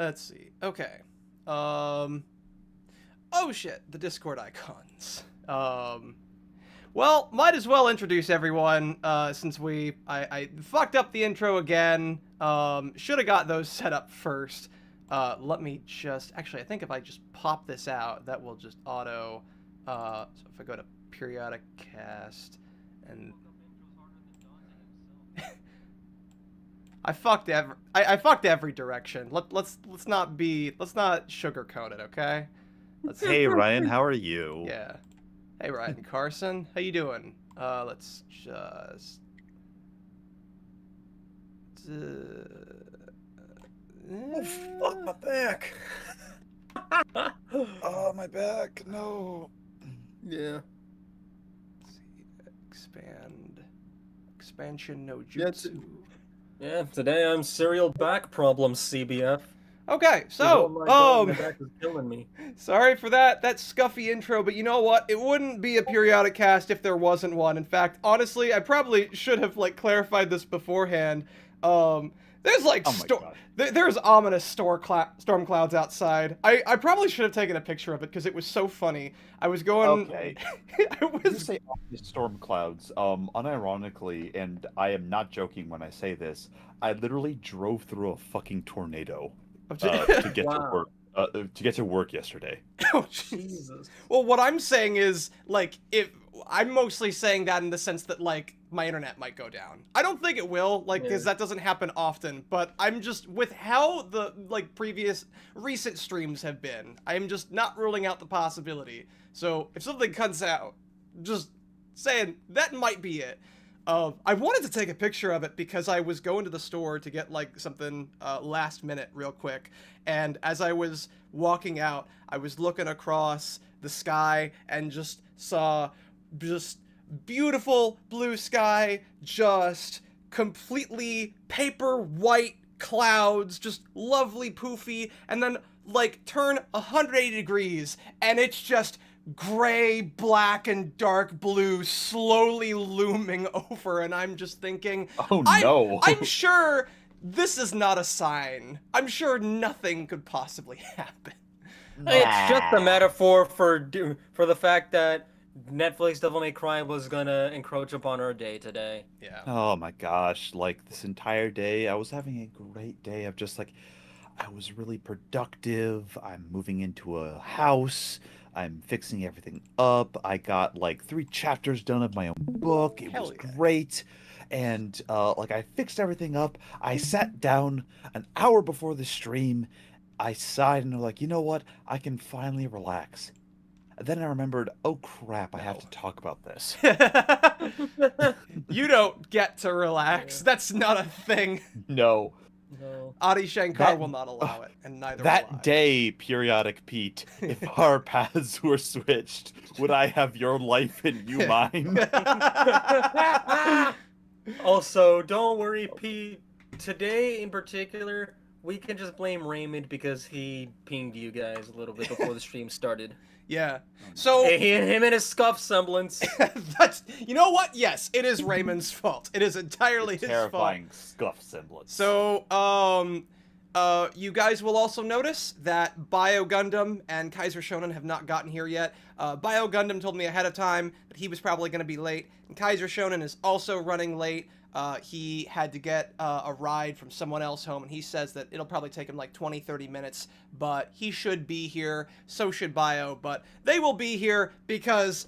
Let's see. Okay. Oh shit, the Discord icons. Well, might as well introduce everyone, since I fucked up the intro again. Should have got those set up first. Let me actually, I think if I just pop this out, that will just auto, so if I go to Periodicast, and I fucked every direction. Let's not sugarcoat it, okay? Hey Ryan, how are you? Yeah. Hey Ryan Carson, how you doing? Let's just. Oh fuck, my back! Oh, my back! No. Yeah. Let's see. Expansion no jutsu. Yeah, today I'm serial back problems, CBF. Okay, Oh so, my God, my back is killing me. sorry for that scuffy intro, but you know what? It wouldn't be a periodic cast if there wasn't one. In fact, honestly, I probably should have, like, clarified this beforehand. There's, like, there's ominous storm clouds outside. I probably should have taken a picture of it, because it was so funny. I was going... Okay. I You was... say storm clouds. Unironically, and I am not joking when I say this, I literally drove through a fucking tornado to get to work. To get to work yesterday. Oh, Jesus. Well, what I'm saying is, like, I'm mostly saying that in the sense that, like, my internet might go down. I don't think it will, like, because that doesn't happen often, but I'm just, with how the, like, recent streams have been, I'm just not ruling out the possibility. So, if something comes out, just saying, that might be it. I wanted to take a picture of it because I was going to the store to get, like, something last minute real quick, and as I was walking out, I was looking across the sky and just saw just beautiful blue sky, just completely paper white clouds, just lovely poofy, and then, like, turn 180 degrees, and it's just gray, black, and dark blue slowly looming over, and I'm just thinking, oh no. I'm sure this is not a sign. I'm sure nothing could possibly happen. It's just a metaphor for the fact that Netflix Devil May Cry was gonna encroach upon our day today. Yeah. Oh my gosh, like this entire day, I was having a great day of just like, I was really productive. I'm moving into a house. I'm fixing everything up. I got like 3 chapters done of my own book. It was great. And like I fixed everything up. I sat down an hour before the stream. I sighed and I'm like, you know what? I can finally relax. And then I remembered, oh crap, I have to talk about this. You don't get to relax. That's not a thing. No. No. Adi Shankar will not allow it, and neither will I. That day, PeriodicPete, if our paths were switched, would I have your life and you mine? Also, don't worry, Pete. Today, in particular, we can just blame Raymond because he pinged you guys a little bit before the stream started. Yeah. So him and his scuff semblance. That's, you know what? Yes, it is Raymond's fault. It is entirely his fault. Terrifying scuff semblance. So, you guys will also notice that Bio Gundam and Kaiser Shonen have not gotten here yet. Bio Gundam told me ahead of time that he was probably going to be late, and Kaiser Shonen is also running late. He had to get a ride from someone else home, and he says that it'll probably take him like 20-30 minutes, but he should be here, so should Bio, but they will be here because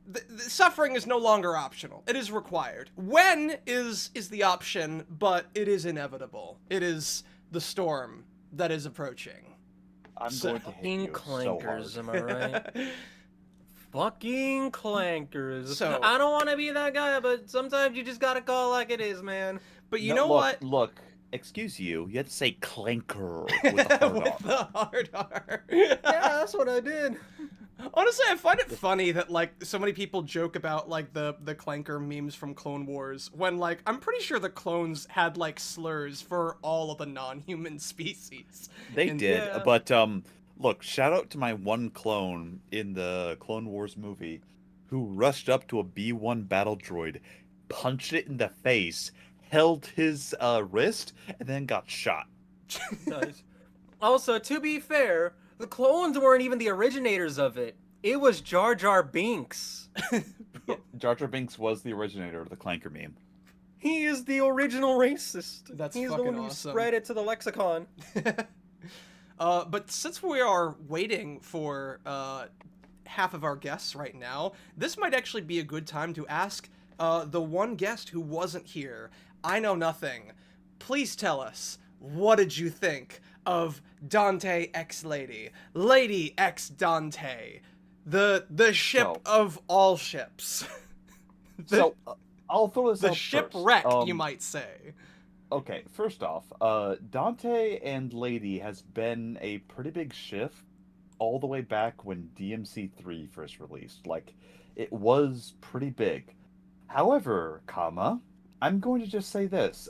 the suffering is no longer optional. It is required. When is the option, but it is inevitable. It is the storm that is approaching. I'm going to hit you clankers, so am I right? Fucking clankers. So, I don't want to be that guy, but sometimes you just gotta call like it is, man. But you know what? Look, excuse you. You have to say clanker with the hard with the hard R. Yeah, that's what I did. Honestly, I find it funny that, like, so many people joke about, like, the clanker memes from Clone Wars, when, like, I'm pretty sure the clones had, like, slurs for all of the non-human species. They did, but, look, shout out to my one clone in the Clone Wars movie who rushed up to a B-1 battle droid, punched it in the face, held his wrist, and then got shot. Nice. Also, to be fair, the clones weren't even the originators of it. It was Jar Jar Binks. Yeah, Jar Jar Binks was the originator of the Clanker meme. He is the original racist. That's He's the fucking one who awesome. spread it to the lexicon. But since we are waiting for half of our guests right now, this might actually be a good time to ask the one guest who wasn't here, IKnowNothing. Please tell us, what did you think of Dante X Lady, Lady X Dante, the ship of all ships? I'll throw this the out shipwreck, first. you might say. Okay, first off, Dante and Lady has been a pretty big shift all the way back when DMC3 first released. Like, it was pretty big. However, I'm going to just say this.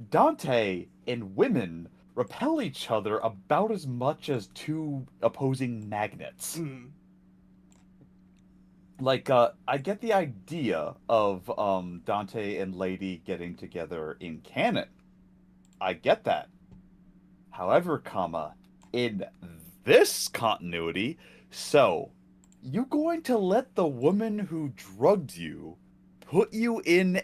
Dante and women repel each other about as much as two opposing magnets. Mm. Like, I get the idea of Dante and Lady getting together in canon. I get that. However, in this continuity, so you going to let the woman who drugged you put you in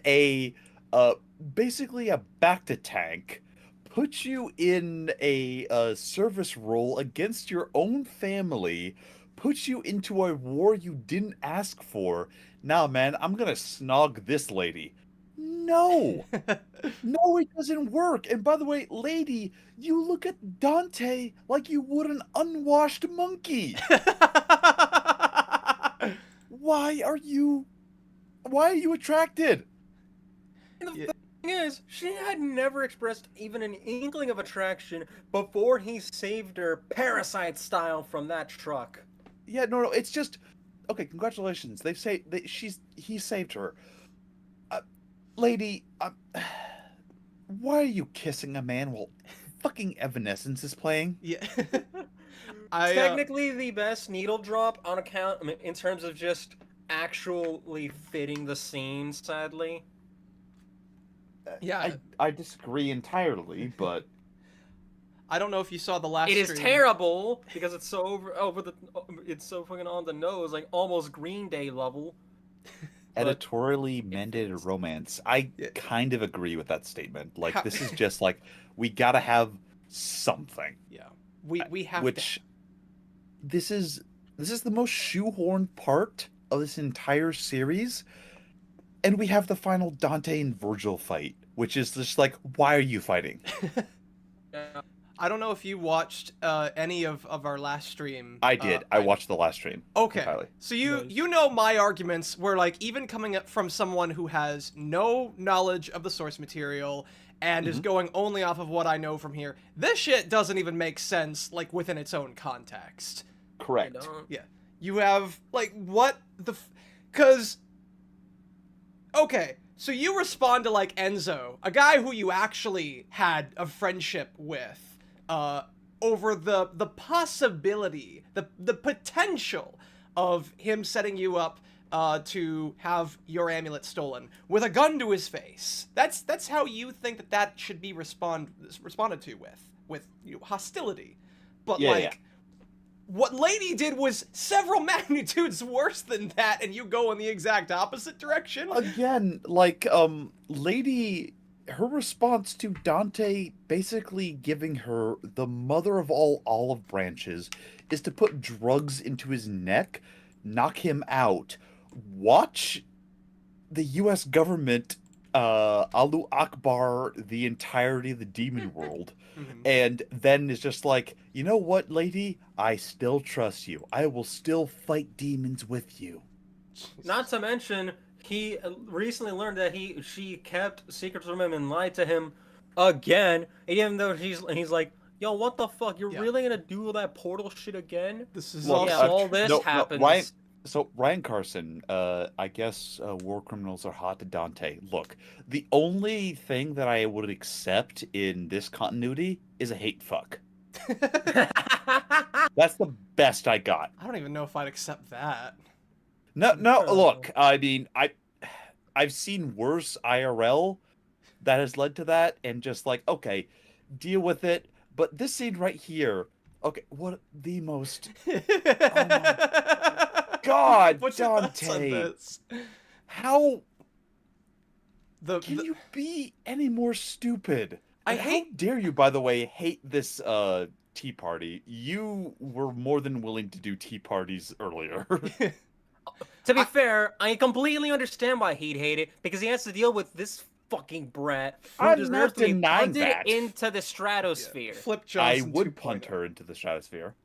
basically a Bacta tank, put you in a service role against your own family, put you into a war you didn't ask for. Now, man, I'm gonna snog this lady. No! No, it doesn't work. And by the way, Lady, you look at Dante like you would an unwashed monkey. Why are you attracted? And the thing is, she had never expressed even an inkling of attraction before he saved her parasite style from that truck. Yeah, no, it's just okay. Congratulations, he saved her. Lady, why are you kissing a man while fucking Evanescence is playing? Yeah. Technically the best needle drop on account, in terms of just actually fitting the scene, sadly. Yeah. I disagree entirely, but I don't know if you saw the last It is stream. terrible because it's so it's so fucking on the nose, like almost Green Day level. Editorially mandated romance. I kind of agree with that statement. Like, this is just like, we gotta have something. Yeah. We have which this is the most shoehorned part of this entire series. And we have the final Dante and Virgil fight, which is just like, why are you fighting? Yeah. I don't know if you watched any of our last stream. I did. I watched the last stream. Okay. Entirely. So you know my arguments were like, even coming up from someone who has no knowledge of the source material and is going only off of what I know from here, this shit doesn't even make sense, like, within its own context. Correct. Yeah. You have, like, what the... Because... Okay, so you respond to, like, Enzo, a guy who you actually had a friendship with, over the possibility, the potential of him setting you up to have your amulet stolen with a gun to his face. That's how you think that should be responded to with hostility. But what Lady did was several magnitudes worse than that, and you go in the exact opposite direction. Again, like, Lady, her response to Dante basically giving her the mother of all olive branches is to put drugs into his neck, knock him out, watch the US government Alu Akbar the entirety of the demon world, and then is just like, you know what, Lady? I still trust you. I will still fight demons with you. Not to mention, he recently learned that she kept secrets from him and lied to him again. Even though he's like, yo, what the fuck? You're really gonna do that portal shit again? This is all this happens. Ryan Carson, I guess war criminals are hot to Dante. Look, the only thing that I would accept in this continuity is a hate fuck. That's the best I got. I don't even know if I'd accept that. No, look, I mean, I've seen worse IRL that has led to that, and just like, okay, deal with it, But this scene right here, okay, what the most... God, What's your thoughts on Dante, this? how The can you be any more stupid? I And hate- how dare you, by the way, hate this tea party? You were more than willing to do tea parties earlier. To be fair, I completely understand why he'd hate it, because he has to deal with this fucking brat who I'm deserves not to be denying punted that. into the stratosphere. Flip I Johnson would 2.0. punt her into the stratosphere.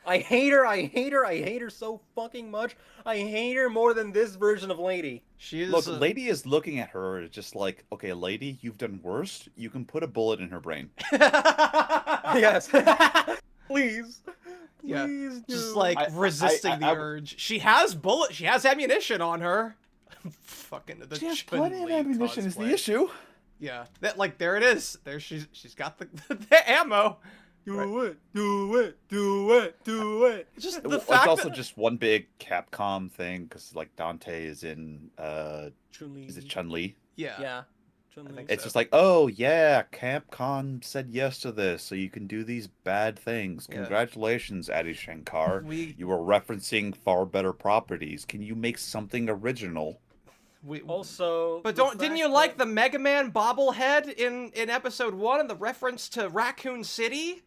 I hate her, I hate her, I hate her so fucking much. I hate her more than this version of Lady. She is Look, Lady is looking at her just like, okay, Lady, you've done worse. You can put a bullet in her brain. Yes. Please. Yeah, Please do. just like resisting the urge. She has bullets. She has ammunition on her. Fucking the She has Chun-Li plenty of ammunition is the cosplay. issue. Yeah, that like there it is. There she's got the ammo. Do it, do it, do it, do it. Just the Well, fact it's also that just one big Capcom thing because like Dante is in Chun-Li. is it Chun-Li? yeah. Yeah. Chun-Li. think It's so. just like, oh yeah, Capcom said yes to this, so you can do these bad things. Yeah. Congratulations, Adi Shankar. We You were referencing far better properties. Can you make something original? Also, But the didn't you fact like that- the Mega Man bobblehead in episode 1 and the reference to Raccoon City?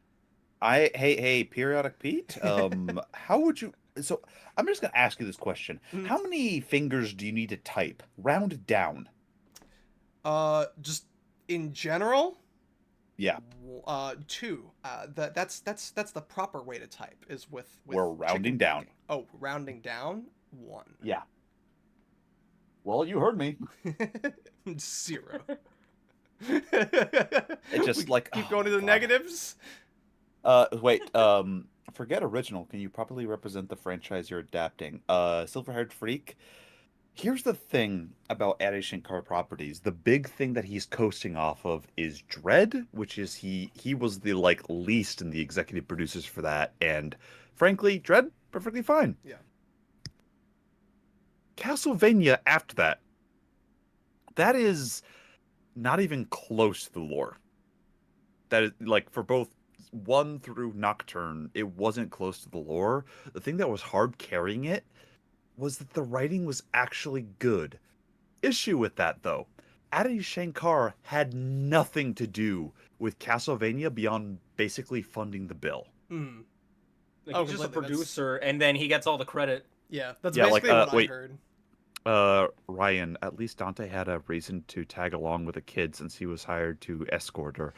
Hey, Periodic Pete. How would you? So I'm just gonna ask you this question: How many fingers do you need to type? Round down. Just in general? Yeah, 2. That's the proper way to type is with we're rounding chicken down. poking. Oh, rounding down? 1. Yeah. Well, you heard me. 0. It just We like keep oh going to the God. negatives. Wait. Forget original. Can you properly represent the franchise you're adapting? Silver-haired freak. Here's the thing about Adi Shankar properties. The big thing that he's coasting off of is Dread, which is he was the like least in the executive producers for that, and frankly, Dread perfectly fine. Yeah. Castlevania after that. That is not even close to the lore. That is like for both 1 through Nocturne, it wasn't close to the lore. The thing that was hard carrying it was that the writing was actually good. Issue with that, though, Adi Shankar had nothing to do with Castlevania beyond basically funding the bill. Hmm. Like, Oh, he's just a completely, that's- producer, and then he gets all the credit. Yeah, that's Yeah, like, basically what wait. I heard. Ryan, at least Dante had a reason to tag along with a kid since he was hired to escort her.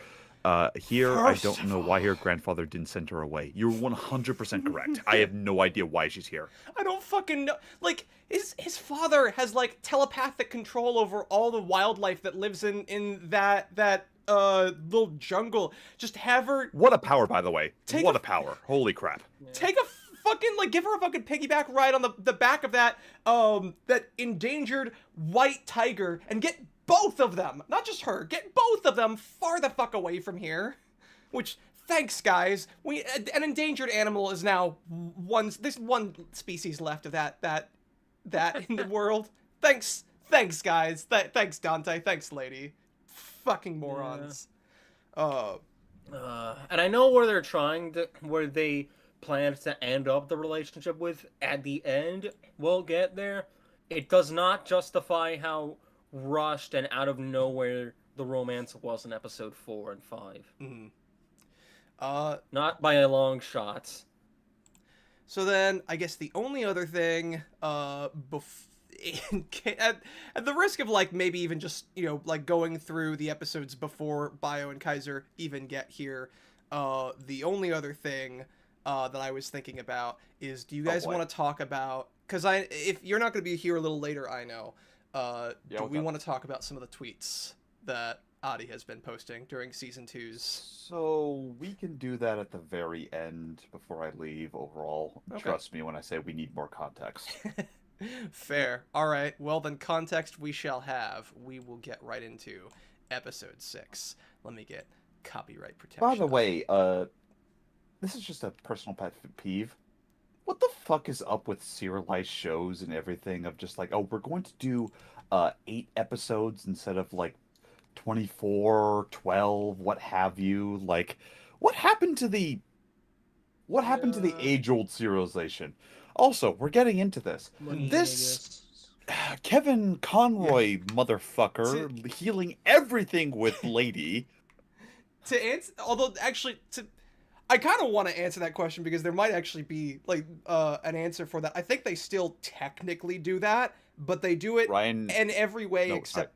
Here, I First don't of know why her grandfather didn't send her away. You're 100% correct. I have no idea why she's here. I don't fucking know. Like his father has like telepathic control over all the wildlife that lives in that little jungle. Just have her What a power, by the way. Take What a- a power. Holy crap. take a fucking like give her a fucking piggyback ride on the back of that that endangered white tiger and get both of them, not just her, get both of them far the fuck away from here. Which thanks guys, an endangered animal is now there's one species left of that in the world. Thanks guys. Thanks Dante. Thanks Lady. Fucking morons. And I know where they plan to end up the relationship with at the end. We'll get there. It does not justify how rushed and out of nowhere the romance was in episode 4 and 5. Not by a long shot. So then, I guess the only other thing, at the risk of like maybe even just like going through the episodes before Bio and Kaiser even get here, the only other thing that I was thinking about is, do you guys want to talk about? Because if you're not going to be here a little later, I know. Do we want to talk about some of the tweets that Adi has been posting during season 2's? So we can do that at the very end before I leave overall. Okay. Trust me when I say we need more context. Fair. All right. Well, then context we shall have. We will get right into episode 6. Let me get copyright protection. By the way, this is just a personal pet peeve. What the fuck is up with serialized shows and everything of just like, oh, we're going to do 8 episodes instead of like 24, 12, what have you? Like, What happened to the age-old serialization? Also, we're getting into this. Money, I This guess. Kevin Conroy motherfucker healing everything with Lady. To answer, although actually, I kind of want to answer that question because there might actually be like an answer for that. I think they still technically do that, but they do it Ryan, in every way no, except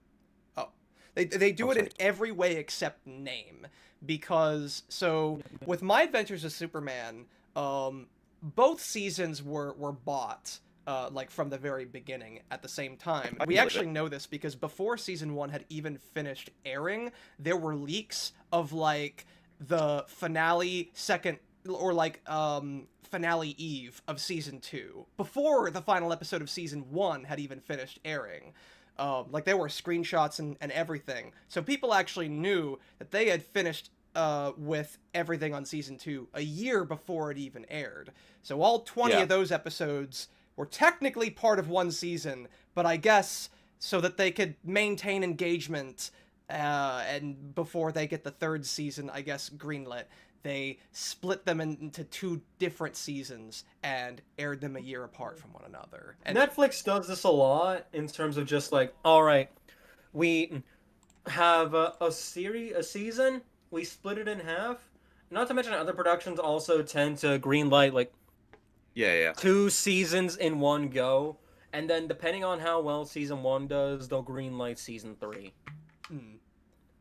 they do it in every way except name. Because so with My Adventures as Superman, both seasons were bought like from the very beginning at the same time. We actually know this because before season 1 had even finished airing, there were leaks of like the finale second or like finale eve of season 2 before the final episode of season 1 had even finished airing. Like there were screenshots and everything, so people actually knew that they had finished with everything on season 2 a year before it even aired. So all 20 of those episodes were technically part of one season, but I guess so that they could maintain engagement and before they get the third season, I guess, greenlit, they split them into 2 different seasons and aired them a year apart from one another. And Netflix does this a lot in terms of just like, all right, we have a season, we split it in half. Not to mention other productions also tend to greenlight like 2 seasons in one go, and then depending on how well season 1 does, they'll greenlight season 3.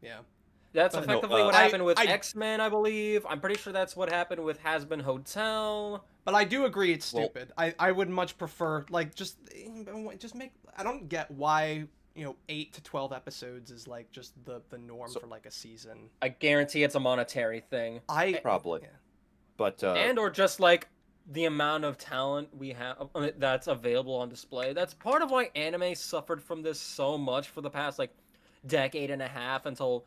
Yeah. That's effectively what happened with X-Men, I believe. I'm pretty sure that's what happened with Has Been Hotel. But I do agree it's stupid. I would much prefer, like, just make... I don't get why, 8 to 12 episodes is, like, just the norm for, like, a season. I guarantee it's a monetary thing. Probably. Yeah. But, and or just, like, the amount of talent we have that's available on display. That's part of why anime suffered from this so much for the past, like, decade and a half until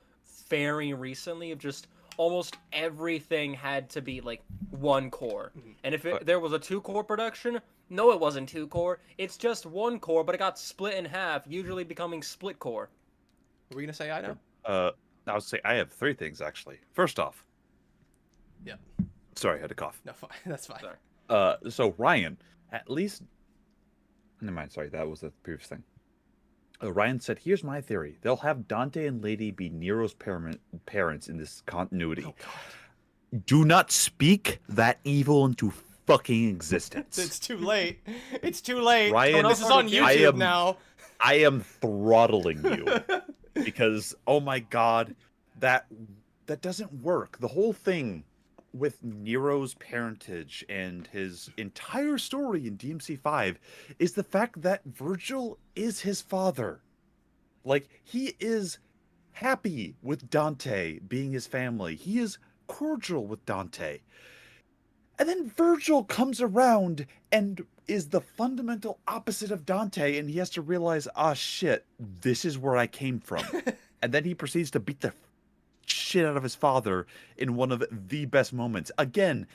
very recently, of just almost everything had to be like one core. And if there was a 2-core production, no, it wasn't 2-core. It's just 1 core, but it got split in half, usually becoming split core. Were we gonna say I know? I would say I have 3 things actually. First off, sorry, I had a cough. No, fine. That's fine. Sorry. So Ryan, at least. Never mind. Sorry, that was the previous thing. Ryan said, "Here's my theory. They'll have Dante and Lady be Nero's parents in this continuity. Oh, God. Do not speak that evil into fucking existence." It's too late. It's too late. Ryan, this is on YouTube now. I am throttling you because, oh my God, that doesn't work. The whole thing with Nero's parentage and his entire story in DMC5 is the fact that Virgil is his father. Like, he is happy with Dante being his family. He is cordial with Dante. And then Virgil comes around and is the fundamental opposite of Dante, and he has to realize, shit, this is where I came from. And then he proceeds to beat the shit out of his father in one of the best moments. Again,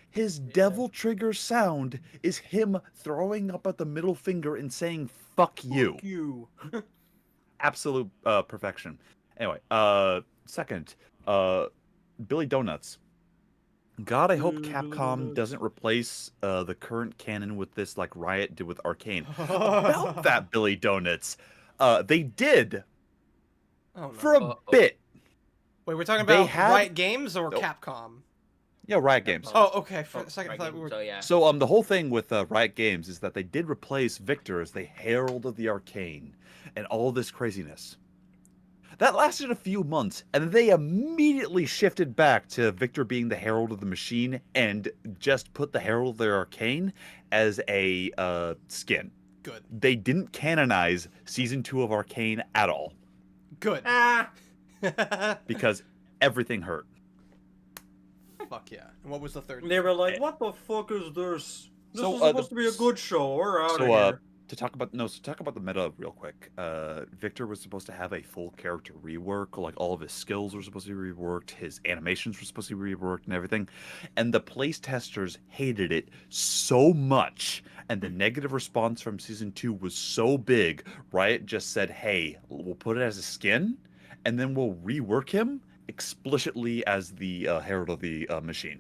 his devil trigger sound is him throwing up at the middle finger and saying fuck you. Fuck you. Absolute perfection. Anyway, second, Billy Donuts. God, I hope Capcom doesn't replace the current canon with this like Riot did with Arcane. About that, Billy Donuts, they did for a bit. Wait, we're talking about Riot Games or Capcom? Yeah, Riot Games. Oh, okay. For a second, I thought we were... So, the whole thing with Riot Games is that they did replace Victor as the Herald of the Arcane and all this craziness. That lasted a few months, and they immediately shifted back to Victor being the Herald of the Machine and just put the Herald of the Arcane as a skin. Good. They didn't canonize Season 2 of Arcane at all. Good. Because everything hurt. Fuck yeah. And what was the third? They were like, what the fuck is this? This is supposed to be a good show. We're out of here. To talk about the meta real quick. Victor was supposed to have a full character rework. Like, all of his skills were supposed to be reworked. His animations were supposed to be reworked and everything. And the place testers hated it so much. And the negative response from Season 2 was so big, Riot just said, hey, we'll put it as a skin, and then we'll rework him, explicitly as the Herald of the Machine.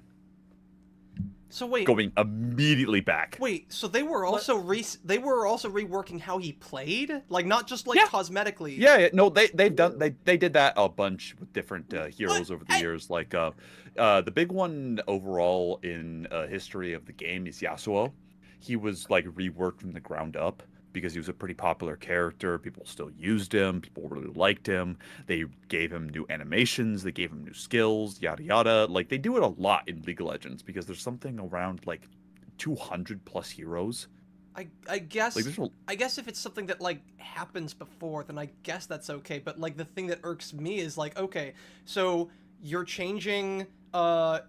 So wait, Going immediately back. wait. So they were also reworking how he played, like not just like Yeah. cosmetically. Yeah, no, they did that a bunch with different heroes over the years. Like the big one overall in history of the game is Yasuo. He was like reworked from the ground up because he was a pretty popular character. People still used him. People really liked him. They gave him new animations. They gave him new skills. Yada yada. Like they do it a lot in League of Legends because there's something around like 200 plus heroes. I guess Like, there's I guess if it's something that like happens before, then I guess that's okay. But like the thing that irks me is like, okay, so you're changing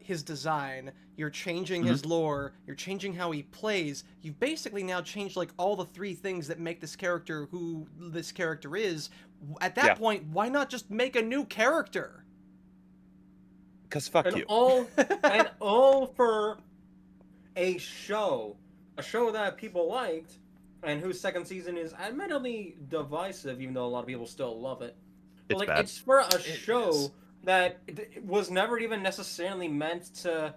his design, you're changing his lore, you're changing how he plays. You've basically now changed like all the three things that make this character who this character is. At that point, why not just make a new character? Cause fuck And you. all for a show that people liked, and whose second season is admittedly divisive, even though a lot of people still love it. But It's like, bad. it's for a show that was never even necessarily meant to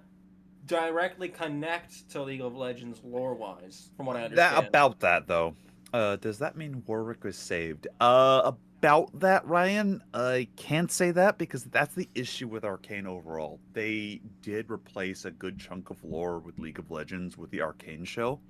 directly connect to League of Legends lore-wise, from what I understand. About that though, does that mean Warwick was saved? About that, Ryan, I can't say that because that's the issue with Arcane overall. They did replace a good chunk of lore with League of Legends with the Arcane show,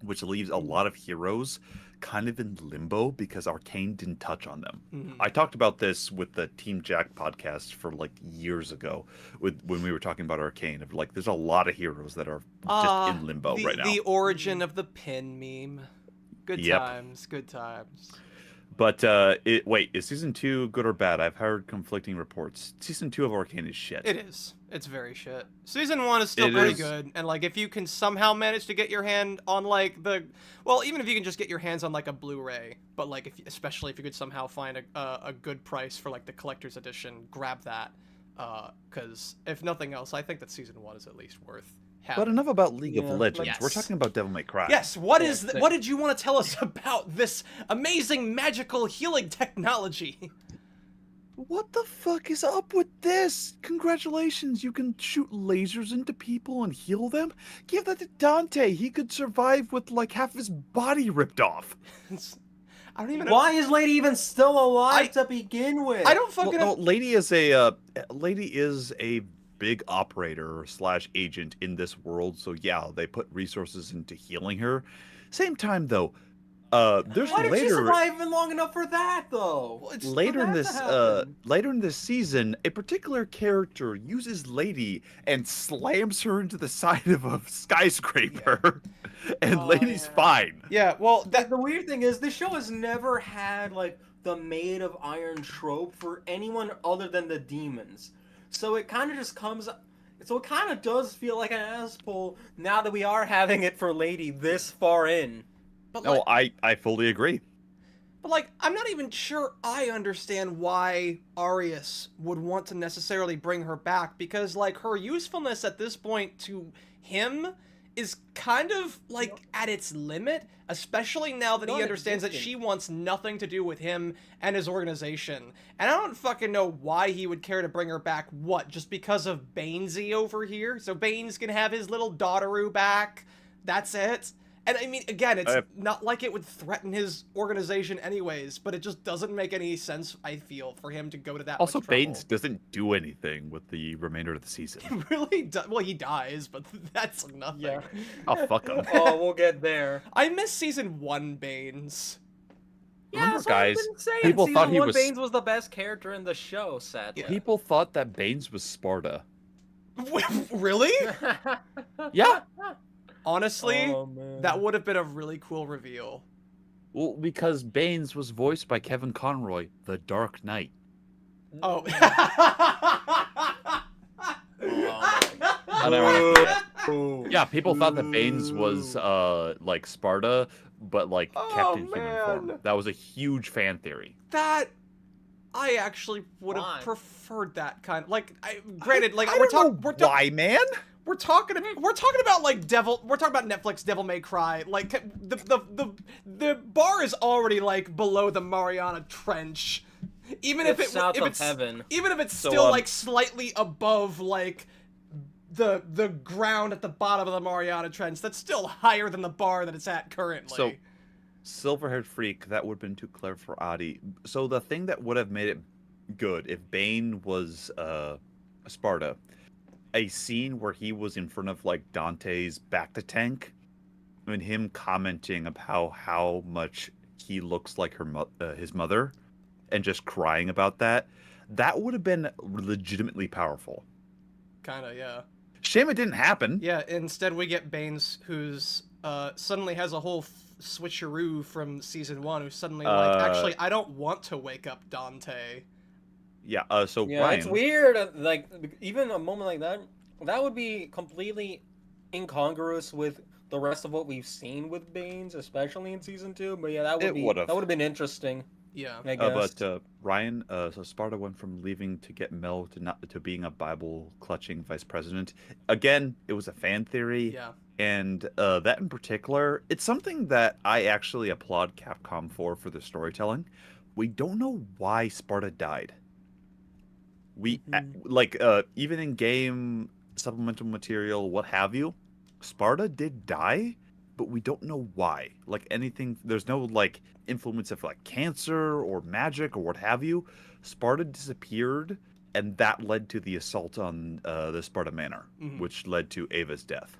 which leaves a lot of heroes kind of in limbo because Arcane didn't touch on them. I talked about this with the Team Jack podcast for like years ago when we were talking about Arcane. Of like, there's a lot of heroes that are just in limbo right now. The origin of the pin meme. Good times, good times. But wait, is season 2 good or bad? I've heard conflicting reports. Season 2 of Arcane is shit. It is. It's very shit. Season 1 is still pretty good, and like if you can somehow manage to get your hand on like even if you can just get your hands on like a Blu-ray, but like especially if you could somehow find a good price for like the collector's edition, grab that. Because if nothing else, I think that season 1 is at least worth. But enough about League of Legends. We're talking about Devil May Cry. Yes, what did you want to tell us about this amazing magical healing technology? What the fuck is up with this? Congratulations, you can shoot lasers into people and heal them? Give that to Dante. He could survive with like half his body ripped off. I don't even know. Why is Lady even still alive to begin with? I don't fucking know. Lady is a big operator / agent in this world, so yeah, they put resources into healing her. Same time though, there's Why did later she survive even long enough for that though? later in this season, a particular character uses Lady and slams her into the side of a skyscraper, and Lady's fine. Yeah, well, the weird thing is this show has never had like the Maid of Iron trope for anyone other than the demons. So it kind of just comes. So it kind of does feel like an ass pull now that we are having it for Lady this far in. But No, I fully agree. But like, I'm not even sure I understand why Arius would want to necessarily bring her back, because like her usefulness at this point to him is kind of like at its limit, especially now that he understands that she wants nothing to do with him and his organization. And I don't fucking know why he would care to bring her back. What, just because of Bainesy over here? So Baines can have his little daughteroo back. That's it. And I mean, again, it's not like it would threaten his organization anyways, but it just doesn't make any sense, I feel, for him to go to that Also, much trouble. Baines doesn't do anything with the remainder of the season. He really does. Well, he dies, but that's nothing. Yeah. Oh, fuck him. Oh, we'll get there. I miss season 1 Baines. Yeah, Remember, that's what I've guys, been saying. people Season thought he 1 was- Baines was the best character in the show, sadly. People thought that Baines was Sparta. Really? Yeah. Honestly, Oh, man. that would have been a really cool reveal. Well, because Baines was voiced by Kevin Conroy, the Dark Knight. Oh. Yeah, people thought that Baines was like Sparta, but like kept in human form. That was a huge fan theory. That I actually would have Why? preferred that kind. Like, granted, like I we're don't talking. know why, man. We're talking about like we're talking about Netflix Devil May Cry. Like the bar is already like below the Mariana Trench even if south if of it's heaven. even if it's So, still like slightly above like the ground at the bottom of the Mariana Trench, that's still higher than the bar that it's at currently. So, silver-haired freak, that would have been too clever for Adi. So the thing that would have made it good if Bane was Sparta, a scene where he was in front of like Dante's back to tank, and him commenting about how much he looks like his mother, and just crying about that, that would have been legitimately powerful. Kinda, yeah. Shame it didn't happen. Yeah, instead we get Bane's, who's suddenly has a whole switcheroo from season 1, who's suddenly like, actually, I don't want to wake up Dante. Yeah. So Yeah, Ryan, it's weird. Like, even a moment like that, that would be completely incongruous with the rest of what we've seen with Banes, especially in season 2. But yeah, that would have been interesting. Yeah. I guess. But Ryan, so Sparta went from leaving to get Mel to being a Bible clutching vice president. Again, it was a fan theory. Yeah. And that in particular, it's something that I actually applaud Capcom for the storytelling. We don't know why Sparta died. We even in game supplemental material, what have you, Sparta did die, but we don't know why. Like anything, there's no like influence of like cancer or magic or what have you. Sparta disappeared, and that led to the assault on the Sparta Manor, which led to Ava's death.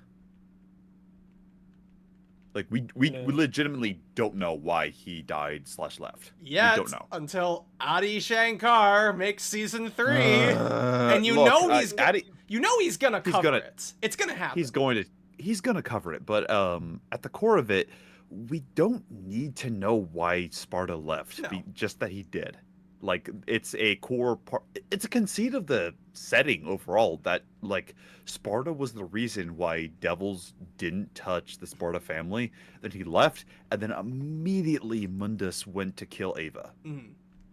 Like we legitimately don't know why he died / left. Yeah, we don't know until Adi Shankar makes season 3, and you look, know he's gonna cover it. It's gonna happen. He's gonna cover it, but at the core of it, we don't need to know why Sparta left. No. Just that he did. Like it's a core part. It's a conceit of the setting overall that like Sparta was the reason why devils didn't touch the Sparta family. Then he left, and then immediately Mundus went to kill Ava.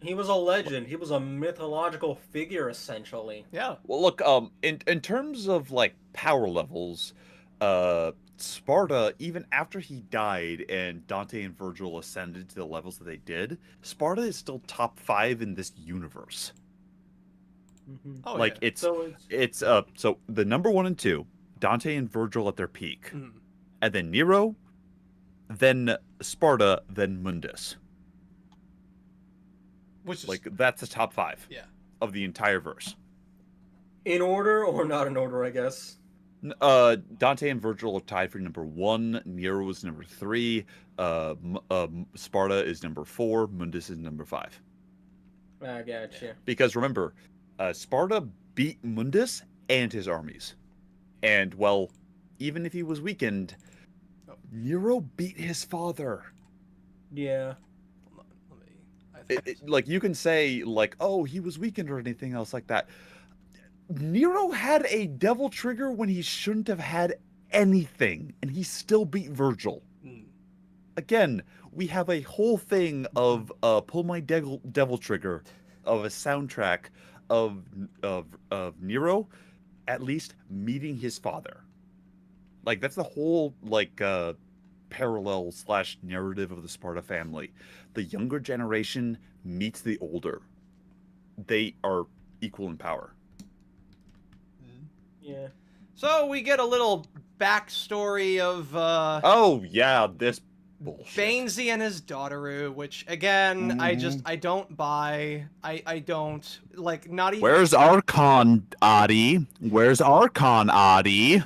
He was a legend. He was a mythological figure, essentially. Yeah. Well, look, in terms of like power levels, Sparta, even after he died and Dante and Virgil ascended to the levels that they did, Sparta is still top 5 in this universe. Oh, like yeah. it's so the number 1 and 2, Dante and Virgil at their peak, and then Nero, then Sparta, then Mundus. Which is like that's the top 5. Yeah. Of the entire verse. In order or not in order, I guess. Dante and Virgil are tied for number 1. Nero is number 3. Sparta is number 4. Mundus is number 5. I gotcha. Because remember, Sparta beat Mundus and his armies, and well, even if he was weakened, Nero beat his father. Yeah. Like you can say like, oh, he was weakened or anything else like that. Nero had a devil trigger when he shouldn't have had anything, and he still beat Virgil. Again, we have a whole thing of Pull My Devil Trigger, of a soundtrack of Nero at least meeting his father. Like that's the whole like parallel / narrative of the Sparta family. The younger generation meets the older. They are equal in power. Yeah. So we get a little backstory of oh yeah, this bullshit. Bainesy and his daughter, which again I don't buy. I don't like, not even. Where's Archon, Adi? Where's Archon, Adi?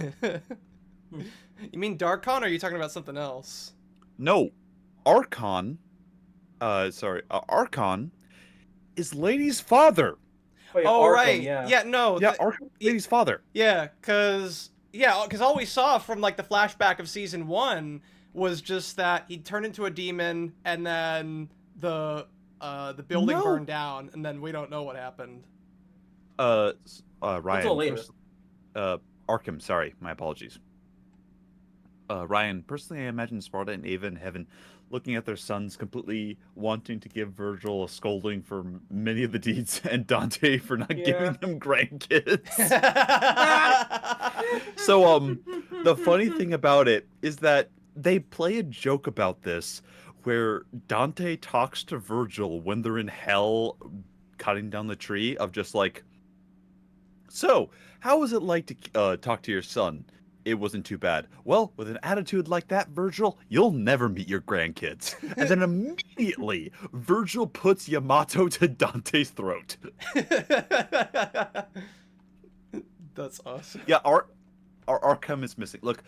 You mean Darkon, or are you talking about something else? No, Archon. Archon is Lady's father. Wait, oh, Arkham, right. Yeah. Yeah. No. Yeah, Archon is Lady's father. Yeah, cause all we saw from like the flashback of season 1 was just that he turned into a demon, and then the building burned down, and then we don't know what happened. Ryan. Until later. Arkham. Sorry, my apologies. Ryan, personally, I imagine Sparta and Ava in heaven looking at their sons, completely wanting to give Virgil a scolding for many of the deeds, and Dante for not giving them grandkids. So, the funny thing about it is that they play a joke about this, where Dante talks to Virgil when they're in hell, cutting down the tree of just like, so how was it like to talk to your son? It wasn't too bad. Well, with an attitude like that, Virgil, you'll never meet your grandkids. And then immediately, Virgil puts Yamato to Dante's throat. That's awesome. Yeah, our Arkham is missing. Look,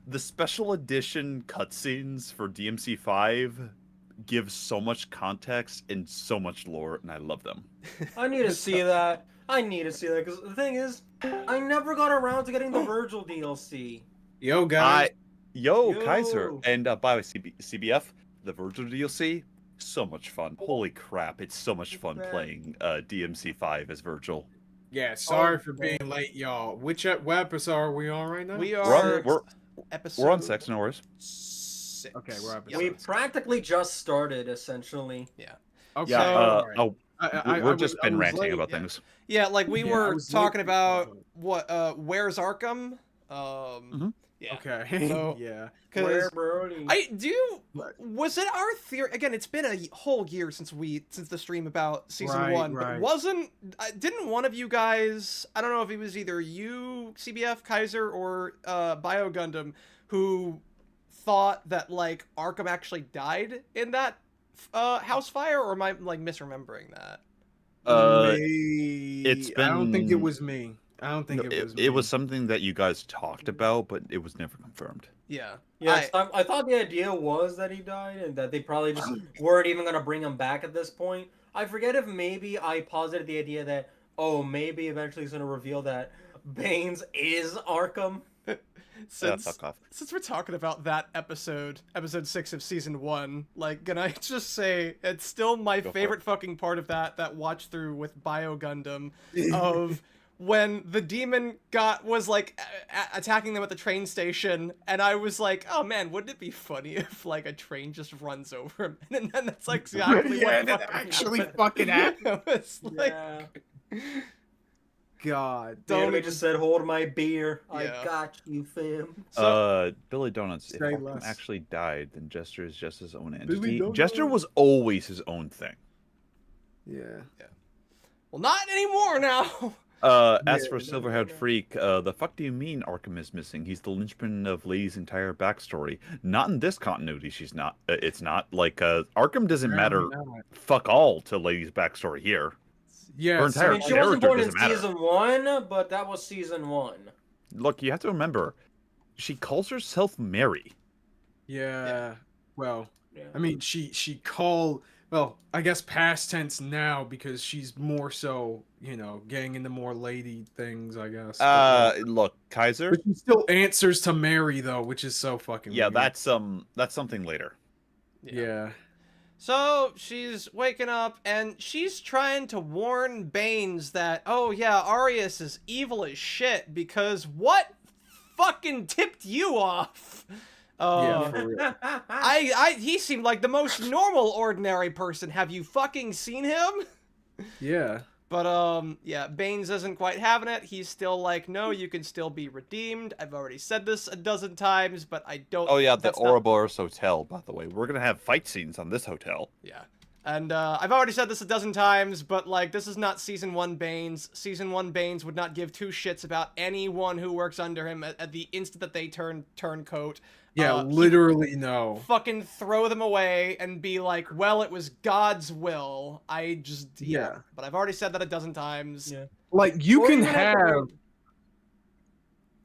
the special edition cutscenes for DMC5 give so much context and so much lore, and I love them. I need to see that. I need to see that because the thing is, I never got around to getting the Virgil DLC. Yo, guys. Yo, Kaiser, and by the way, CBF, the Virgil DLC, so much fun. Holy crap, it's so much fun playing DMC5 as Virgil. Yeah, sorry for being late, y'all. What episode are we on right now? We are We're on 6, no worries. 6. Okay, we're episode We 6. practically just started, essentially. Yeah. Okay. Yeah, I just been ranting late, about yeah. things. Yeah, like we Yeah, I were was talking late. about what where's Arkham? Yeah. Okay. So- Yeah. Where, Cuz Brody? was it our theory again, it's been a whole year since the stream about season Right, 1, right. but didn't one of you guys, I don't know if it was either you, CBF, Kaiser, or Bio Gundam, who thought that like Arkham actually died in that house fire, or am I like misremembering that? I don't think it was me. I don't think it was me. It was something that you guys talked about, but it was never confirmed. Yeah. Yes, I thought the idea was that he died and that they probably just weren't even going to bring him back at this point. I forget if maybe I posited the idea that, maybe eventually he's going to reveal that Baines is Arkham. Fuck off. Since we're talking about that episode 6 of season 1, like, can I just say it's still my favorite fucking part of that watch through with Bio Gundam of when the demon was like attacking them at the train station, and I was like, oh man, wouldn't it be funny if like a train just runs over him? And then that's like exactly what that actually fucking happened. It's like, Yeah. God. The Don't enemy even- just said, hold my beer. Yeah. I got you, fam. Billy Donuts, if Say Arkham less. actually died, then Jester is just his own Billy entity. Donuts. Jester was always his own thing. Yeah. well, not anymore now. As for Silverhaired Freak, the fuck do you mean Arkham is missing? He's the linchpin of Lady's entire backstory. Not in this continuity, she's not. It's not. Like, Arkham doesn't matter fuck all to Lady's backstory here. Yeah. Her entire I mean, she wasn't character born in doesn't matter. season 1, but that was season 1. Look, you have to remember, she calls herself Mary. Yeah. Well, Yeah. I mean, she called. Well, I guess past tense now because she's more so, getting into more lady things, I guess. Look, Kaiser. But she still answers to Mary though, which is so fucking. Yeah, weird. that's something later. Yeah. So she's waking up and she's trying to warn Baines that, oh yeah, Arius is evil as shit because what fucking tipped you off? Yeah, for real. He seemed like the most normal, ordinary person. Have you fucking seen him? Yeah. But, yeah, Baines isn't quite having it. He's still like, no, you can still be redeemed. I've already said this a dozen times, but I don't... Oh yeah, the that's not- Ouroboros Hotel, by the way. We're gonna have fight scenes on this hotel. Yeah. And, I've already said this a dozen times, but, like, this is not Season 1 Baines. Season 1 Baines would not give two shits about anyone who works under him at the instant that they turn turncoat. Yeah, He literally no. fucking throw them away and be like, well, it was God's will. I just... Yeah. But I've already said that a dozen times. Yeah. Like you Or can even at the have rate-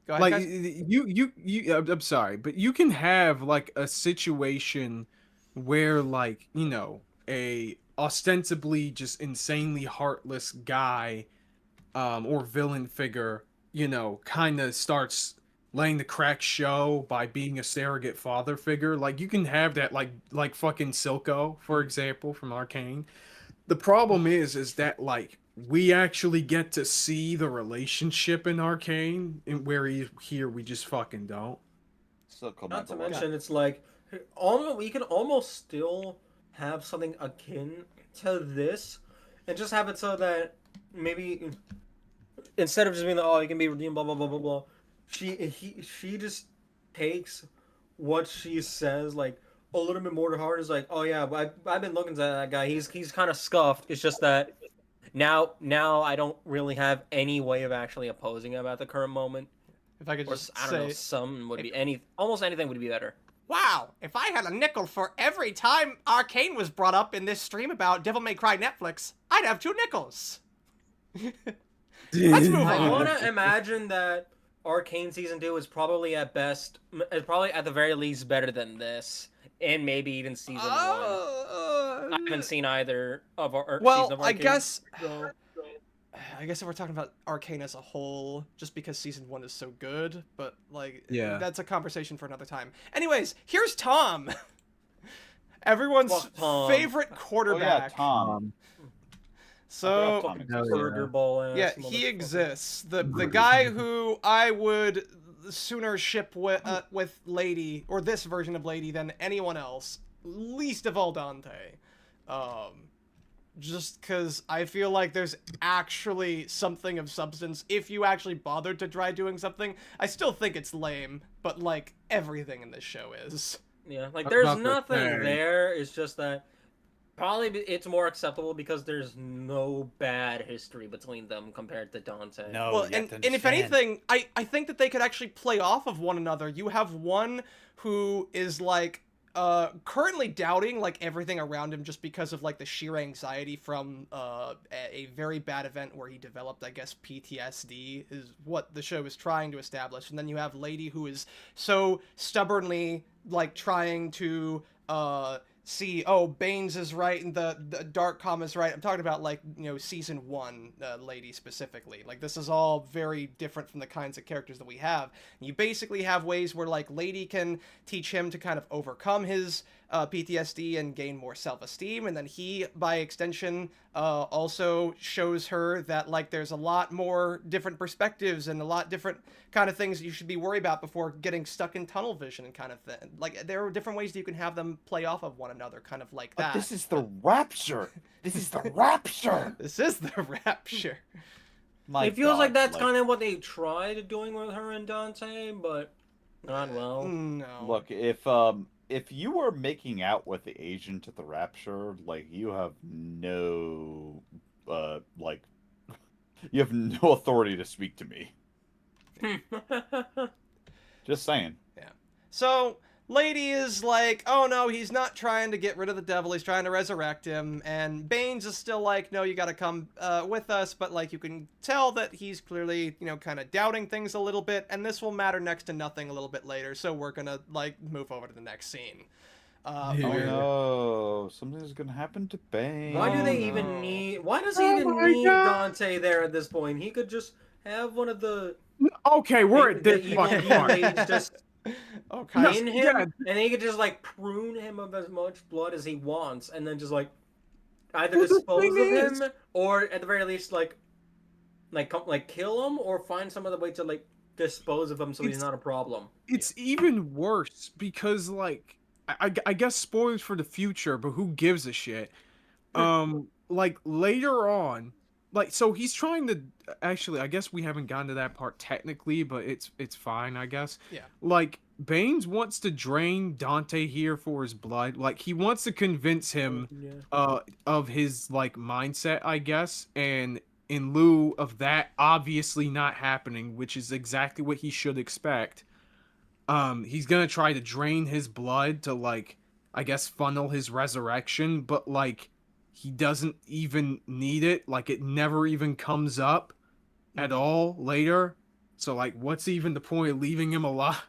Go ahead, like guys. you I'm sorry, but you can have like a situation where like, a ostensibly just insanely heartless guy or villain figure, kind of starts laying the crack show by being a surrogate father figure. Like you can have that like fucking Silco, for example, from Arcane. The problem is that like we actually get to see the relationship in Arcane, and here we just fucking don't. Not to mention, it's like, we can almost still have something akin to this, and just have it so that maybe instead of just being like, oh, you can be redeemed, blah blah blah blah blah, she just takes what she says like a little bit more to heart. Is like, oh yeah, I've been looking at that guy. He's kind of scuffed. It's just that Now I don't really have any way of actually opposing him at the current moment. If I could Or just I don't know, say, some would be almost anything would be better. wow, if I had a nickel for every time Arcane was brought up in this stream about Devil May Cry Netflix, I'd have 2 nickels. Let's move I on. want to imagine that Arcane Season 2 is probably at the very least better than this, and maybe even Season 1. I haven't seen either of our season of Arcane. I guess if we're talking about Arcane as a whole, just because Season 1 is so good, but, like, Yeah. that's a conversation for another time. Anyways, here's Tom. Everyone's Fuck Tom. favorite Oh yeah, quarterback. Tom. So, Tom Burger Bowl ass yeah, he motherfucker. exists. The guy who I would sooner ship with Lady, or this version of Lady, than anyone else. Least of all Dante. Just because I feel like there's actually something of substance if you actually bothered to try doing something. I still think it's lame, but, like, everything in this show is. Yeah, like That's there's not the nothing thing. there. It's just that probably it's more acceptable because there's no bad history between them compared to Dante. No, Well, you have and to if understand. anything, I think that they could actually play off of one another. You have one who is, like, currently doubting, like, everything around him just because of, like, the sheer anxiety from a very bad event where he developed, I guess, PTSD is what the show is trying to establish. And then you have Lady, who is so stubbornly, like, trying to see, oh, Baines is right and the Dark Com is right. I'm talking about, like, you know, Season 1 Lady specifically. Like, this is all very different from the kinds of characters that we have. And you basically have ways where, like, Lady can teach him to kind of overcome his PTSD and gain more self-esteem, and then he, by extension, also shows her that, like, there's a lot more different perspectives and a lot different kind of things you should be worried about before getting stuck in tunnel vision and kind of thing. Like, there are different ways that you can have them play off of one another, kind of like that. But this is the rapture. This is the rapture. This is the rapture. My It feels like God, that's kind of what they tried doing with her and Dante, but not well. No. Look, if you were making out with the agent at the rapture, like, you have no you have no authority to speak to me. Just saying. Yeah. So, Lady is like, oh no, he's not trying to get rid of the devil, he's trying to resurrect him, and Baines is still like, no, you gotta come with us, but, like, you can tell that he's clearly, you know, kind of doubting things a little bit, and this will matter next to nothing a little bit later, so we're gonna, like, move over to the next scene. Oh no, something's gonna happen to Bane. Why do they even need? Why does he even need Dante there at this point? He could just have one of the. Okay, we're at this evil fucking ladies part. just Okay. in him, yeah. and he could just, like, prune him of as much blood as he wants, and then just, like, either Well, the dispose of thing is- him, or at the very least, like kill him, or find some other way to, like, dispose of him so he's It's- not a problem. It's even worse because, like, I guess spoilers for the future, but who gives a shit? Like, later on, like, so he's trying to, actually, I guess we haven't gotten to that part technically, but it's fine, I guess. Yeah. Like, Baines wants to drain Dante here for his blood. Like, he wants to convince him of his, like, mindset, I guess, and in lieu of that obviously not happening, which is exactly what he should expect, he's gonna try to drain his blood to, like, I guess funnel his resurrection, but, like, he doesn't even need it. Like, it never even comes up at all later. So, like, what's even the point of leaving him alive?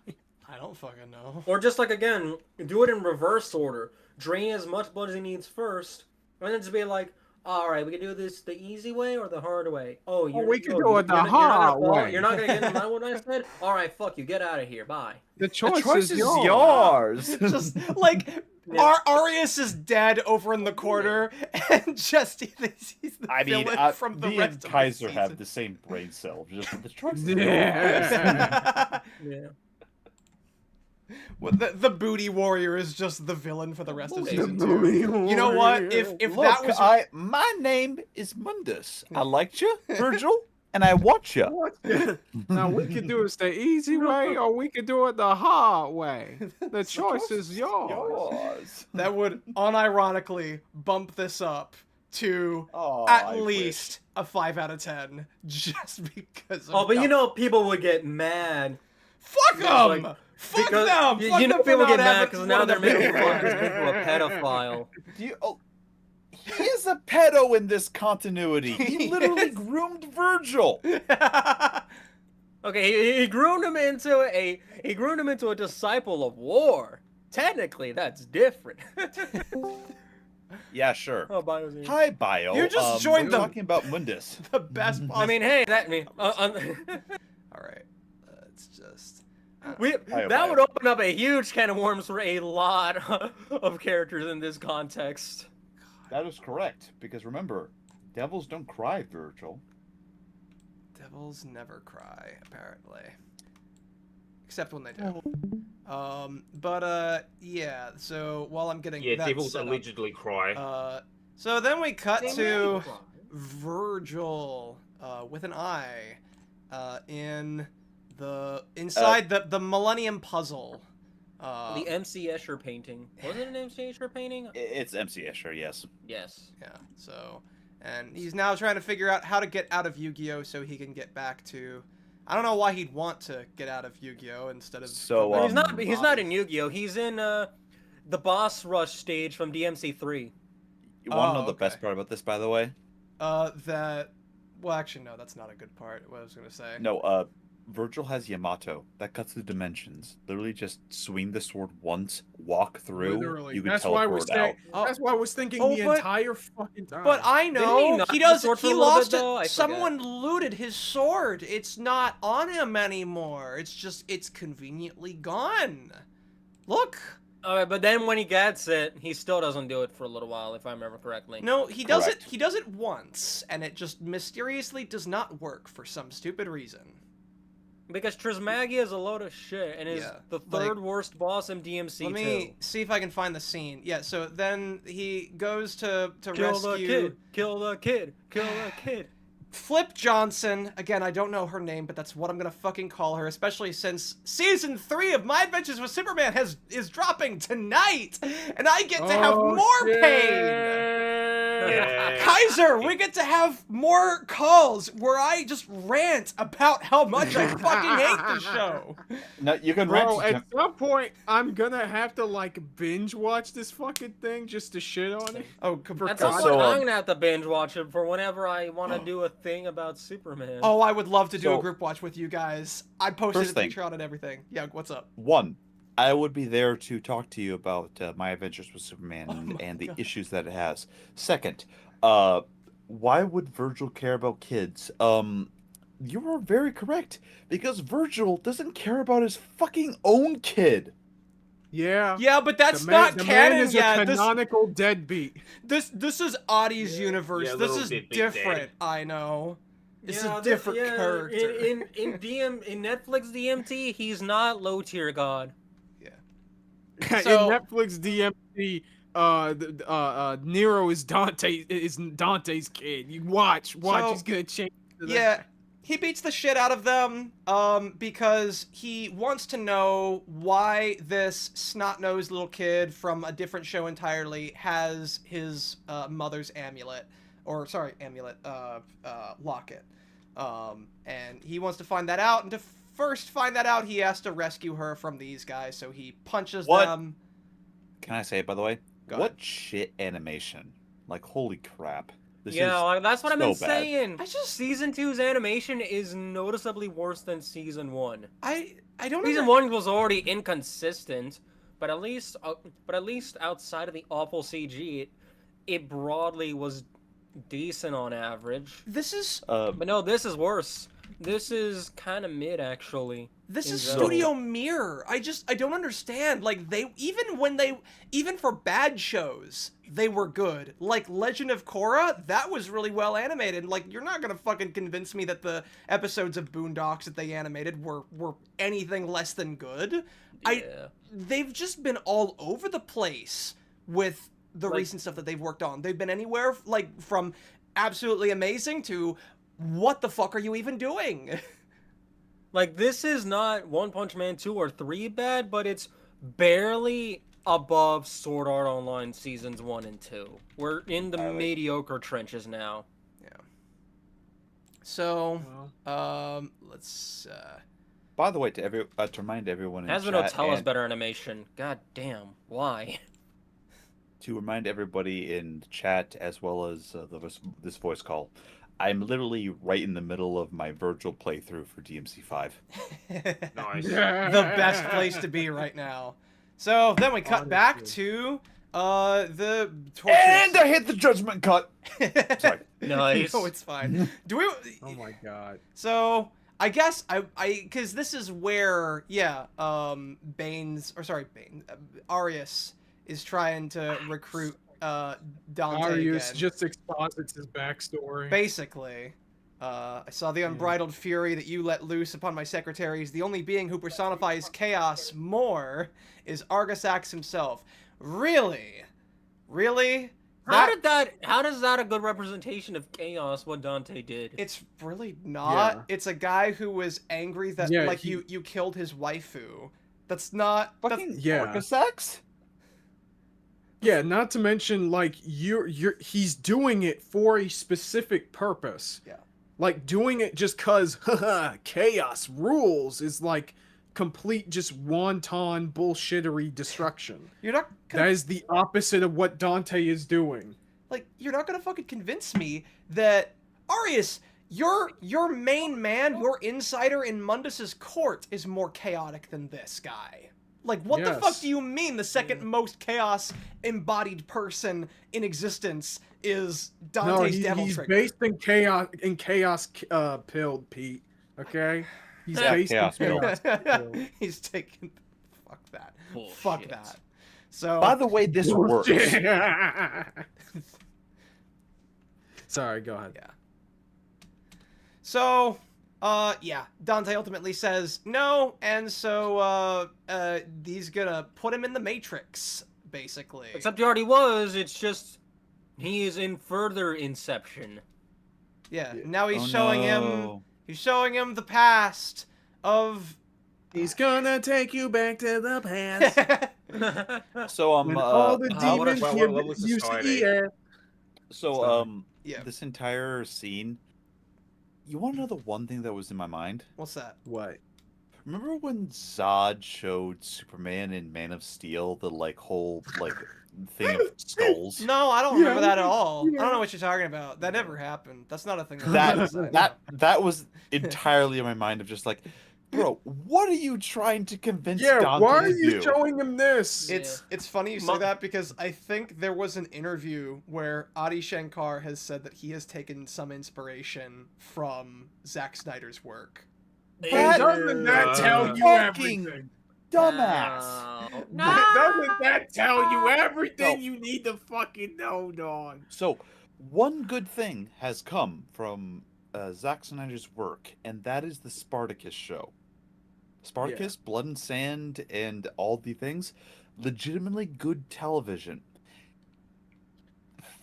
I don't fucking know. Or just, like, again, do it in reverse order. Drain as much blood as he needs first, and then just be like, all right, we can do this the easy way or the hard way. Oh, we can do it the hard way. You're not gonna get into what I said. All right, fuck you. Get out of here. Bye. The The choice is yours. Just, like, Arius is dead over in the corner, and just he's the I mean, villain from the me rest and of Kaiser the have season. the same brain cell. Just the choice is yours. Yeah. Yeah. Well, the booty warrior is just the villain for the rest of The season booty 2. You know what? warrior. If Look, that was my name is Mundus. I liked you, Virgil, and I watch you. Now, we could do it the easy way, or we could do it the hard way. The choice is yours. Yours. that would unironically bump this up to Oh, at I least a 5 out of 10 just because of Oh, but how- you know, people would get mad. Fuck them! Like, Fuck because them! you Fuck know, them for people not get mad having because one now of they're the making big Marcus ones. into a pedophile. He is a pedo in this continuity. He literally Yes. groomed Virgil. Okay, he groomed him into a disciple of war. Technically, that's different. Yeah, sure. Oh, Bio's here. Hi, Bio. You just joined we're the- talking about Mundus. The best possible. I mean, hey, All right, it's just. that would open up a huge can of worms for a lot of characters in this context. That is correct. Because remember, devils don't cry, Virgil. Devils never cry, apparently. Except when they do. Yeah, so while I'm getting Yeah, that devils set up, allegedly cry. so then we cut They to may cry. Virgil, with an eye, inside the Millennium Puzzle. The MC Escher painting. Was it an MC Escher painting? It's MC Escher, yes. Yes. Yeah, so, and he's now trying to figure out how to get out of Yu-Gi-Oh! So he can get back to. I don't know why he'd want to get out of Yu-Gi-Oh! Instead of. So, But he's not in Yu-Gi-Oh! He's in the boss rush stage from DMC3. You want to know the okay. best part about this, by the way? Well, actually, no, that's not a good part. What I was gonna say. No, Virgil has Yamato. That cuts through dimensions. Literally just swing the sword once, walk through, Literally. you can That's why I was teleport out. That's why I was thinking Oh, the but- entire fucking time. But I Didn't know he not he have the does. sword for He a little lost bit, though? it. I Someone looted his sword. It's not on him anymore. It's conveniently gone. Look. Alright, but then when he gets it, he still doesn't do it for a little while, if I remember correctly. No, he does it. Correct. He does it once, and it just mysteriously does not work for some stupid reason. Because Trismagia is a load of shit and is Yeah, the third worst boss in DMC2. Let me see if I can find the scene. Yeah. So then he goes to Kill rescue. the kid! Kill the kid! Kill the kid! Flip Johnson. Again, I don't know her name, but that's what I'm gonna fucking call her, especially since season 3 of My Adventures with Superman is dropping tonight, and I get to have more pain. Yeah. Kaiser, we get to have more calls where I just rant about how much I fucking hate the show. No, you can Bro, rent. at some point, I'm gonna have to like binge watch this fucking thing just to shit on it. Oh, At some God. point, So, I'm gonna have to binge watch it for whenever I want to do a thing about Superman. oh, I would love to do a So- group watch with you guys. I posted First a thing. picture on it and everything. Yeah, what's up? One, I would be there to talk to you about My Adventures with Superman Oh my and the God. issues that it has. Second, why would Virgil care about kids? You are very correct because Virgil doesn't care about his fucking own kid. Yeah. Yeah, but that's the man, not the canon man is yet. a canonical deadbeat. This is Audie's universe. Yeah, this little is deadbeat different. dad. I know. It's Yeah, a different yeah, character. In Netflix DMT, he's not low tier god. So- In Netflix DMC, Nero is Dante's kid. You watch, So- he's gonna change. to that. Yeah, he beats the shit out of them because he wants to know why this snot-nosed little kid from a different show entirely has his mother's amulet, or sorry, locket. And he wants to find that out, and to first find that out, he has to rescue her from these guys, so he punches What? them. Can I say it, by the way? Go What ahead. shit animation? Like, holy crap. This Yeah, is like, that's what I've been so bad. saying. I just- Season 2's animation is noticeably worse than Season 1. I don't Season under- 1 was already inconsistent, but at least outside of the awful CG, it broadly was decent on average. This is But no, this is worse. This is kind of mid, actually. This in is general. Studio Mirror. I don't understand. Like even for bad shows, they were good. Like Legend of Korra, that was really well animated. Like you're not gonna fucking convince me that the episodes of Boondocks that they animated were anything less than good. Yeah. They've just been all over the place with the Like- recent stuff that they've worked on. They've been anywhere like from absolutely amazing to what the fuck are you even doing? Like, this is not One Punch Man 2 or 3 bad, but it's barely above Sword Art Online seasons 1 and 2. We're in the mediocre trenches now. Yeah. So, let's. By the way, to remind everyone in Hasbro chat, tell us and better animation. God damn, why? to remind everybody in chat as well as this voice call, I'm literally right in the middle of my Virgil playthrough for DMC5. Nice. The best place to be right now. So then we cut back to the torture. And I hit the judgment cut. Sorry. Nice. No, it's fine. Do we? Oh my god. So I guess because this is where Arius is trying to recruit Dante Arius again. just exposits his backstory. Basically, I saw the unbridled fury that you let loose upon my secretaries. The only being who personifies chaos more is Argasax himself. Really? How does that a good representation of chaos, what Dante did? It's really not. Yeah. It's a guy who was angry that you killed his waifu. That's not Fucking yeah. Argasax? Yeah, not to mention like he's doing it for a specific purpose. Yeah. Like doing it just cuz chaos rules is like complete just wanton bullshittery destruction. You're not That is the opposite of what Dante is doing. like you're not gonna fucking convince me that Arius, your main man, your insider in Mundus's court is more chaotic than this guy. Like, what the fuck do you mean the second most chaos embodied person in existence is Dante's Devil he's Trigger? based in chaos pilled, Pete. Okay? He's Yeah, based chaos in pilled. chaos pilled. He's taking fuck that. Bullshit. Fuck that. So By the way, this works. Sorry, go ahead. yeah. So Dante ultimately says no, and so he's gonna put him in the Matrix, basically. Except he already was, it's just he is in further inception. Yeah, now he's Oh, showing no. he's showing him the past of He's gonna take you back to the past. So When all the what demons what was the you story? see it. So yeah. this entire scene, you want to know the one thing that was in my mind? What's that? What? Remember when Zod showed Superman in Man of Steel the whole thing of skulls? No, I don't remember Yeah, that at all. yeah. I don't know what you're talking about. That never happened. That's not a thing. That was entirely in my mind of just like, bro, what are you trying to convince Yeah, Dante why are to you do? showing him this? It's funny you say that because I think there was an interview where Adi Shankar has said that he has taken some inspiration from Zack Snyder's work. Doesn't that tell you fucking everything? Dumbass. Doesn't that tell you everything No. you need to fucking know, dog? So, one good thing has come from Zack Snyder's work, and that is the Spartacus show. Spartacus, Blood and Sand, and all the things, legitimately good television.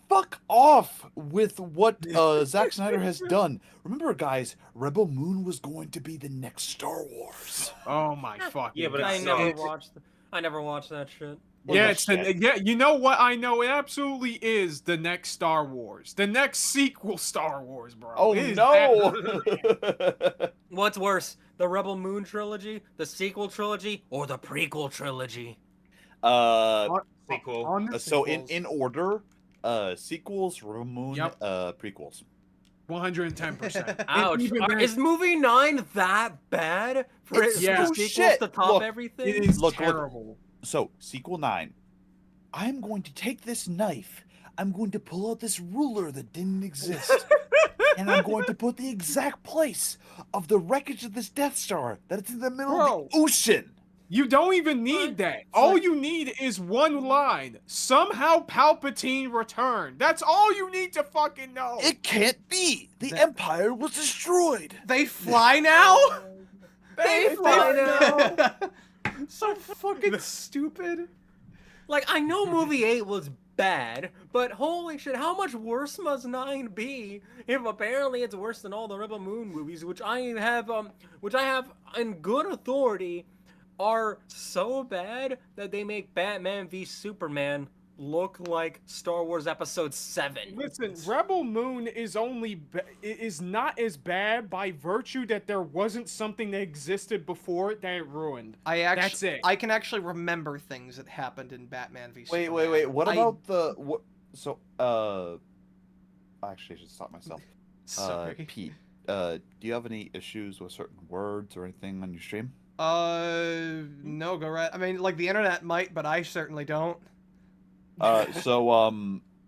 Fuck off with what Zack Snyder has done. Remember, guys, Rebel Moon was going to be the next Star Wars. Oh my fucking Yeah, but god. I never watched that shit. Yeah, you know what I know? It absolutely is the next Star Wars. The next sequel Star Wars, bro. Oh It is no! What's worse, the Rebel Moon trilogy, the sequel trilogy, or the prequel trilogy? Sequel. On the So sequels, in order, sequels, Rebel Moon, Yep. prequels. 110%. Ouch. Even then, Is movie 9 that bad for It's yeah. the no sequels shit. to top Look, everything? it is Look. terrible. So, sequel 9. I'm going to take this knife. I'm going to pull out this ruler that didn't exist. And I'm going to put the exact place of the wreckage of this Death Star that it's in the middle of the ocean. You don't even need that. All you need is one line. Somehow Palpatine returned. That's all you need to fucking know. It can't be. The Empire was destroyed. They fly now? They fly now. So fucking stupid. Like, I know movie 8 was bad, but holy shit, how much worse must 9 be if apparently it's worse than all the Rebel Moon movies, which I have in good authority are so bad that they make Batman v Superman look like Star Wars Episode 7. Listen, Rebel Moon is not as bad by virtue that there wasn't something that existed before it that it ruined. That's it. I can actually remember things that happened in Batman v Superman. Wait. What about what? So, actually, I should stop myself. Sorry. Pete, do you have any issues with certain words or anything on your stream? No, go right. I mean, like the internet might, but I certainly don't. I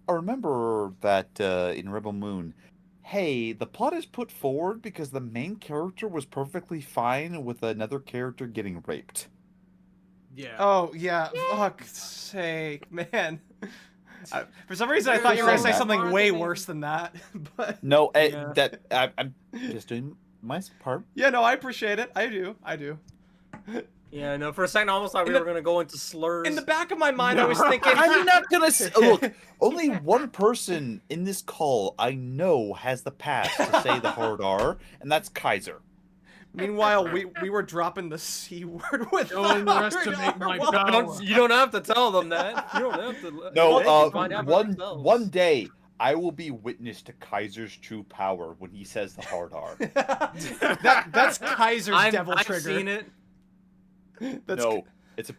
remember that in Rebel Moon, hey, the plot is put forward because the main character was perfectly fine with another character getting raped. Yeah. Oh, yeah. Fuck's sake, man. For some reason, I thought you were going to say something way worse than that. But no, I'm just doing my part. Yeah, no, I appreciate it. I do. Yeah, no, for a second I almost thought we were going to go into slurs. In the back of my mind, I was thinking... I'm not going to... Look, only one person in this call I know has the pass to say the hard R, and that's Kaiser. Meanwhile, we were dropping the C word with Don't underestimate my power. You don't have to tell them that. You don't have to... No, one day... I will be witness to Kaiser's true power when he says the hard R. That's Kaiser's devil trigger. I've seen it. It's a...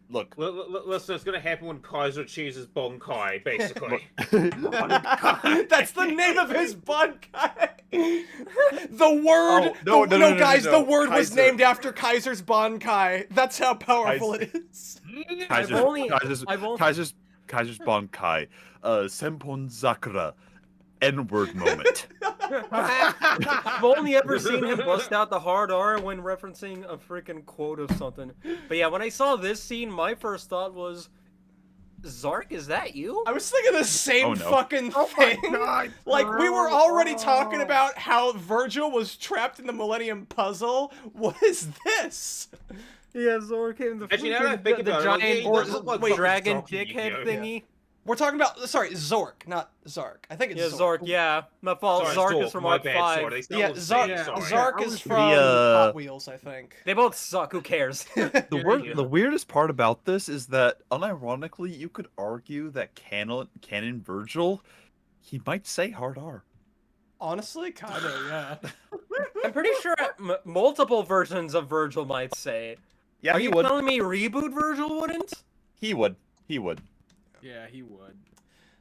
Look. Listen, it's going to happen when Kaiser chooses Bonkai, basically. That's the name of his Bonkai. The word... No, guys, the word Kaiser was named after Kaiser's Bonkai. That's how powerful it is. Kaiser's Bonkai. Senpon Zakura. N-word moment. I've only ever seen him bust out the hard R when referencing a freaking quote of something. But yeah, when I saw this scene, my first thought was, Zark, is that you? I was thinking the same fucking thing. God, like, we were already talking about how Virgil was trapped in the Millennium Puzzle. What is this? Yeah, Zork came the Actually, now that I think about it, giant dragon dickhead thingy. We're talking about, sorry, Zork, not Zark. I think it's Zork. Yeah, my fault. Sorry, Zark is from Arc 5. Yeah, Zark is from Hot Wheels, I think. They both suck. Who cares? The weirdest part about this is that, unironically, you could argue that canon Virgil, he might say hard R. Honestly, kinda, yeah. I'm pretty sure multiple versions of Virgil might say it. Yeah, Are he you would. telling me Reboot Virgil wouldn't? He would. Yeah, he would.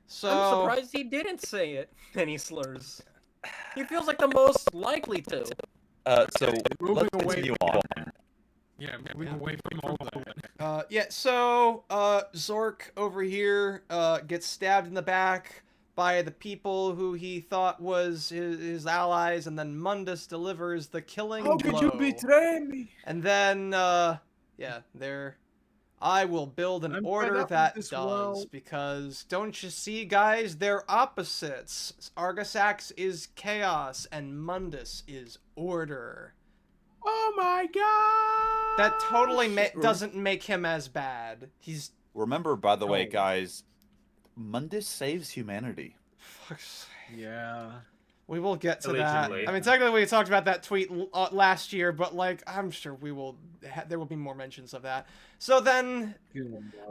So I'm surprised he didn't say it. Any slurs. He feels like the most likely to. So Moving let's away continue from on. Yeah, moving away from all that. So Zork over here gets stabbed in the back by the people who he thought was his allies, and then Mundus delivers the killing blow. How could you betray me? And then, I will build an order that does, because don't you see, guys, they're opposites. Argasax is chaos, and Mundus is order. Oh my god! That totally doesn't make him as bad. He's... Remember, by the way, guys, Mundus saves humanity. Yeah. We will get to Allegedly. that. I mean, technically we talked about that tweet last year, but, like, I'm sure we will... there will be more mentions of that. So then...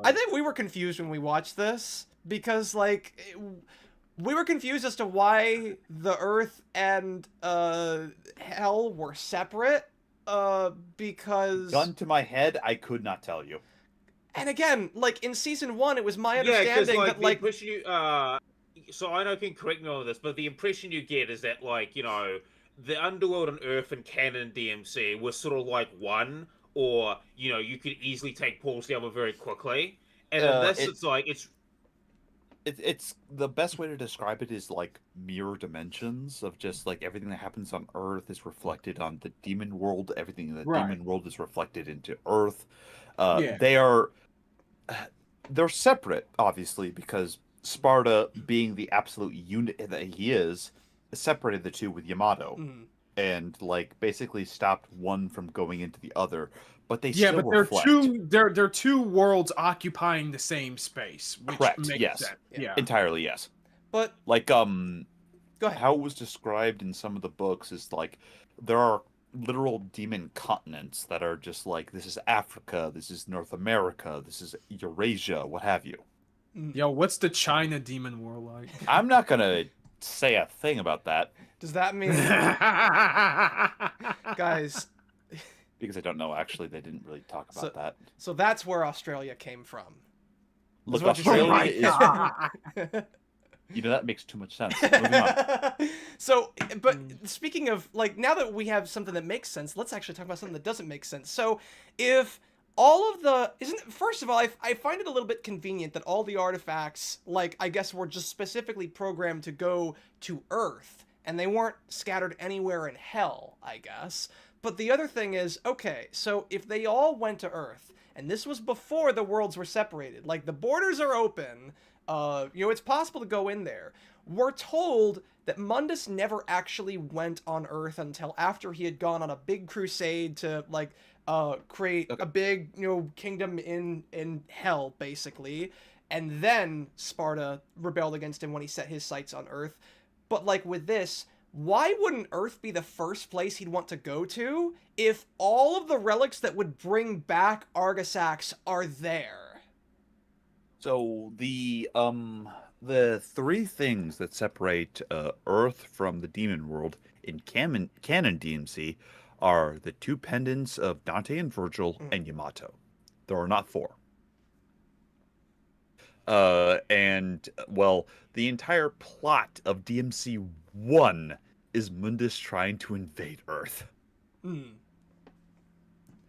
I think we were confused when we watched this, because, like... we were confused as to why the Earth and Hell were separate, because... Gun to my head, I could not tell you. And again, like, in Season 1, it was my understanding that, like... So I know you can correct me on this, but the impression you get is that, like, you know, the Underworld and Earth and canon DMC were sort of like one, or, you know, you could easily take Paul's Gamma very quickly. And in this, it's like, it's the best way to describe it is like mirror dimensions of just like everything that happens on Earth is reflected on the demon world. Everything in the demon world is reflected into Earth. They're separate, obviously, because Sparta, being the absolute unit that he is, separated the two with Yamato, and like basically stopped one from going into the other. But they still reflect. They're two worlds occupying the same space. Which Correct. makes Yes. sense. Yeah. Entirely. Yes. But like go ahead. how it was described in some of the books is like there are literal demon continents that are just like, this is Africa, this is North America, this is Eurasia, what have you. Yo, what's the China demon war like? I'm not gonna say a thing about that Does that mean, guys? because I don't know. Actually, they didn't really talk about that. So that's where Australia came from. Look, what you're saying. Australia is. You know, that makes too much sense. Moving on. So, but speaking of, like, now that we have something that makes sense, let's actually talk about something that doesn't make sense. So, if all of the, first of all, I find it a little bit convenient that all the artifacts, like, I guess were just specifically programmed to go to Earth, and they weren't scattered anywhere in hell, I guess. But the other thing is, okay, so if they all went to Earth, and this was before the worlds were separated, like, the borders are open, you know, it's possible to go in there. We're told that Mundus never actually went on Earth until after he had gone on a big crusade to, like, create a big, you know, kingdom in hell, basically. And then Sparta rebelled against him when he set his sights on Earth. But, like, with this, why wouldn't Earth be the first place he'd want to go to if all of the relics that would bring back Argasax are there? So the three things that separate Earth from the demon world in canon DMC are the two pendants of Dante and Virgil and Yamato. There are not four. And well, the entire plot of DMC 1 is Mundus trying to invade Earth.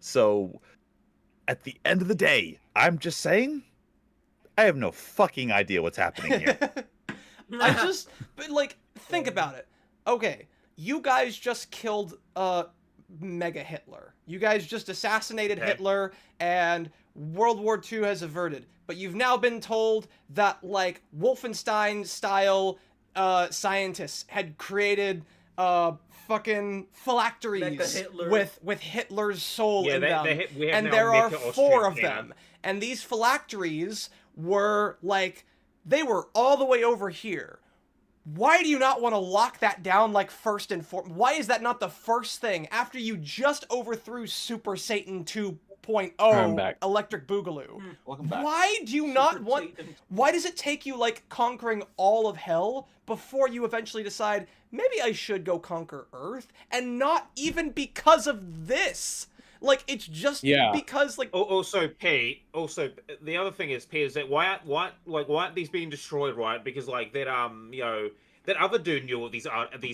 So at the end of the day, I'm just saying, I have no fucking idea what's happening here. But, like, think about it. Okay, you guys just killed Mega Hitler. You guys just assassinated Hitler, and World War II has averted. But you've now been told that, like, Wolfenstein-style scientists had created fucking phylacteries with Hitler's soul in them. And there are 4 of them. And these phylacteries were, like, they were all the way over here. Why do you not want to lock that down, like, first and foremost? Why is that not the first thing after you just overthrew Super Satan 2.0 Electric Boogaloo? Welcome back. Why do you not want... Why does it take you, like, conquering all of hell before you eventually decide, maybe I should go conquer Earth? And not even because of this. Like, it's just because, like... Also, Pete, the other thing is, Pete, is that why aren't these being destroyed, right? Because, like, that, you know, that other dude knew what these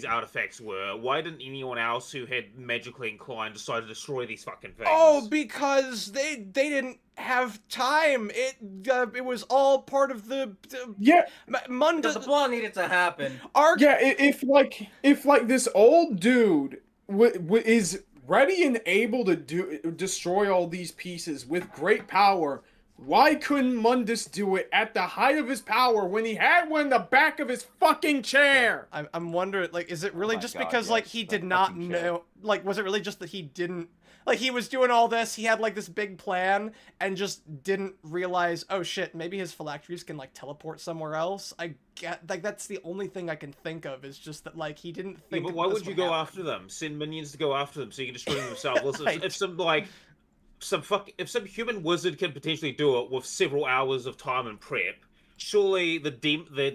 artifacts were. Why didn't anyone else who had magically inclined decide to destroy these fucking things? Oh, because they didn't have time. It was all part of the... Mundus... The plot needed to happen. If this old dude is ready and able to destroy all these pieces with great power, why couldn't Mundus do it at the height of his power when he had one in the back of his fucking chair? I'm wondering, like, is it really because, like, he did not know, like, was it really just that he didn't, like, he was doing all this, he had, like, this big plan, and just didn't realize, oh shit, maybe his phylacteries can, like, teleport somewhere else? I get, like, that's the only thing I can think of, is just that, like, he didn't think but why would you go after them? Send minions to go after them so you can destroy them yourself. Listen, if some human wizard can potentially do it with several hours of time and prep, surely the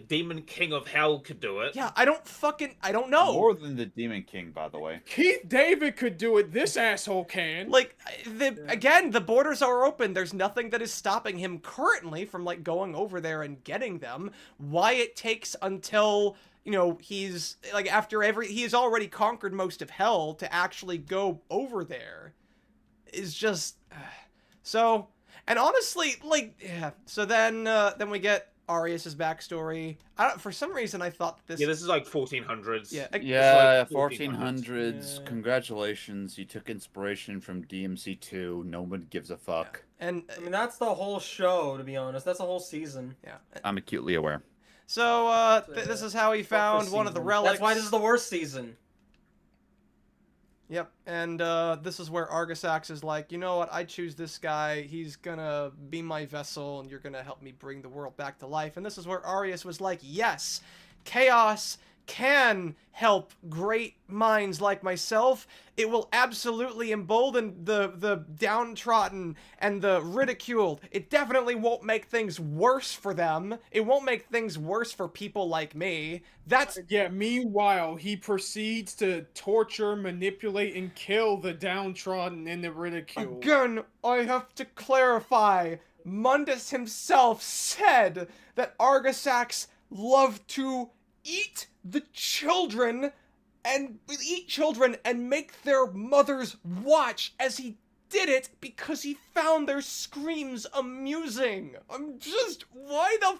demon king of hell could do it. Yeah, I don't know. More than the demon king, by the way. Keith David could do it. This asshole can. Like, again, the borders are open. There's nothing that is stopping him currently from, like, going over there and getting them. Why it takes until, you know, he's, like, he's already conquered most of hell to actually go over there is just... So, and honestly, like, yeah. So then we get Arius's backstory. For some reason, I thought that this... Yeah, this is like 1400s. Yeah, 1400s. Congratulations, you took inspiration from DMC2. No one gives a fuck. Yeah. And I mean, that's the whole show, to be honest. That's the whole season. Yeah. I'm acutely aware. So, this is how he found one of the relics. That's why this is the worst season. Yep, and this is where Argasax is like, you know what, I choose this guy, he's gonna be my vessel, and you're gonna help me bring the world back to life. And this is where Arius was like, yes, chaos can help great minds like myself. It will absolutely embolden the downtrodden and the ridiculed. It definitely won't make things worse for them. It won't make things worse for people like me. That's... Yeah, meanwhile, he proceeds to torture, manipulate, and kill the downtrodden and the ridiculed. Again, I have to clarify. Mundus himself said that Argisax loved to eat the children and make their mothers watch as he did it because he found their screams amusing. Why the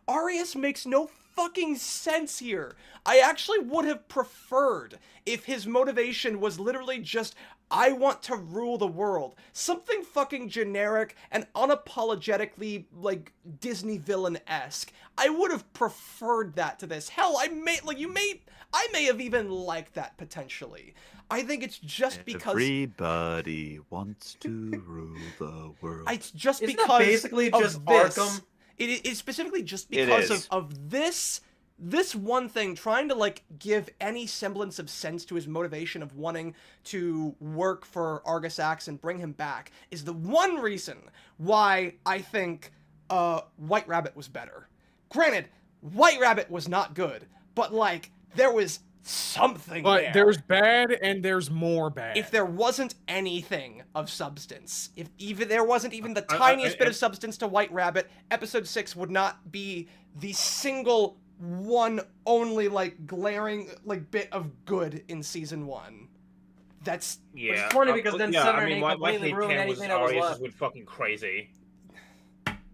Arius makes no fucking sense here. I actually would have preferred if his motivation was literally just, I want to rule the world. Something fucking generic and unapologetically, like, Disney villain-esque. I would have preferred that to this. Hell, I may have even liked that, potentially. I think it's just because... Everybody wants to rule the world. It's just Isn't because that basically of just this. Arkham? It's specifically just because of this one thing, trying to, like, give any semblance of sense to his motivation of wanting to work for Argisax and bring him back, is the one reason why I think White Rabbit was better. Granted, White Rabbit was not good, but, like, there was something there. But there's bad and there's more bad. If there wasn't anything of substance, if even there wasn't even the tiniest bit of substance to White Rabbit, episode 6 would not be the single one only, like, glaring, like, bit of good in season 1. That's... Yeah. Which is funny because then 7 and 8 my completely head ruined canon anything that was Arius left. just went fucking crazy.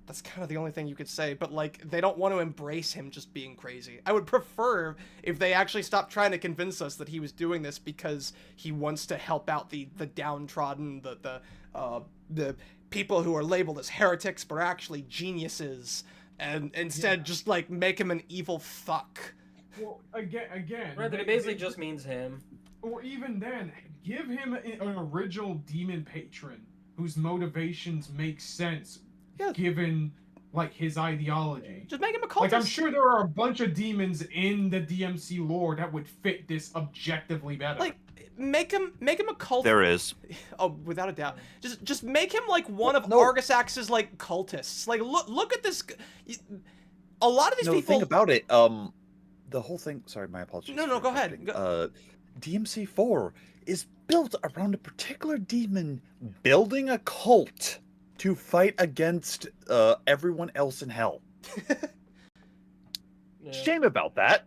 That's kind of the only thing you could say, but, like, they don't want to embrace him just being crazy. I would prefer if they actually stopped trying to convince us that he was doing this because he wants to help out the downtrodden, the people who are labeled as heretics but are actually geniuses, and instead just, like, make him an evil fuck. Well, again. Right, that it basically just means him. Or even then, give him an original demon patron whose motivations make sense. Yeah. Given, like, his ideology. Just make him a cultist. Like, I'm sure there are a bunch of demons in the DMC lore that would fit this objectively better. Like, make him a cultist. There is. Oh, without a doubt. Just make him, like, one of Argisax's, like, cultists. Like, look at this. A lot of these people... The thing about it, the whole thing... Sorry, my apologies. No, go ahead. DMC4 is built around a particular demon building a cult to fight against everyone else in hell. Yeah. Shame about that.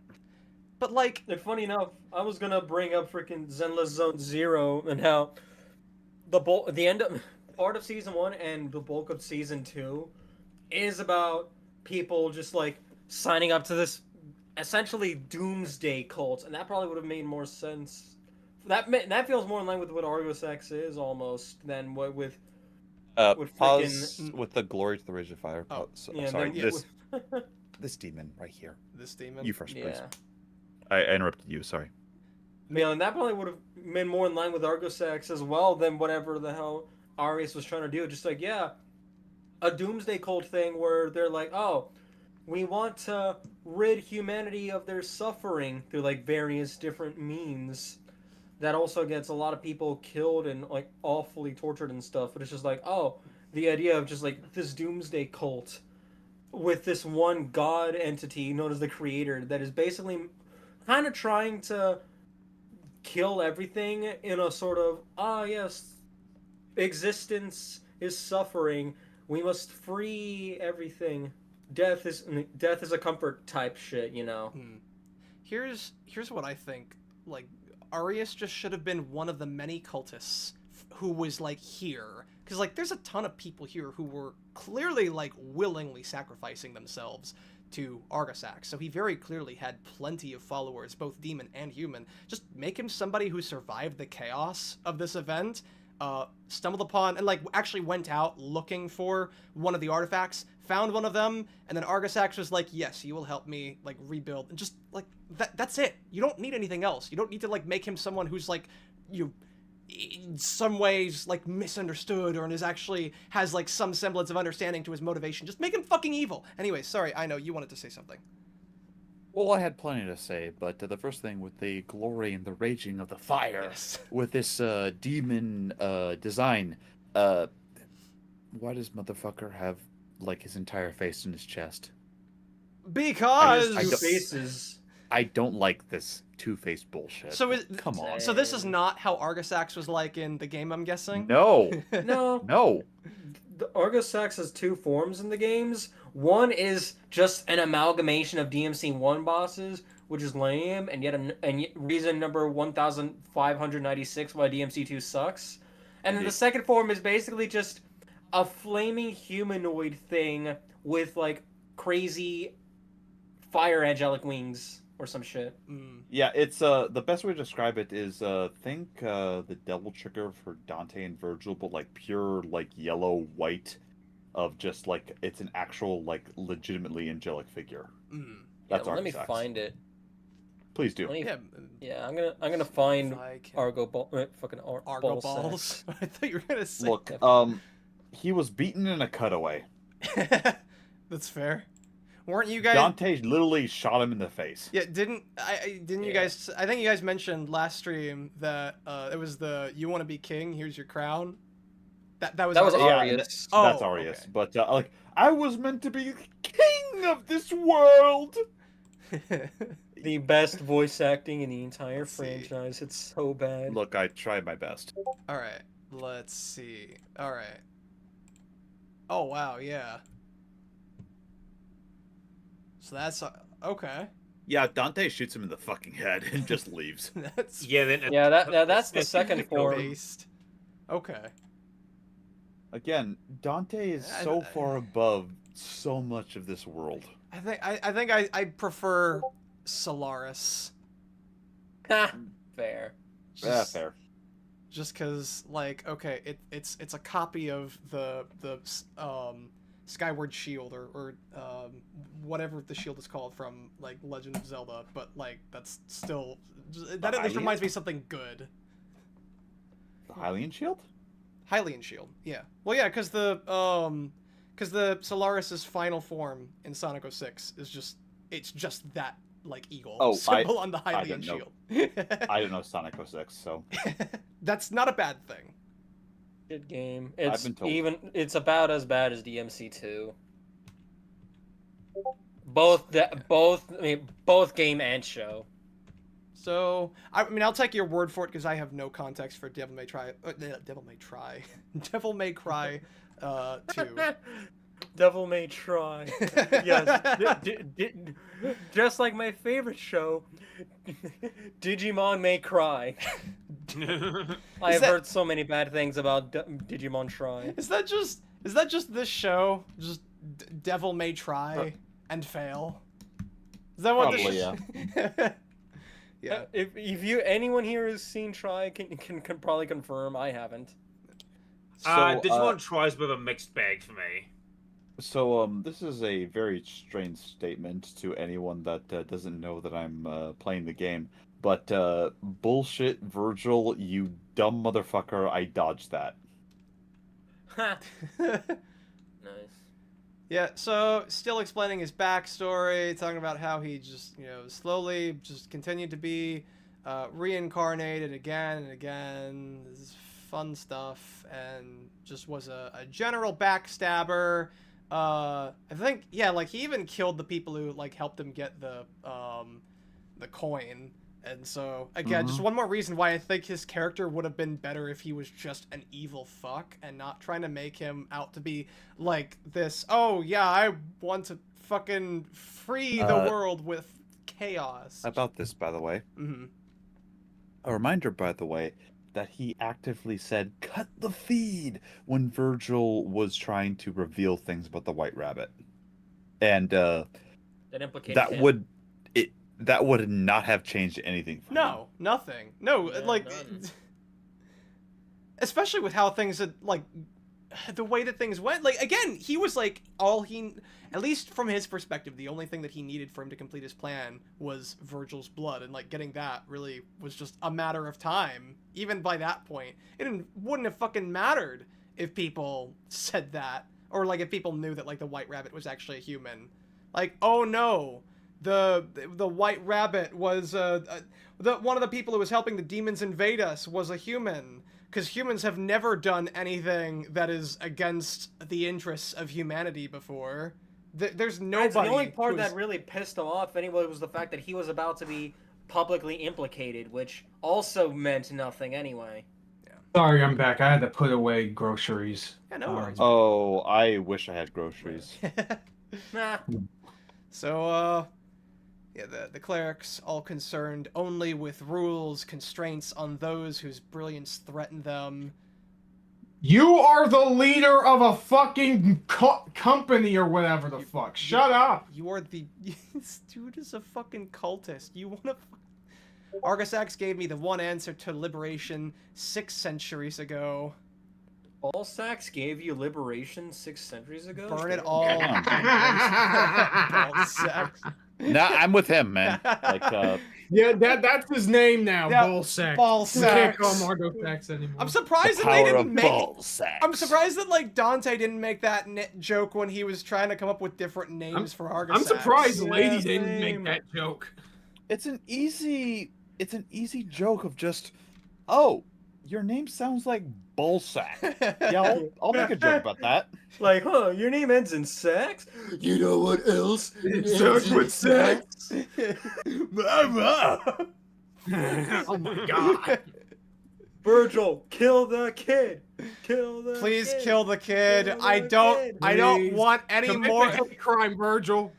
But, like... And funny enough, I was gonna bring up freaking Zenless Zone Zero and how the end of part of season 1 and the bulk of season 2 is about people just, like, signing up to this essentially doomsday cult, and that probably would have made more sense. That feels more in line with what Argisax is almost than what with Pause with the glory to the rage of fire. Oh, yeah, sorry, no, this demon right here. This demon? You first, please. yeah. I interrupted you. Sorry. Yeah, and that probably would have been more in line with Argisax as well than whatever the hell Arius was trying to do. Just like, yeah, a doomsday cult thing where they're like, oh, we want to rid humanity of their suffering through, like, various different means. That also gets a lot of people killed and, like, awfully tortured and stuff. But it's just like, oh, the idea of just, like, this doomsday cult with this one god entity known as the Creator that is basically kind of trying to kill everything in a sort of, yes, existence is suffering. We must free everything. Death is a comfort type shit, you know. Here's what I think. Like, Arius just should have been one of the many cultists who was, like, here. Because, like, there's a ton of people here who were clearly, like, willingly sacrificing themselves to Argisax. So he very clearly had plenty of followers, both demon and human. Just make him somebody who survived the chaos of this event, stumbled upon, and, like, actually went out looking for one of the artifacts, found one of them, and then Argisax was like, yes, you will help me, like, rebuild, and just, like, that's it. You don't need anything else. You don't need to, like, make him someone who's, like, in some ways, like, misunderstood, or has, like, some semblance of understanding to his motivation. Just make him fucking evil. Anyway, sorry, I know, you wanted to say something. Well, I had plenty to say, but the first thing with the glory and the raging of the fire, Yes. with this demon design, uh, why does motherfucker have like his entire face in his chest? Because I Two don't- faces. I don't like this two-faced bullshit. So Come on. So this is not how Argosax was like in the game, I'm guessing. No, No. no. The Argosax has two forms in the games. One is just an amalgamation of DMC1 bosses, which is lame, and yet reason number 1596 why DMC2 sucks. And then the second form is basically just a flaming humanoid thing with like crazy fire angelic wings or some shit. Yeah, it's the best way to describe it is think the devil trigger for Dante and Virgil, but like pure like yellow white of just like it's an actual like legitimately angelic figure. That's let me Argosax. find it. Please do. Yeah, I'm gonna find If I can- Argo ball, fucking Argo ball balls. sex. I thought you were gonna say. Look, he was beaten in a cutaway. That's fair. Weren't you guys? Dante literally shot him in the face. Yeah, didn't you guys? I think you guys mentioned last stream that it was the "You want to be king? Here's your crown." That was Arius. Arius. Oh, That's Arius. okay. But like, I was meant to be king of this world. The best voice acting in the entire Let's see. franchise. It's so bad. Look, I tried my best. All right, let's see. All right. Oh wow, yeah. So that's okay. Yeah, Dante shoots him in the fucking head and just leaves. That's Yeah, then Yeah, that's the second form. based. Okay. Again, Dante is so far above so much of this world. I think I prefer Solaris. Ha, fair. Fair. Just because, like, okay, it's a copy of the Skyward Shield or whatever the shield is called from like Legend of Zelda, but like that's still that at least reminds me of something good. The Hylian shield? Hylian shield, yeah. Well, yeah, because the Solaris's final form in Sonic 06 is just that like eagle symbol on the Hylian shield. I don't know Sonic 06, so That's not a bad thing. Good game. I've been told. It's about as bad as DMC2. Both game and show. So, I mean, I'll take your word for it because I have no context for Devil May Cry 2. Devil May Try. Yes. Just like my favorite show, Digimon May Cry. I have heard so many bad things about Digimon Try. Is that just this show? Just Devil May Try and fail? Is that what Probably, this? Yeah. If anyone here has seen Try, can probably confirm. I haven't. Digimon Tries a bit of a mixed bag for me. So, this is a very strange statement to anyone that doesn't know that I'm playing the game. But, bullshit, Virgil, you dumb motherfucker, I dodged that. Nice. Yeah, so still explaining his backstory, talking about how he just, slowly just continued to be reincarnated again and again. This is fun stuff, and just was a general backstabber. I think, yeah, like he even killed the people who like helped him get the coin. And so, again, just one more reason why I think his character would have been better if he was just an evil fuck and not trying to make him out to be like this, oh, yeah, I want to fucking free the world with chaos. About this, by the way. Mm-hmm. A reminder, by the way, that he actively said, cut the feed, when Virgil was trying to reveal things about the White Rabbit. And That implicated that him. would not have changed anything for me. No, nothing. No, Yeah, like, none. especially with how things had, like, the way that things went. Like, again, he was like, at least from his perspective, the only thing that he needed for him to complete his plan was Virgil's blood. And, like, getting that really was just a matter of time. Even by that point, wouldn't have fucking mattered if people said that. Or, like, if people knew that, like, the White Rabbit was actually a human. Like, oh no, the White Rabbit was one of the people who was helping the demons invade us was a human, because humans have never done anything that is against the interests of humanity before. There's nobody. The only part that really pissed him off anyway was the fact that he was about to be publicly implicated, which also meant nothing anyway. Sorry, I'm back. I had to put away groceries. Yeah, no worries. Oh, I wish I had groceries. Nah. So, yeah, the clerics, all concerned only with rules, constraints on those whose brilliance threaten them. You are the leader of a fucking company or whatever the fuck. Shut up. You are the... This dude is a fucking cultist. You wanna... Argosax gave me the one answer to liberation 6 centuries ago. Ballsacks gave you liberation 6 centuries ago? Burn it all. Ballsacks. Nah, I'm with him, man. Like, Yeah, that's his name now. Yeah, Ballsack. Ballsack. You can't call him Argosax anymore. I'm surprised the that they power didn't of make... Ballsack. I'm surprised that, like, Dante didn't make that joke when he was trying to come up with different names for Argosax. I'm surprised Lady Yeah, didn't make same. that joke. It's an easy joke of just, oh, your name sounds like Ballsack. Yeah, I'll make a joke about that. Like, huh, your name ends in sex? You know what else? It starts with sex. Oh my god. Virgil, kill the kid. Kill the Please kid. kill the kid. Kill I the don't kid. I don't Please. want any Commit more. the hate crime, Virgil.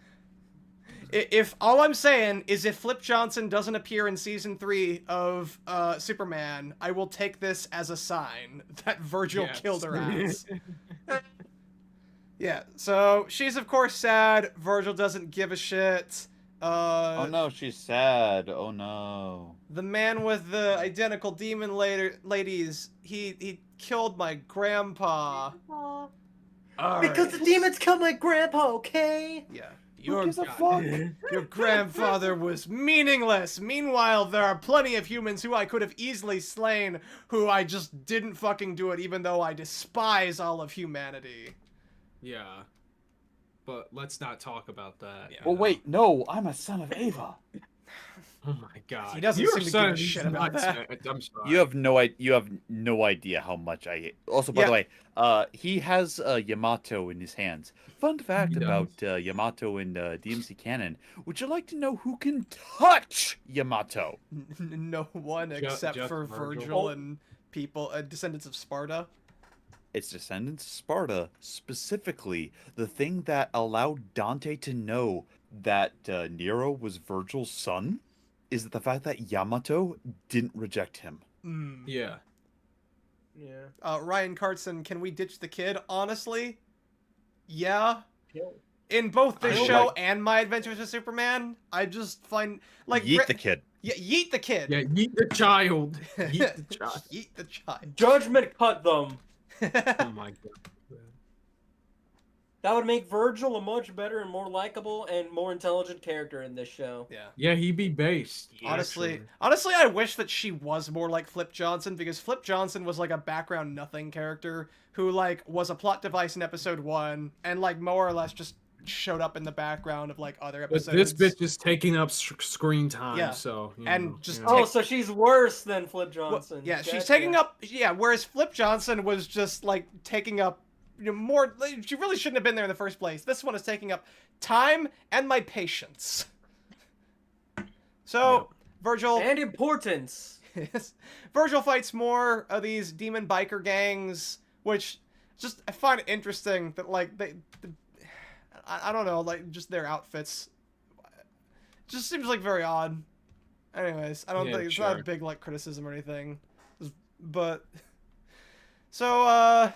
If all I'm saying is if Flip Johnson doesn't appear in season 3 of Superman, I will take this as a sign that Virgil Yes. killed her ass. Yeah, so she's of course sad. Virgil doesn't give a shit. Oh no, she's sad. Oh no. The man with the identical demon ladies, he killed my grandpa. Because the demons killed my grandpa, okay? Yeah. Who gives a fuck? Your grandfather was meaningless. Meanwhile, there are plenty of humans who I could have easily slain, who I just didn't fucking do it, even though I despise all of humanity. Yeah. But let's not talk about that. Yeah. Well, wait, no, I'm a son of Ava. Oh my god. He doesn't Your seem to son give a is shit about nuts, that. man. I'm sorry. You have no idea how much I hate. Also, by Yeah. the way, he has Yamato in his hands. Fun fact He about Yamato in DMC canon. Would you like to know who can touch Yamato? No one except just for Virgil. Virgil and people, descendants of Sparta. It's descendants of Sparta, specifically the thing that allowed Dante to know that Nero was Virgil's son is the fact that Yamato didn't reject him. Mm. Yeah. Yeah. Ryan Cartson, can we ditch the kid? Honestly, yeah. Kill. In both I this don't show like- and My Adventures with Superman, I just find like Yeet the kid. Yeah, yeet the kid. Yeah, eat the child. Eat the child. Yeet the child. Judgment cut them. Oh my god. That would make Virgil a much better and more likable and more intelligent character in this show. Yeah. Yeah, he be based. Honestly, I wish that she was more like Flip Johnson, because Flip Johnson was like a background nothing character who like was a plot device in episode 1 and like more or less just showed up in the background of like other But episodes. this bitch is taking up screen time, Yeah. so you And know, just you know. Oh, so she's worse than Flip Well, Johnson. yeah, she's Gotcha. taking up. Yeah, whereas Flip Johnson was just like taking up, more. Like, she really shouldn't have been there in the first place. This one is taking up time and my patience. So Virgil And importance. Virgil fights more of these demon biker gangs, which just I find it interesting that like I don't know, like just their outfits just seems like very odd. Anyways, I don't Yeah, think it's not a sure. big like criticism or anything. But so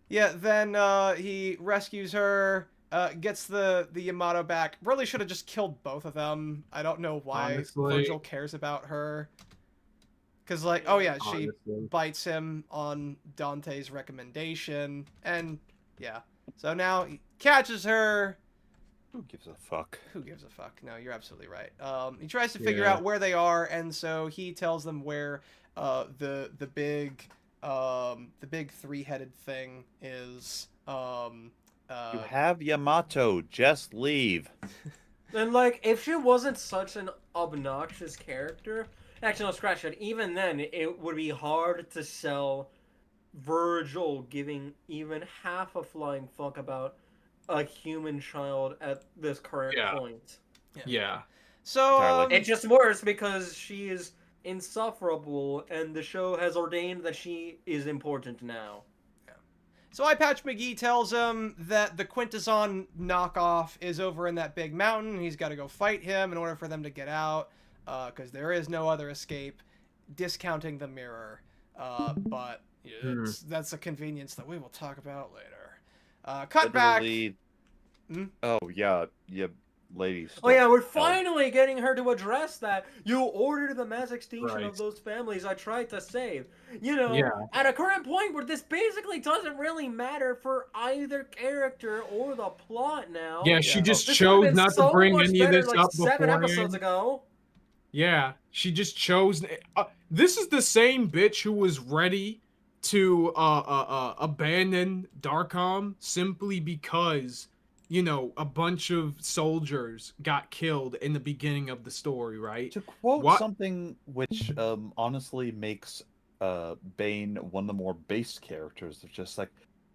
yeah, then he rescues her, gets the Yamato back. Really should have just killed both of them. I don't know why Honestly. Virgil cares about her. Cause like, oh yeah, she Honestly. bites him on Dante's recommendation, and yeah. So now he catches her. Who gives a fuck? Who gives a fuck? No, you're absolutely right. He tries to figure Yeah. out where they are, and so he tells them where the big 3-headed thing is. You have Yamato. Just leave. And like, if she wasn't such an obnoxious character, actually no, scratch that. Even then, it would be hard to sell Virgil giving even half a flying fuck about a human child at this current Yeah. point. Yeah. So Entirely. It's just worse because she is insufferable, and the show has ordained that she is important now. So Eye Patch McGee tells him that the Quintesson knockoff is over in that big mountain. He's got to go fight him in order for them to get out, because there is no other escape, discounting the mirror. But that's a convenience that we will talk about later. Cut Literally... back. Oh, yeah, ladies. Oh yeah, we're finally getting her to address that. You ordered the mass extinction Right. of those families I tried to save. You know, Yeah. at a current point where this basically doesn't really matter for either character or the plot now. Yeah, she just This would've chose been not so to bring much any of better, this like, up 7 episodes beforehand. ago. Yeah, she just chose. This is the same bitch who was ready to abandon Darkholm simply because, you know, a bunch of soldiers got killed in the beginning of the story, right? To quote What? something which honestly makes Bane one of the more base characters, of just like,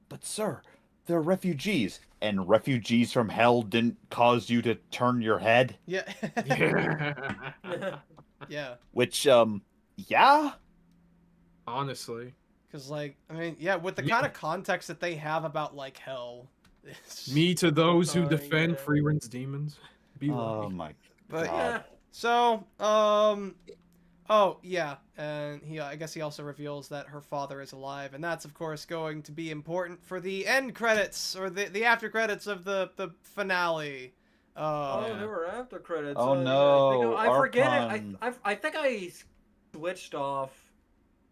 but sir, they're refugees, and refugees from hell didn't cause you to turn your head. Yeah. Yeah. Yeah. Which, yeah. Honestly. Because, like, I mean, yeah, with the kind of context that they have about, like, hell. It's... Me to those who Oh, defend yeah. Freeren's demons. Be Oh like. my But god. Yeah. So, oh, yeah, and I guess he also reveals that her father is alive, and that's, of course, going to be important for the end credits, or the after credits of the finale. Oh, there were after credits. Oh, yeah, no, I forget Archon. it. I think I switched off,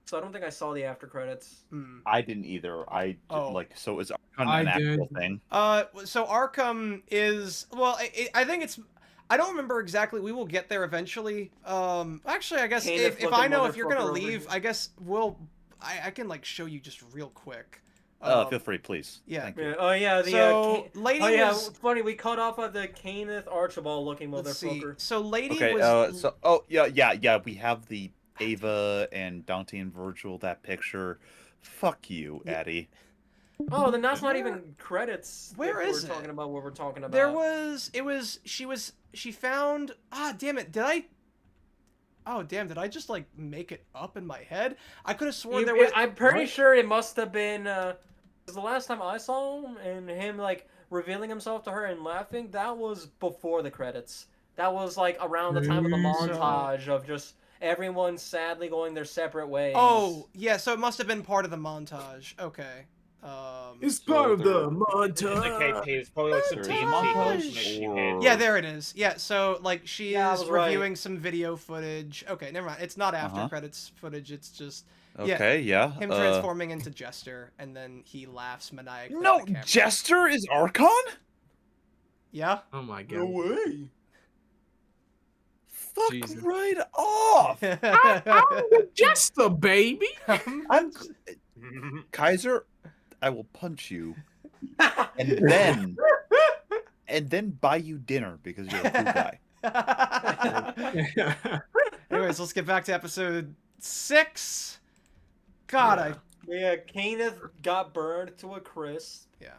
so I don't think I saw the after credits. I didn't either. Oh. So is Archon I an actual did. thing? So Arkham is, well, I think it's, I don't remember exactly. We will get there eventually. Actually, I guess Kenneth if I know if looking you're gonna motherfucker over leave, here. I guess I can like show you just real quick. Feel free, please. Yeah. Thank you. Yeah, oh yeah, the So, Lady oh yeah, was... funny. We cut off at the Kenneth Archibald looking Let's see. motherfucker. So Lady Okay, was... yeah, we have the Ava and Dante and Virgil, that picture. Fuck you, Addie. Oh, then that's not even credits. Where if is we're it? talking about what we're talking about. She found... Ah, damn it, did I... Oh, damn, did I just, like, make it up in my head? I could have sworn there was... I'm pretty What? sure it must have been, because the last time I saw him, and him, like, revealing himself to her and laughing, that was before the credits. That was, like, around the time of the montage of just everyone sadly going their separate ways. Oh, yeah, so it must have been part of the montage. Okay. It's part of the In the montage. case, it's probably like some There is TNT montage, version that she or- had. Yeah, there it is. Yeah, so, like, she Yeah, I is was right. reviewing some video footage. Okay, never mind. It's not after Uh-huh. credits footage, it's just... Okay, yeah. Him transforming into Jester, and then he laughs maniacally at No, the camera. Jester is Archon? Yeah? Oh my god. way. Fuck Jesus. right off! I'm just a baby. I'm Kaiser, I will punch you and then buy you dinner because you're a cool guy. Anyways, let's get back to episode 6. God, Yeah, Kenneth got burned to a crisp. Yeah.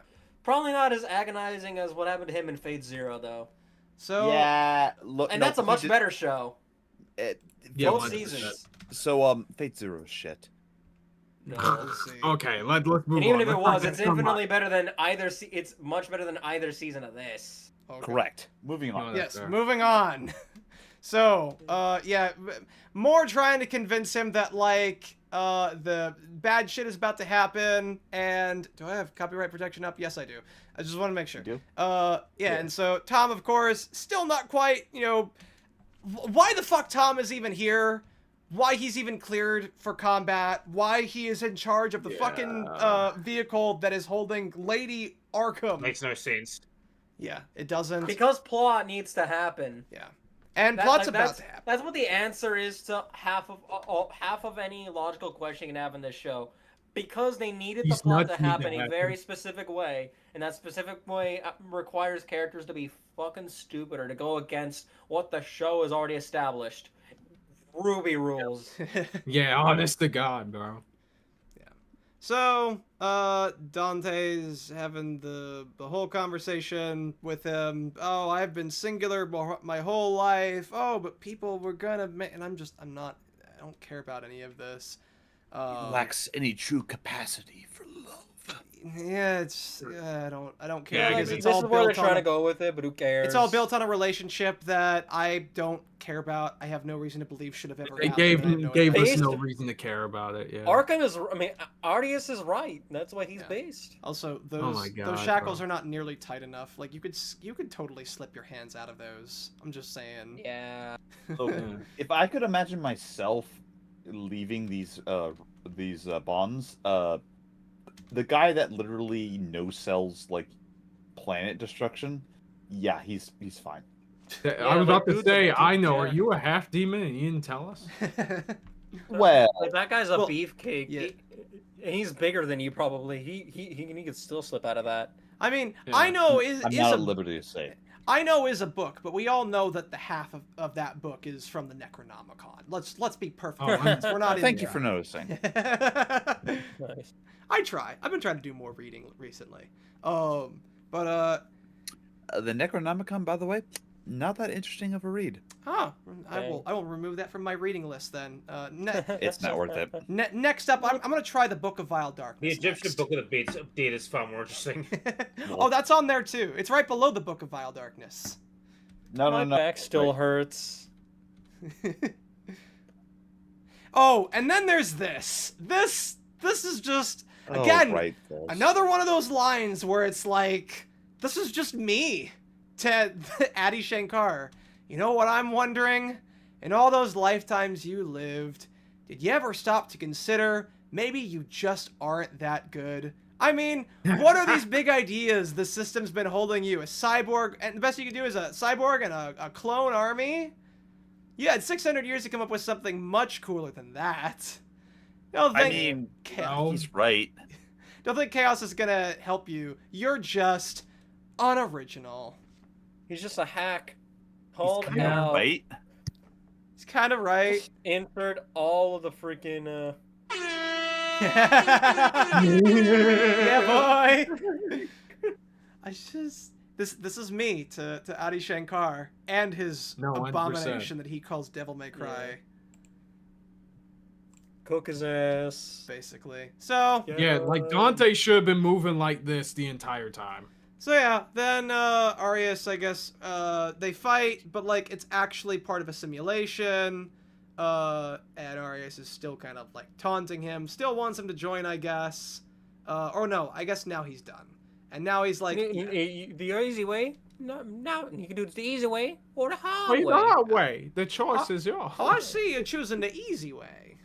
Probably not as agonizing as what happened to him in Fate Zero, though. So... Yeah, look, And no, that's a he much did- better show. Yeah, Both 100%. seasons. So, Fate Zero is shit. No. Let's see. Okay, let's move And on. even if it Let's was, not it's get too infinitely much. better than either. It's much better than either season of this. Okay. Correct. Moving on. No, Yes, fair. moving on. So, yeah, more trying to convince him that, like, the bad shit is about to happen, and... Do I have copyright protection up? Yes, I do. I just want to make sure. You do? Yeah, and so Tom, of course, still not quite, you know... Why the fuck Tom is even here? Why he's even cleared for combat? Why he is in charge of the fucking vehicle that is holding Lady Arkham? Makes no sense. Yeah, it doesn't. Because plot needs to happen. Yeah. And That- plot's like, about that's, to happen. That's what the answer is to half of any logical question you can have in this show. because they needed the These plot to nuts need to happen a happen. very specific way, and that specific way requires characters to be fucking stupid or to go against what the show has already established. Ruby rules. Yeah, honest to God, bro. So, Dante's having the whole conversation with him. Oh, I've been singular my whole life. Oh, but people were gonna and I don't care about any of this. Lacks any true capacity for love. Yeah, I don't care Yeah, because This it's is all where built they're trying on to go with it, but who cares? it's all built on a relationship that I don't care about. I have no reason to believe should have ever It happened. gave us Based- no reason to care about it. Yeah. Arkham is. I mean, Arceus is right. That's why he's Yeah. based. Also, Oh my those God, shackles bro. are not nearly tight enough. Like you could totally slip your hands out of those. I'm just saying. Yeah. So, if I could imagine myself leaving these bonds, the guy that literally no sells like planet destruction, yeah, he's fine. I was about to dude, say, dude, I know. Are yeah. you a half demon and you didn't tell us? Well, Like, that guy's a Well, beefcake. yeah. He's bigger than you probably. He could still slip out of that. I mean, Yeah. I know I'm not at liberty to say. I know is a book, but we all know that the half of that book is from the Necronomicon. Let's be perfectly Oh, honest. We're not. Thank you for noticing. Nice. I try. I've been trying to do more reading recently. But The Necronomicon, by the way, not that interesting of a read. I will remove that from my reading list then. It's not worth it. Next up, I'm gonna try the Book of Vile The Darkness. Egyptian next. Book of the Dead is far more interesting. Oh, that's on there too. It's right below the Book of Vile Darkness. No, My back still hurts. Oh, and then there's this. This is just again right, Phil. another one of those lines where it's like, this is just me to Adi Shankar. You know what I'm wondering? In all those lifetimes you lived, did you ever stop to consider maybe you just aren't that good? I mean, what are these big ideas the system's been holding you? A cyborg, and the best you can do is a cyborg and a clone army? You had 600 years to come up with something much cooler than that. Don't think, I mean, no. he's right. don't think Chaos is gonna help you. You're just unoriginal. He's just a hack. Called kinda out. Right? He's kind of right. Just insert all of the freaking. Yeah, boy. I just this is me to Adi Shankar and his No, 100%. abomination that he calls Devil May Cry, Cook his ass. basically. So Yeah, like Dante should have been moving like this the entire time. yeah, then Arius, I guess, they fight, but like it's actually part of a simulation. And Arius is still kind of like taunting him, still wants him to join, I guess. Or no, I guess now he's done. And now he's like, The easy way? No, you can do it the easy way or the hard Wait, way. that way. The choice is yours. oh, I see you're choosing the easy way.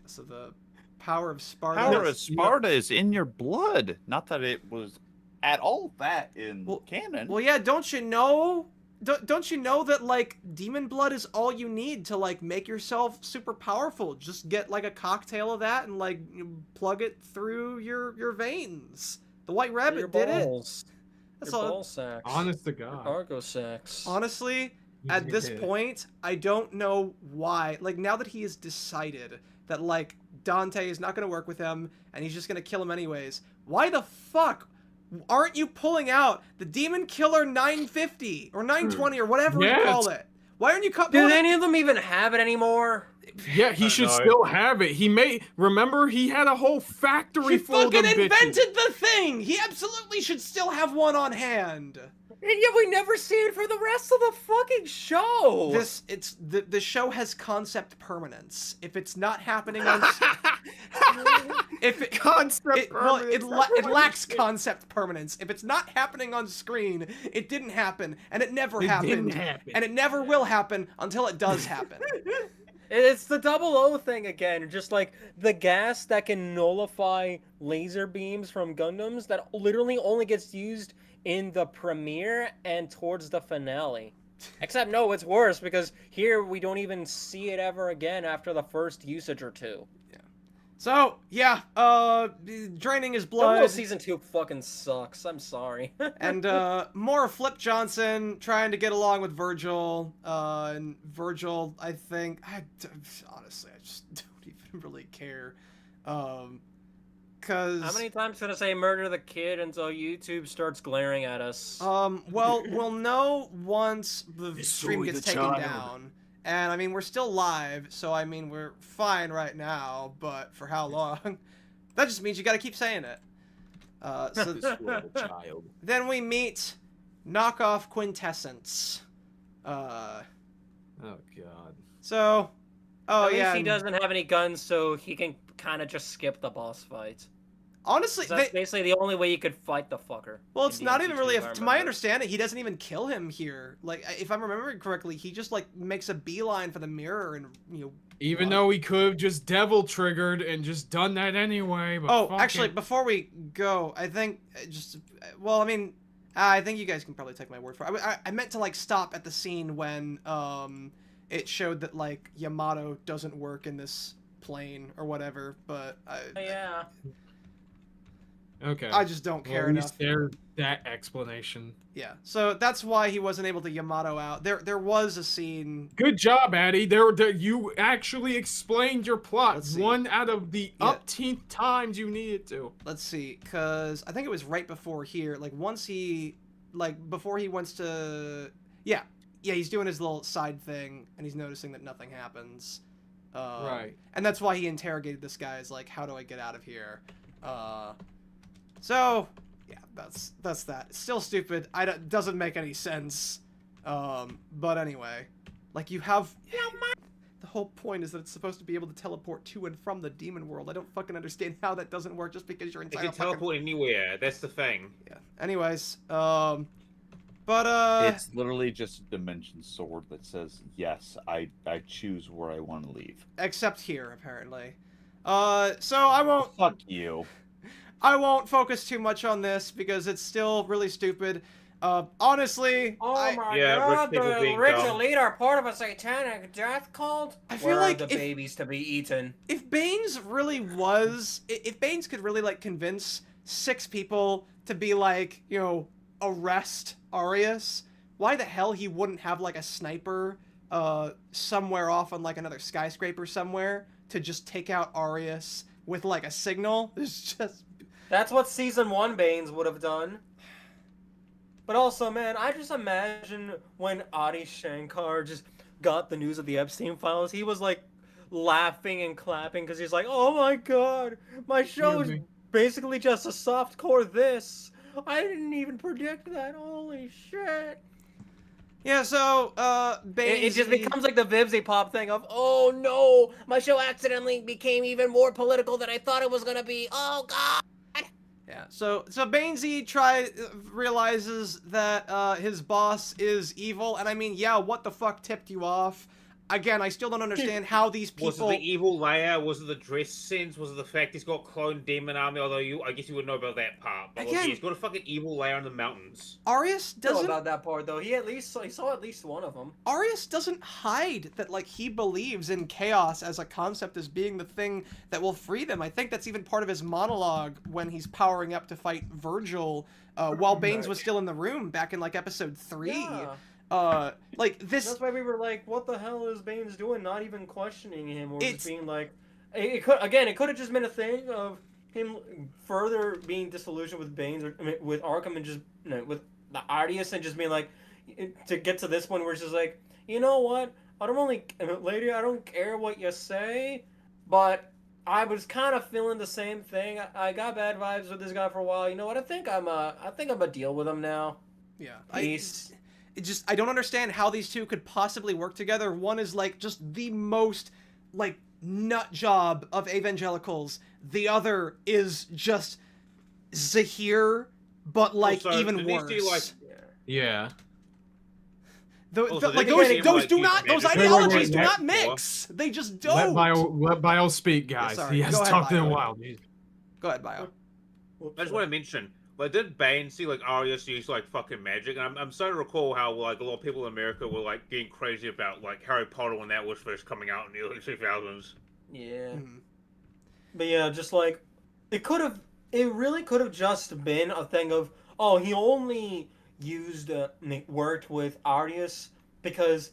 So the power of Sparta. Power of Sparta is in your blood. Not that it was at all that in canon. Well, yeah, don't you know? Don't you know that like demon blood is all you need to like make yourself super powerful? Just get like a cocktail of that and like plug it through your veins. The White Rabbit did it. That's Your all. ball sacks. Honest to Your God. cargo sacks. Honestly, at this point, I don't know why. Like now that he has decided that like Dante is not going to work with him and he's just going to kill him anyways. Why the fuck aren't you pulling out the Demon Killer 950 or 920 or whatever you call it? Why aren't you Do any of them even have it anymore? Yeah, he should know. still have it. Remember, he had a whole factory He full of them fucking bitches. invented the thing! He absolutely should still have one on hand. And yet we never see it for the rest of the fucking show. The show has concept permanence. If it's not happening on it lacks concept permanence. If it's not happening on screen, it didn't happen, and it never happened, and it never will happen until it does happen. It's the 00 thing again, just like the gas that can nullify laser beams from Gundams that literally only gets used in the premiere and towards the finale. Except no, it's worse because here we don't even see it ever again after the first usage or two. So, yeah, draining his Don't know, blood. season 2 fucking sucks. I'm sorry. And more Flip Johnson trying to get along with Virgil. And Virgil, I think, honestly, I just don't even really care. Cause How many times should I say murder the kid until YouTube starts glaring at us? well, we'll know once the stream Destroy gets the taken child. down. And I mean, we're still live, so I mean, we're fine right now. But for how long? That just means you got to keep saying it. So Destroy the child. then we meet knockoff Quintessence. Oh god. So, oh At least yeah, he and doesn't have any guns, so he can kind of just skip the boss fight. honestly, That's basically the only way you could fight the fucker. well, in it's not DMC2, even really. if I To my remember. understanding, he doesn't even kill him here. Like, if I'm remembering correctly, he just like makes a beeline for the mirror and Even though he could have just devil triggered and just done that anyway. But Oh, fuck actually, it. before we go, I think well, I mean, I think you guys can probably take my word for it. I meant to like stop at the scene when it showed that like Yamato doesn't work in this plane or whatever, but Yeah. Okay. I just don't care At enough. least there's that explanation. Yeah, so that's why he wasn't able to Yamato out. There was a scene. Good job, Addy. You actually explained your plot. Let's see. One out of the Yeah. upteenth times you needed to. Let's see, cause I think it was right before here. Like once he, like before he wants to, yeah, he's doing his little side thing, and he's noticing that nothing happens. Right. And that's why he interrogated this guy. Is like, how do I get out of here? So yeah, that's that. It's still stupid. Doesn't make any sense. But anyway, like you have. The whole point is that it's supposed to be able to teleport to and from the demon world. I don't fucking understand how that doesn't work just because your It entire can teleport anywhere. That's the thing. Yeah. Anyways, but It's literally just a dimension sword that says, yes, I choose where I want to leave. except here apparently. So I won't Fuck you. focus too much on this because it's still really stupid. Honestly, Oh my Yeah, god, rich people the being rich dumb. elite are part of a satanic death cult? I feel Where like are the if- babies to be eaten? if Baines really was, if Baines could really like convince 6 people to be like, arrest Arius, why the hell he wouldn't have like a sniper somewhere off on like another skyscraper somewhere to just take out Arius with like a signal? It's just That's what season 1 Baines would have done. But also, man, I just imagine when Adi Shankar just got the news of the Epstein files, he was like laughing and clapping because he's like, oh my god, my show is basically just a softcore this. I didn't even predict that. Holy shit. yeah. So Baines It just becomes like the Vivsy Pop thing of, oh no, my show accidentally became even more political than I thought it was gonna be. Oh god. Yeah, so Bainesy realizes that his boss is evil, and I mean, yeah, what the fuck tipped you off? Again, I still don't understand how these Was people. it the evil layer? Was it the dress sense? Was it the fact he's got clone demon army? Although I guess you would know about that part. But Again- he's got a fucking evil layer in the mountains. Arius I don't know doesn't. about that part though. He saw at least one of them. Arius doesn't hide that like he believes in chaos as a concept as being the thing that will free them. I think that's even part of his monologue when he's powering up to fight Virgil, while Baines was still in the room back in like episode 3. Yeah. Like this. That's why we were like, what the hell is Baines doing? Not even questioning him or It's- just being like, it could have just been a thing of him further being disillusioned with Baines or with Arkham and just with the Ardius and just being like, to get to this point where it's just like, you know what? I don't care what you say, but I was kind of feeling the same thing. I got bad vibes with this guy for a while. You know what? I think I'm a deal with him now. Yeah. Peace. I don't understand how these two could possibly work together. One is like just the most like nut job of evangelicals. The other is just Zahir, but like Also, even do these worse. two, like, Yeah. Also, Like they those seem those like do he's not those magic. ideologies do Wait, not wait, mix. They just Let don't. Bio speak, guys. sorry. He Go has ahead, talked in a Bio. while. Jeez. Go ahead, Bio. I just want to mention, like, did Bane see like Arius use like fucking magic? And I'm starting to recall how like a lot of people in America were like getting crazy about like Harry Potter when that was first coming out in the early 2000s. Yeah. Mhm. But yeah, just like it really could have just been a thing of, oh, he only worked with Arius because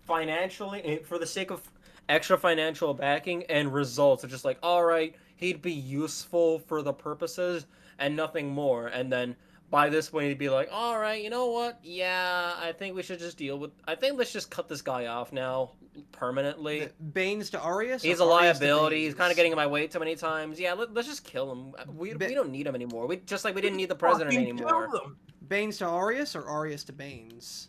financially, for the sake of extra financial backing and results, it's just like, all right, he'd be useful for the purposes and nothing more. And then by this point, he'd be like, all right, you know what? Yeah, I think we should just let's just cut this guy off now permanently. Baines to Arius? He's a liability. He's kind of getting in my way too many times. Yeah, let's just kill him. We don't need him anymore. We didn't need the president anymore. Baines to Arius or Arius to Baines?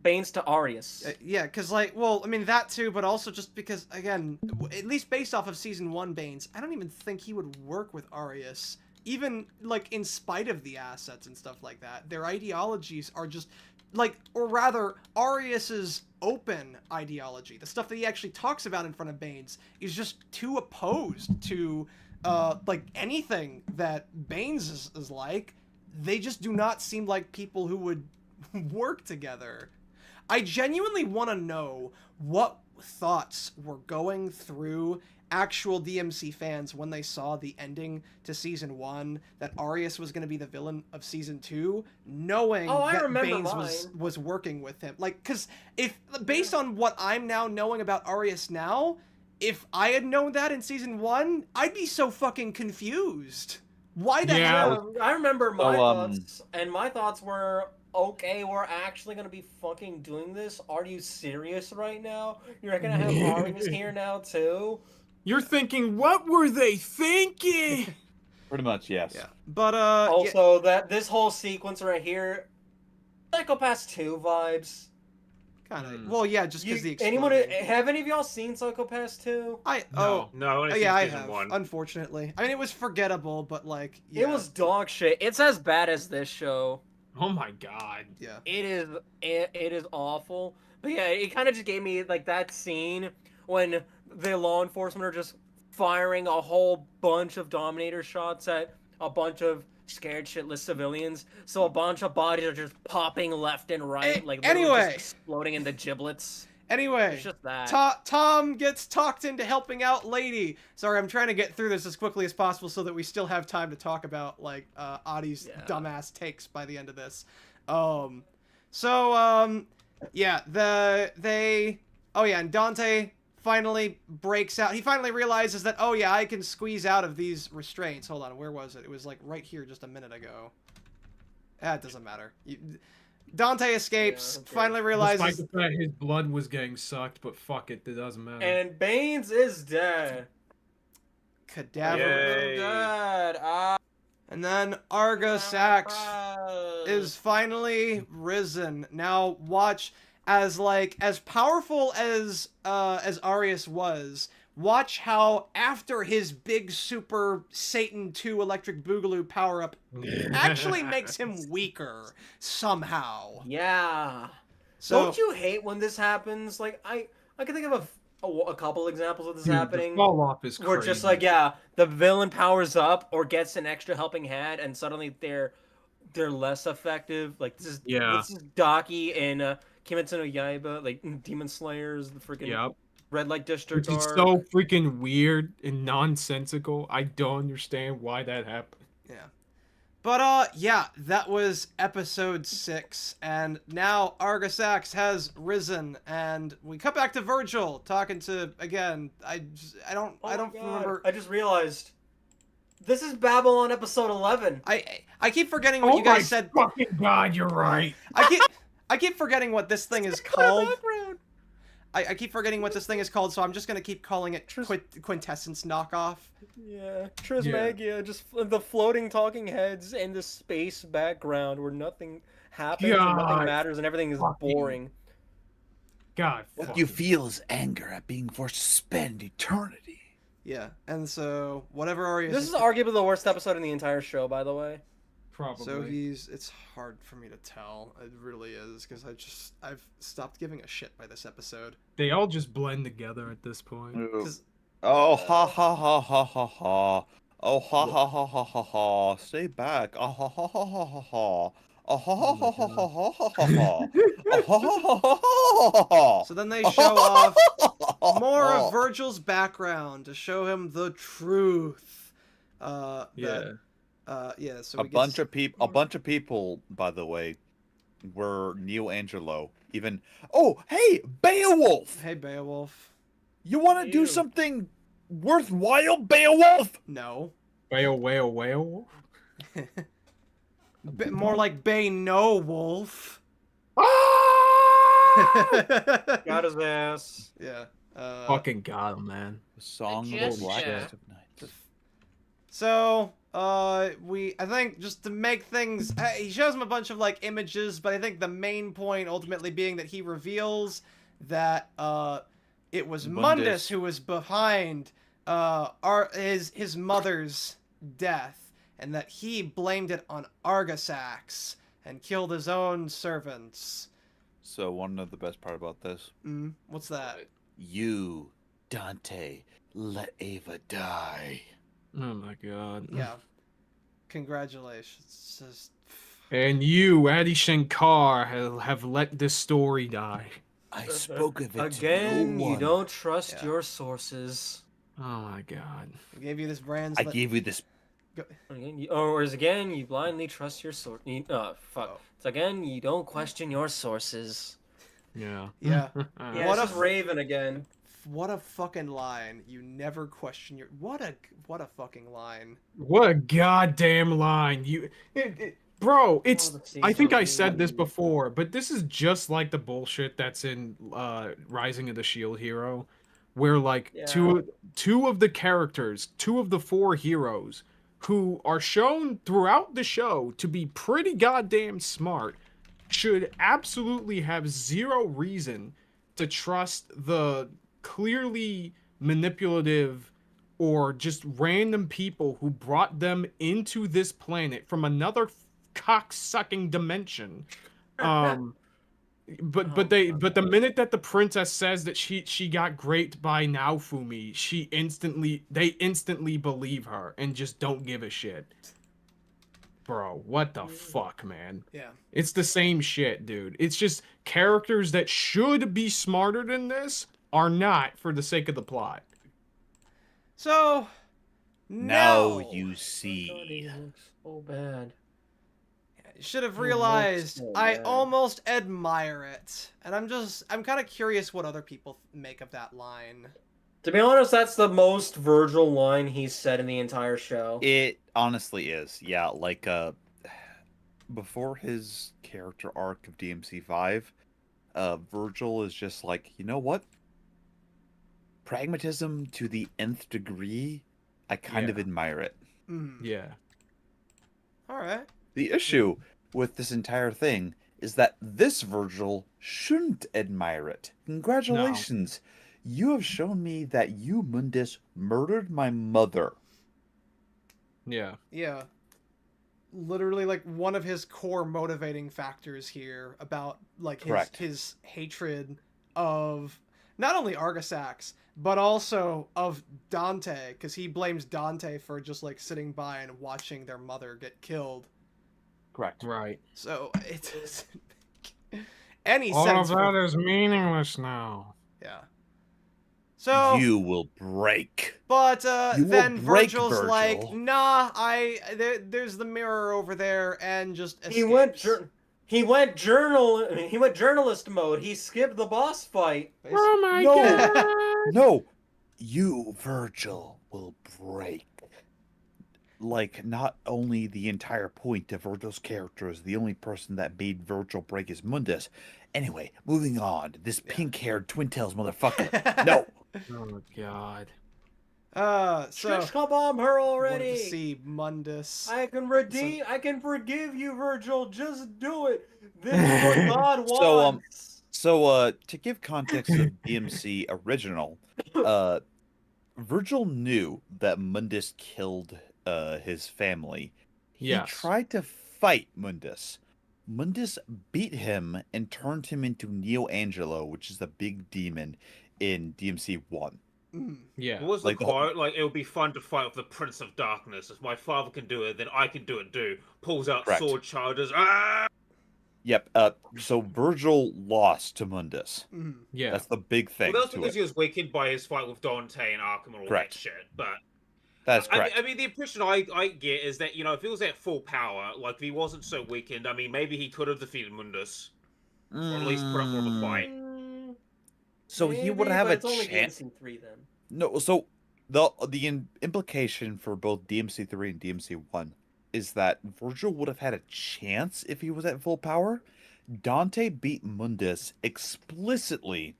Baines to Arius. Yeah, because, like, well, I mean, that too, but also just because, again, at least based off of Season 1 Baines, I don't even think he would work with Arius, even, like, in spite of the assets and stuff like that. Their ideologies are just, like, or rather, Arius's open ideology, the stuff that he actually talks about in front of Baines, is just too opposed to, like, anything that Baines is like. They just do not seem like people who would work together. I genuinely want to know what thoughts were going through actual DMC fans when they saw the ending to Season 1, that Arius was going to be the villain of Season 2, knowing that Baines was working with him. Like, because if, based on what I'm now knowing about Arius now, if I had known that in Season 1, I'd be so fucking confused. Why the hell? I remember my thoughts, and my thoughts were, okay, we're actually gonna be fucking doing this? Are you serious right now? You're gonna have Arius here now, too? You're thinking, what were they thinking? Pretty much, yes. Yeah. But, also, that this whole sequence right here, Psychopaths 2 vibes. Kind of. Well, yeah, just because have any of y'all seen Psychopaths 2? No, I have. One. Unfortunately, I mean, it was forgettable, but like, yeah. It was dog shit. It's as bad as this show. Oh my god. Yeah. It is awful. But yeah, it kind of just gave me like that scene when the law enforcement are just firing a whole bunch of Dominator shots at a bunch of scared shitless civilians, so a bunch of bodies are just popping left and right, like anyway, just exploding into giblets. Anyway, it's just that. Tom gets talked into helping out Lady. Sorry, I'm trying to get through this as quickly as possible so that we still have time to talk about like Adi's dumbass takes by the end of this. And Dante finally breaks out. He finally realizes that, oh yeah, I can squeeze out of these restraints. Hold on, where was it? It was like right here just a minute ago. It doesn't matter. Dante escapes, finally realizes... Despite the fact his blood was getting sucked, but fuck it, it doesn't matter. And Baines is dead. Cadaver. Dead. And then Argosax is finally risen. Now watch... As powerful as Arius was, watch how after his big super Satan 2 electric boogaloo power up actually makes him weaker somehow. Yeah. So don't you hate when this happens? Like I can think of a couple examples of this happening. The fall off is crazy. Where just like the villain powers up or gets an extra helping hand, and suddenly they're less effective. Like this is Daki and Kimetsu no Yaiba, like Demon Slayers, the freaking Red Light District. Which is so freaking weird and nonsensical. I don't understand why that happened. Yeah. But, that was episode 6, and now Argosax has risen, and we cut back to Virgil, talking to, again, I don't remember. I just realized, this is Babylon episode 11. I keep forgetting what you guys said. Oh my fucking god, you're right. I keep forgetting what this thing is called. I keep forgetting what this thing is called, so I'm just gonna keep calling it Quintessence Knockoff. Yeah, Trismegia, just the floating talking heads in the space background where nothing happens and nothing matters and everything is boring. God, what you feel is anger at being forced to spend eternity. Yeah, and so whatever Arius. This is arguably the worst episode in the entire show, by the way. Probably. So it's hard for me to tell. It really is, because I've stopped giving a shit by this episode. They all just blend together at this point. Oh ha ha ha ha ha ha. Oh ha ha ha ha ha ha. Stay back. Oh ha ha ha ha ha ha. Oh ha ha ha ha ha ha ha ha. Oh ha ha ha ha ha ha. So then they show off more of Virgil's background to show him the truth. So a bunch of people, by the way, were Neo Angelo. Even hey, Beowulf. Hey, Beowulf. You want to do something worthwhile, Beowulf? No. Whale. Bit more like Bay No Wolf. Got his ass. Yeah. Fucking got him, man. The song of the Majestic. Blackest of Nights. So, I think just to make things, he shows him a bunch of like images, but I think the main point ultimately being that he reveals that it was Mundus who was behind his mother's death, and that he blamed it on Argasax and killed his own servants. So, want to know the best part about this? What's that? You, Dante, let Ava die. Oh my god. Yeah. Congratulations. Just... And you, Adi Shankar, have let this story die. I spoke of it Again, to no one. you don't trust your sources. Oh my god. I gave you this brand. I gave you this. Or is again, you blindly trust your source. It's again, you don't question your sources. Yeah. Yeah. Yeah, what if Raven again? What a fucking line. You never question your... What a fucking line. What a goddamn line. Bro, it's... I think I said this before, but this is just like the bullshit that's in Rising of the Shield Hero, where, like, two of the characters, two of the four heroes, who are shown throughout the show to be pretty goddamn smart, should absolutely have zero reason to trust the clearly manipulative or just random people who brought them into this planet from another cock-sucking dimension. But the minute that the princess says that she got raped by Naofumi, they instantly believe her and just don't give a shit. Bro, what the fuck, man? Yeah. It's the same shit, dude. It's just characters that should be smarter than this are not for the sake of the plot. So, now you see. So bad. You should have realized I almost admire it. And I'm kind of curious what other people make of that line. To be honest, that's the most Virgil line he's said in the entire show. It honestly is. Yeah, like before his character arc of DMC5, Virgil is just like, you know what? Pragmatism to the nth degree, I kind of admire it. Yeah. All right. The issue with this entire thing is that this Virgil shouldn't admire it. Congratulations. No. You have shown me that you, Mundus, murdered my mother. Yeah. Yeah. Literally, like, one of his core motivating factors here about, like, his hatred of not only Argasax, but also of Dante, because he blames Dante for just, like, sitting by and watching their mother get killed. Correct. Right. So, it doesn't make any all sense. All of that is meaningless now. Yeah. So... You will break. But, then Virgil. like, nah, there's the mirror over there, and just escapes. He went journalist mode. He skipped the boss fight. Oh my god! No, you, Virgil, will break. Like, not only the entire point of Virgil's character is the only person that made Virgil break his Mundus. Anyway, moving on. This pink-haired twin-tails motherfucker. No. Oh god. So come on her already. To see Mundus. I can forgive you, Virgil. Just do it. This is what God wants. So to give context of DMC original, Virgil knew that Mundus killed his family. He tried to fight Mundus. Mundus beat him and turned him into Neo Angelo, which is the big demon in DMC 1. Yeah. What was the quote? Like, it would be fun to fight with the Prince of Darkness. If my father can do it, then I can do it too. Pulls out sword, charges. Ah! Yep. So Virgil lost to Mundus. Mhm. Yeah. That's the big thing. Well, that's to because it. he was weakened by his fight with Dante and Arkham and all Correct. that shit. But That's correct. I mean, the impression I get is that, if he was at full power, like, if he wasn't so weakened, I mean, maybe he could have defeated Mundus. Or at least put up more of a fight. So he would have but a it's only chance. DMC3 then. No, so the implication for both DMC3 and DMC1 is that Virgil would have had a chance if he was at full power. Dante beat Mundus explicitly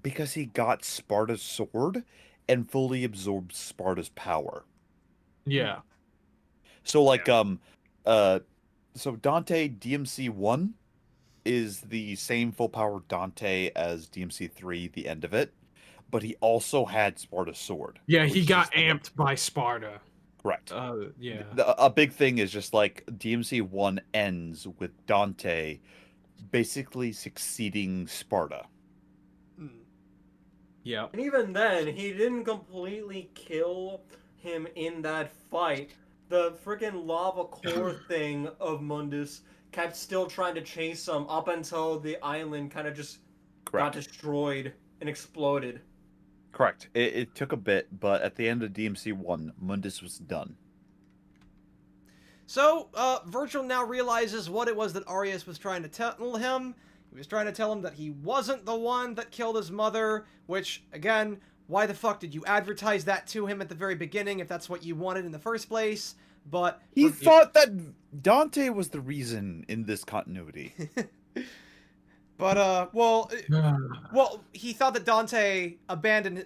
because he got Sparta's sword and fully absorbed Sparta's power. Yeah. So like so Dante DMC1 is the same full power Dante as DMC3, the end of it, but he also had Sparta's sword. Yeah, he which got is amped by Sparta. correct. Yeah. A big thing is just like DMC1 ends with Dante basically succeeding Sparta. Yeah. And even then, he didn't completely kill him in that fight. The freaking lava core thing of Mundus kept still trying to chase him up until the island kind of just got destroyed and exploded. Correct. It took a bit, but at the end of DMC1, Mundus was done. So, Virgil now realizes what it was that Arius was trying to tell him. He was trying to tell him that he wasn't the one that killed his mother, which, again, why the fuck did you advertise that to him at the very beginning if that's what you wanted in the first place? But he thought that Dante was the reason in this continuity. But, well, he thought that Dante abandoned,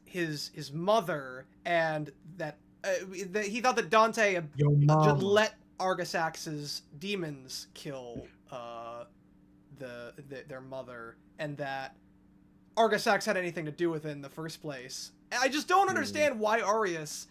his mother, and that, he thought that Dante just let Argisax's demons kill, their mother, and that Argisax had anything to do with it in the first place. I just don't understand why Arius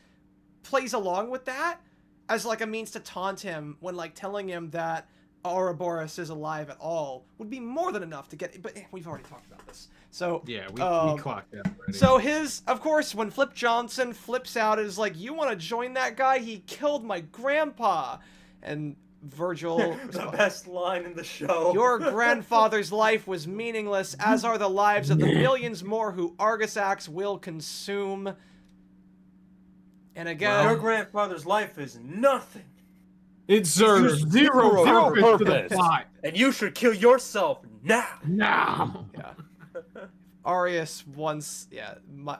plays along with that as, like, a means to taunt him when, like, telling him that Ouroboros is alive at all would be more than enough to get, but we've already talked about this. So yeah, we clocked that already. So of course, when Flip Johnson flips out, is like, you want to join that guy? He killed my grandpa. And Virgil, the best line in the show. Your grandfather's life was meaningless, as are the lives of the millions more who Argisax will consume. And again, your grandfather's life is nothing. It serves zero purpose to the plot. And you should kill yourself now. Now. Yeah. Arius wants,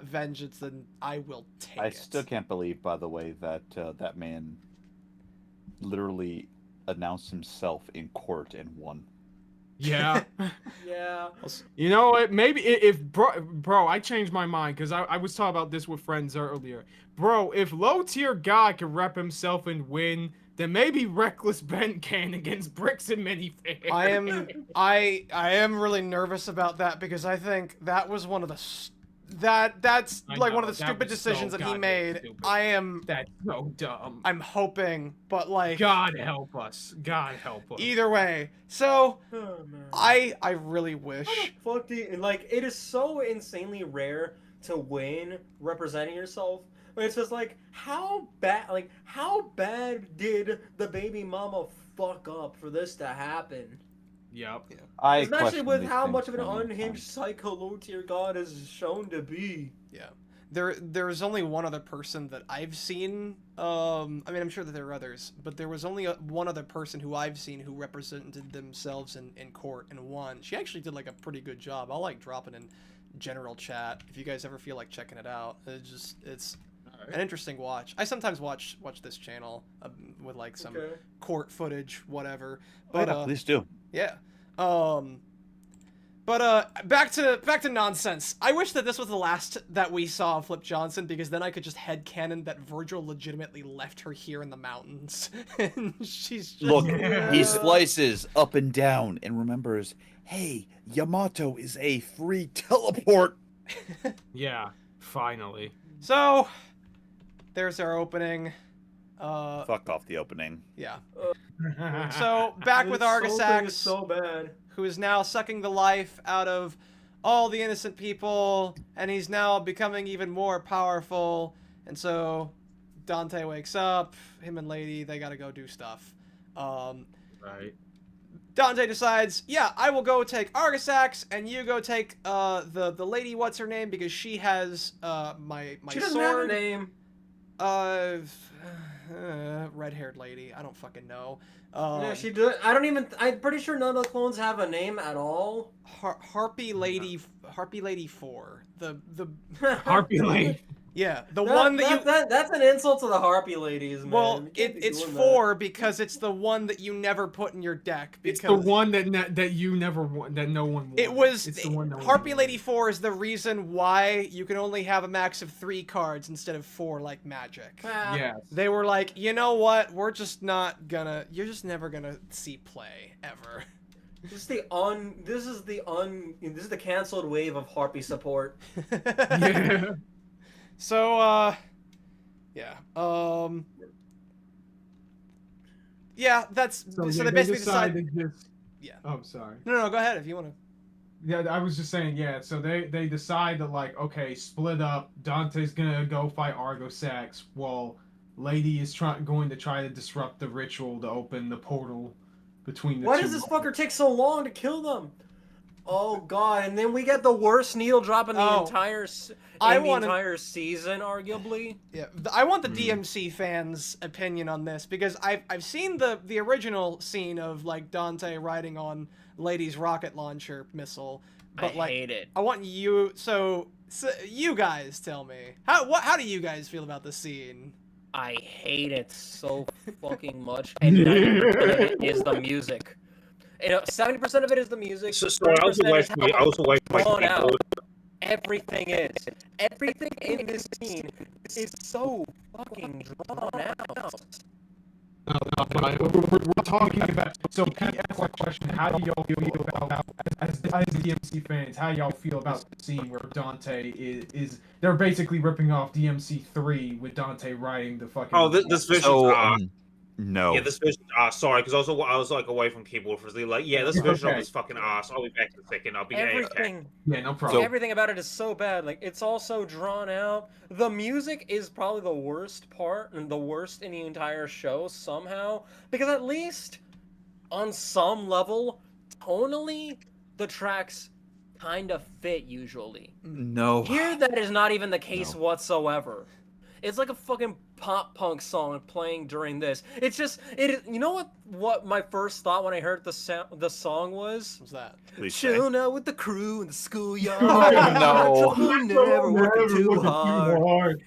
vengeance, and I will take it. I still can't believe, by the way, that that man literally announced himself in court and won. Yeah. Yeah. You know what? Maybe if bro, I changed my mind because I was talking about this with friends earlier. Bro, if low tier guy can rep himself and win, then maybe Reckless Ben can against Bricks and Minifair. I am really nervous about that because I think that was one of the that's like one of the stupid decisions that he made. Stupid. That's so dumb. I'm hoping, but like, God help us. God help us. Either way, so Oh, man. I really wish. How the fuck do you, like, it is so insanely rare to win representing yourself. But it's just like, how bad did the baby mama fuck up for this to happen? Yep. Yeah. Especially with how much of an unhinged psycho low tier god is shown to be. Yeah. There's only one other person that I've seen. I mean, I'm sure that there are others, but there was only one other person who I've seen who represented themselves in court and won. She actually did like a pretty good job. I'll like drop it in general chat if you guys ever feel like checking it out. It's an interesting watch. I sometimes watch this channel with like some court footage, whatever. But please do. Yeah. But back to nonsense. I wish that this was the last that we saw of Flip Johnson, because then I could just headcanon that Virgil legitimately left her here in the mountains. And she's just... Look, he slices up and down and remembers, hey, Yamato is a free teleport. Yeah, finally. So, there's our opening. Fuck off the opening. Yeah. So, back with Argisax. So bad. Who is now sucking the life out of all the innocent people, and he's now becoming even more powerful. And so Dante wakes up, him and Lady, they gotta go do stuff. Right. Dante decides, yeah, I will go take Argisax, and you go take the lady, what's her name, because she has my She doesn't sword. have a name. Red-haired lady. I don't fucking know. Yeah, she do. I'm pretty sure none of the clones have a name at all. Harpy Lady 4. The Harpy Lady. yeah, the one that that's an insult to the Harpy ladies, man. well, it's 4 because it's the one that you never put in your deck. Because It's the one that you never want, that no one wanted. it was It's the one no one Harpy wanted. Lady 4 is the reason why you can only have a max of 3 cards instead of 4 like Magic. Yes. They were like, you know what? You're just never gonna see play ever. This is the canceled wave of Harpy support. Yeah. So, yeah. Yeah, that's so they basically decide. Yeah. Oh, I'm sorry. No, go ahead if you want to. Yeah, I was just saying, yeah, so they decide to, like, okay, split up. Dante's gonna go fight Argisax while Lady is going to try to disrupt the ritual to open the portal between the two. Why does this fucker take so long to kill them? Oh god, and then we get the worst needle drop in the entire season, arguably. Yeah, I want the DMC fans' opinion on this because I've seen the original scene of like Dante riding on Lady's rocket launcher missile, but I hate it. I want you so you guys tell me how do you guys feel about the scene? I hate it so fucking much, and 90% of it is the music. You know, 70% of it is the music. So I was away from my keyboard. Everything in this scene is so fucking drawn out. We're talking about. So, can you ask that question? How do y'all feel about, as DMC fans, how y'all feel about the scene where Dante is they're basically ripping off DMC 3 with Dante riding the fucking. Oh, this version. No. Yeah, this version. Sorry, because I was like away from keyboard for like, yeah, this version of this fucking ass. I'll be back in a second. I'll be Everything. Yeah, no problem. Everything about it is so bad. Like, it's all so drawn out. The music is probably the worst part and the worst in the entire show somehow, because at least on some level, tonally, the tracks kind of fit usually. No. Here, that is not even the case whatsoever. It's like a fucking pop punk song playing during this. It's just you know what my first thought when I heard the song was? What's that? Chilling out with the crew in the schoolyard. No. Never working too hard.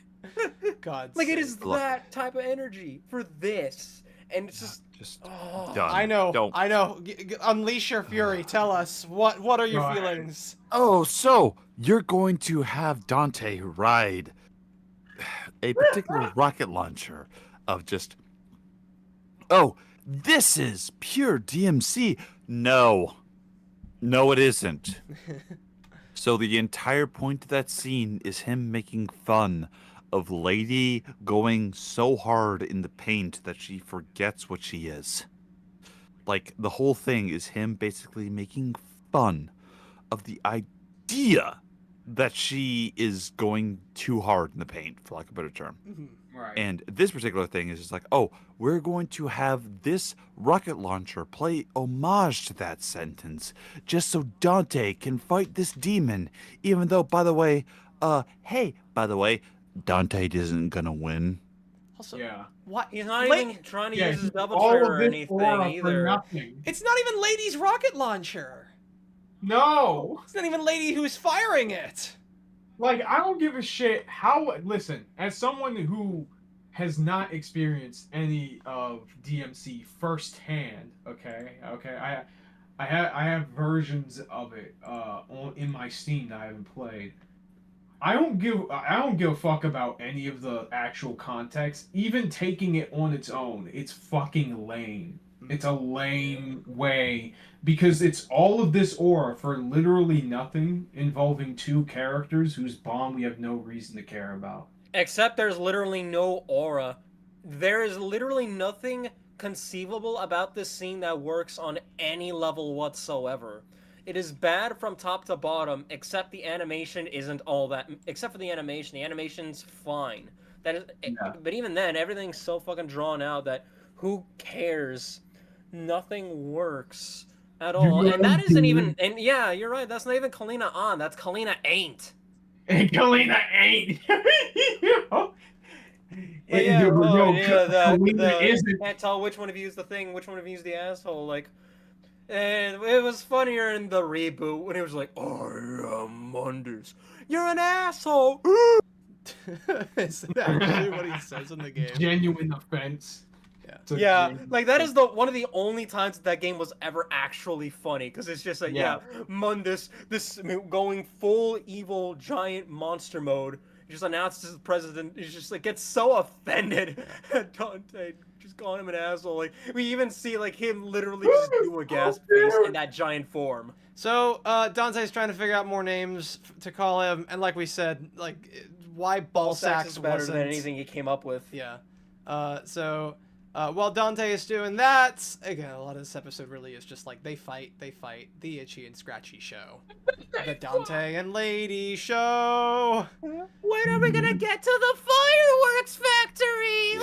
God. Like, it is that type of energy for this, and it's just done. I know. Don't. I know. Unleash your fury. Tell us what are your feelings? Oh, so you're going to have Dante ride a particular rocket launcher of just, oh, this is pure DMC. No, it isn't. So the entire point of that scene is him making fun of Lady going so hard in the paint that she forgets what she is. Like, the whole thing is him basically making fun of the idea that she is going too hard in the paint, for lack of a better term. Mm-hmm. Right. And this particular thing is just like, oh, we're going to have this rocket launcher play homage to that sentence, just so Dante can fight this demon, even though, by the way, Dante isn't gonna win. Also, Yeah. what? he's not even trying to use his double all trigger of or this anything aura for either. nothing. It's not even Lady's rocket launcher. No. It's not even Lady who's firing it. Like, I don't give a shit how. Listen, as someone who has not experienced any of DMC firsthand, okay, I have versions of it in my Steam that I haven't played. I don't give a fuck about any of the actual context. Even taking it on its own, it's fucking lame. It's a lame way, because it's all of this aura for literally nothing, involving two characters whose bond we have no reason to care about. Except there's literally no aura. There is literally nothing conceivable about this scene that works on any level whatsoever. It is bad from top to bottom, except the animation isn't all that. Except for the animation's fine. But even then, everything's so fucking drawn out that who cares? Nothing works. At all. And that isn't even, and yeah, you're right, that's not even Kalina on, that's Kalina ain't. And Kalina ain't. But yeah, Kalina isn't. can't tell which one of you is the thing, which one of you is the asshole, like, and it was funnier in the reboot when it was like, I am Mundus. You're an asshole! Is that actually what he says in the game? Genuine offense. Yeah, like that is one of the only times that game was ever actually funny, because it's just like, Mundus, this going full evil giant monster mode, he just announces the president, he's just like gets so offended at Dante, just calling him an asshole. Like we even see like him literally just do a gasp face in that giant form. So Dante's trying to figure out more names to call him, and like we said, like why Ballsacks is better wasn't than anything he came up with. Yeah. While Dante is doing that, again, a lot of this episode really is just like they fight, the Itchy and Scratchy show. The Dante and Lady show. When are we gonna get to the fireworks factory?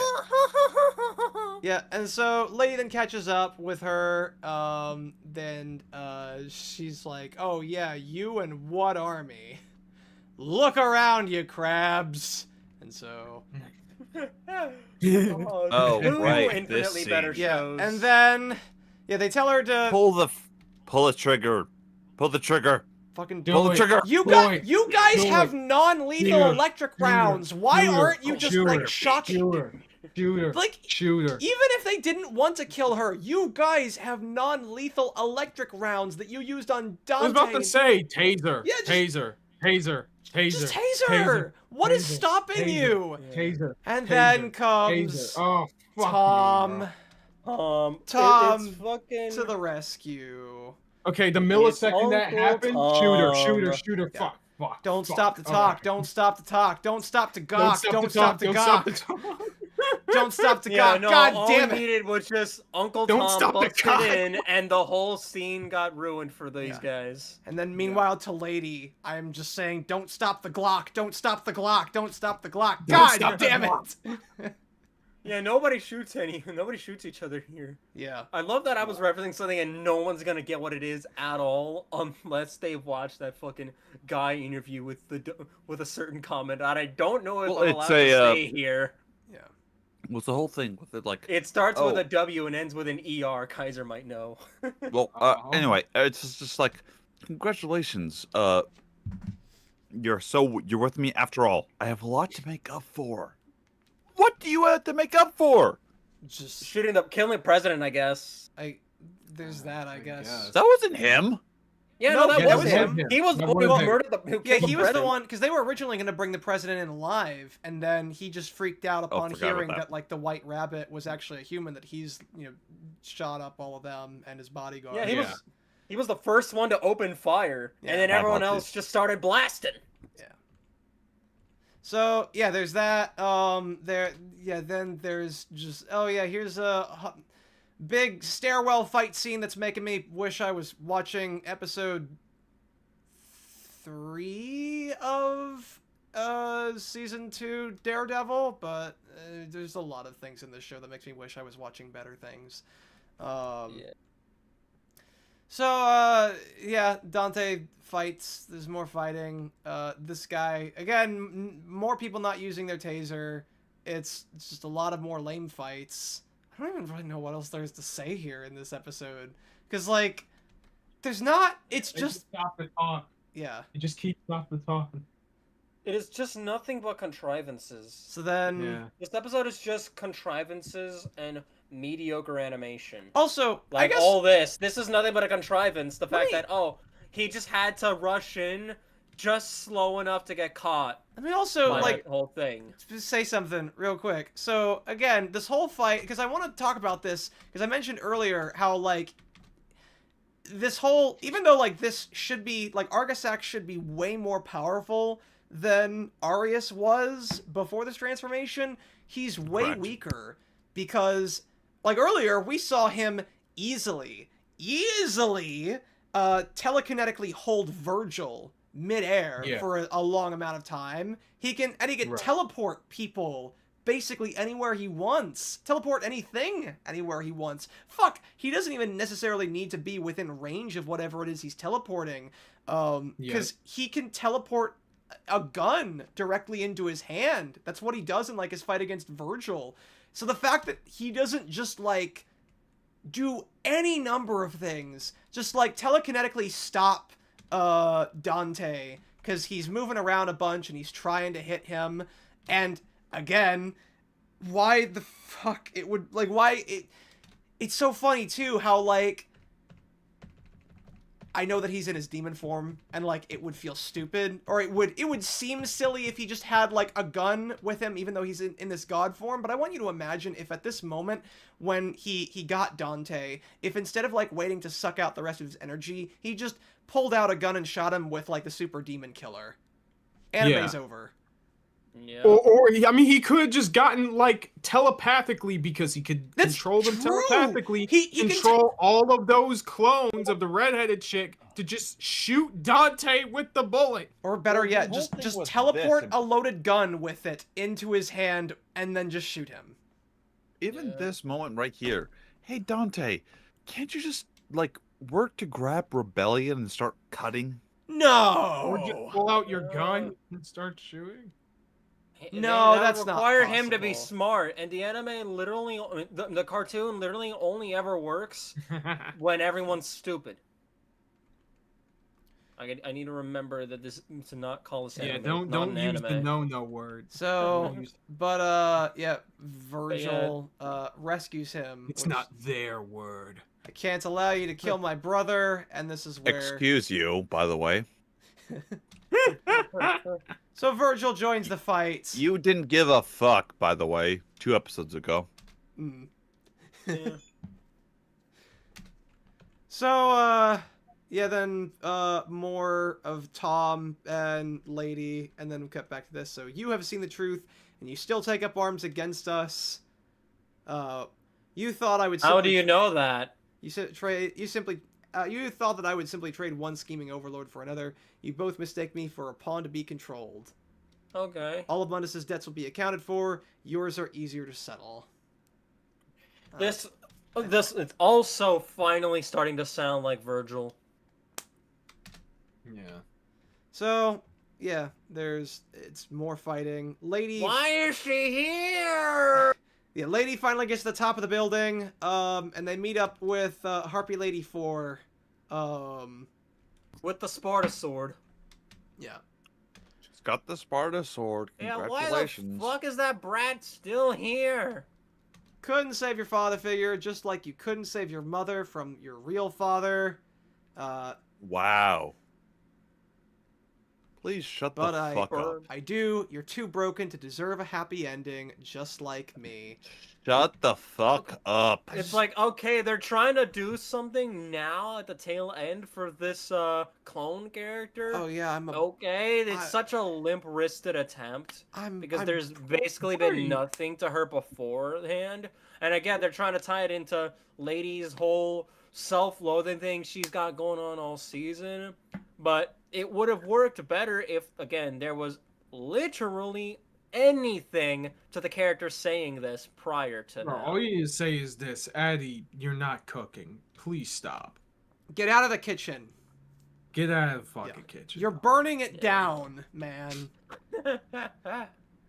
Yeah, and so Lady then catches up with her, then she's like, oh yeah, you and what army? Look around, you crabs. And so... Oh, right, infinitely this better scene. shows. And then, they tell her to pull the trigger, pull the trigger, fucking pull the trigger. You guys have non-lethal electric rounds. Why aren't you just like shocking? Shooter. Even if they didn't want to kill her, you guys have non-lethal electric rounds that you used on Dante. I was about to say taser. Yeah, taser. Just taser. What is stopping you? Taser. And then comes Tom. It's fucking... to the rescue. Okay, the millisecond that happened, shooter. Fuck. Don't stop to talk. Don't stop to talk. Don't stop to gawk. Don't stop to gawk. Don't stop to gawk. No, God damn all we it. needed was just Uncle Tom busted in, and the whole scene got ruined for these guys. And then meanwhile to Lady, I'm just saying, don't stop the Glock. Don't stop the Glock. Don't stop the Glock. God damn it. Yeah, nobody shoots each other here. Yeah. I love that I was referencing something and no one's gonna get what it is at all unless they've watched that fucking guy interview with a certain comment that I don't know if I'm allowed to say here. Yeah. What's the whole thing with it? Like it starts with a W and ends with an ER. Kaiser might know. Well, anyway, it's just like, congratulations. You're with me after all. I have a lot to make up for. What do you have to make up for? Just killing the president, I guess. There's that, I guess. That wasn't him. Yeah, no, that was him. He was the one who murdered the he was the one, because they were originally going to bring the president in alive, and then he just freaked out upon hearing that like the White Rabbit was actually a human, that he's shot up all of them and his bodyguard. Yeah, he was the first one to open fire, and then everyone else just started blasting. Yeah. So yeah, there's that. Then there's just here's a big stairwell fight scene that's making me wish I was watching episode 3 of season 2 Daredevil, but there's a lot of things in this show that makes me wish I was watching better things. So Dante fights. There's more fighting. This guy, again, more people not using their taser. It's just a lot of more lame fights. I don't even really know what else there's to say here in this episode. Because, like, there's not... It's just... Stop the talk. Yeah. You just keep stop the talking. It is just nothing but contrivances. So then... This episode is just contrivances and mediocre animation. Also, like, I guess... all this is nothing but a contrivance. The fact that, he just had to rush in just slow enough to get caught. Let me also, like, the whole thing. Say something real quick. So, again, this whole fight, because I want to talk about this, because I mentioned earlier how, like, this whole, even though, like, this should be, like, Argasax should be way more powerful than Arius was before this transformation, he's way weaker, because, like, earlier, we saw him easily telekinetically hold Virgil midair for a long amount of time. He can teleport people basically anywhere he wants. Teleport anything anywhere he wants. Fuck, he doesn't even necessarily need to be within range of whatever it is he's teleporting. Because he can teleport a gun directly into his hand. That's what he does in, like, his fight against Virgil. So the fact that he doesn't just, like, do any number of things, just, like, telekinetically stop Dante, because he's moving around a bunch and he's trying to hit him, and again, why the fuck it would, like, it's so funny too how, like, I know that he's in his demon form, and, like, it would feel stupid, or it would seem silly if he just had, like, a gun with him, even though he's in this god form, but I want you to imagine if at this moment, when he got Dante, if instead of, like, waiting to suck out the rest of his energy, he just pulled out a gun and shot him with, like, the super demon killer. Anime's over. Yeah. Or I mean, he could have just gotten, like, telepathically, because he could control them telepathically. He control all of those clones of the redheaded chick to just shoot Dante with the bullet. Or better yet, just teleport a loaded gun with it into his hand and then just shoot him. Even this moment right here. Hey, Dante, can't you just, like, work to grab Rebellion and start cutting? No! Or just pull out your gun and start shooting? No, that's not require possible. him to be smart, and the anime literally, the cartoon literally only ever works when everyone's stupid. I need to remember that this to not call this anime. Don't use the no word. So, but yeah, Virgil rescues him. It's not their word. I can't allow you to kill my brother, and this is where. Excuse you, by the way. So Virgil joins the fight. You didn't give a fuck, by the way, 2 episodes ago. Yeah. So, yeah, then, more of Tom and Lady, and then we cut back to this. So, you have seen the truth, and you still take up arms against us. You thought I would How do you know that? You thought that I would simply trade one scheming overlord for another. You both mistake me for a pawn to be controlled. Okay. All of Mundus's debts will be accounted for. Yours are easier to settle. This it's also finally starting to sound like Virgil. Yeah. So, yeah, it's more fighting. Lady... Why is she here? Yeah, Lady finally gets to the top of the building, and they meet up with Harpy Lady 4. With the Sparta sword. Yeah. She's got the Sparta sword. Congratulations. Yeah, why the fuck is that brat still here? Couldn't save your father figure, just like you couldn't save your mother from your real father. Wow. Please shut the fuck up. I do. You're too broken to deserve a happy ending, just like me. Shut the fuck up. It's like, okay, they're trying to do something now at the tail end for this clone character. Oh yeah, okay. It's such a limp-wristed attempt because there's basically been nothing to her beforehand, and again, they're trying to tie it into Lady's whole self-loathing thing she's got going on all season. But it would have worked better if, again, there was literally anything to the character saying this prior to now. All you need to say is this: Addie, you're not cooking. Please stop. Get out of the kitchen. Get out of the fucking kitchen. You're burning it down, man.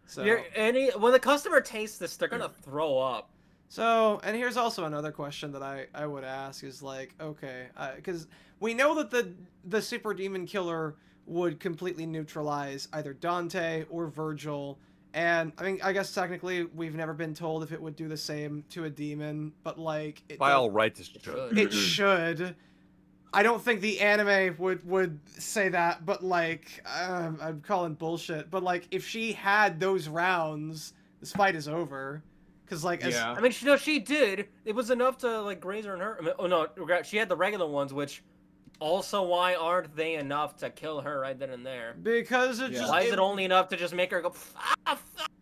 So when the customer tastes this, they're gonna throw up. So, and here's also another question that I would ask is like, okay, because we know that the super demon killer would completely neutralize either Dante or Virgil, and I mean, I guess technically we've never been told if it would do the same to a demon, but like, by all rights, it should. It should. I don't think the anime would say that, but like, I'm calling bullshit. But like, if she had those rounds, this fight is over. Cause like, I mean, she did. It was enough to like graze her and her. I mean, oh no, she had the regular ones, which also why aren't they enough to kill her right then and there? Because it's just why is it only enough to just make her go?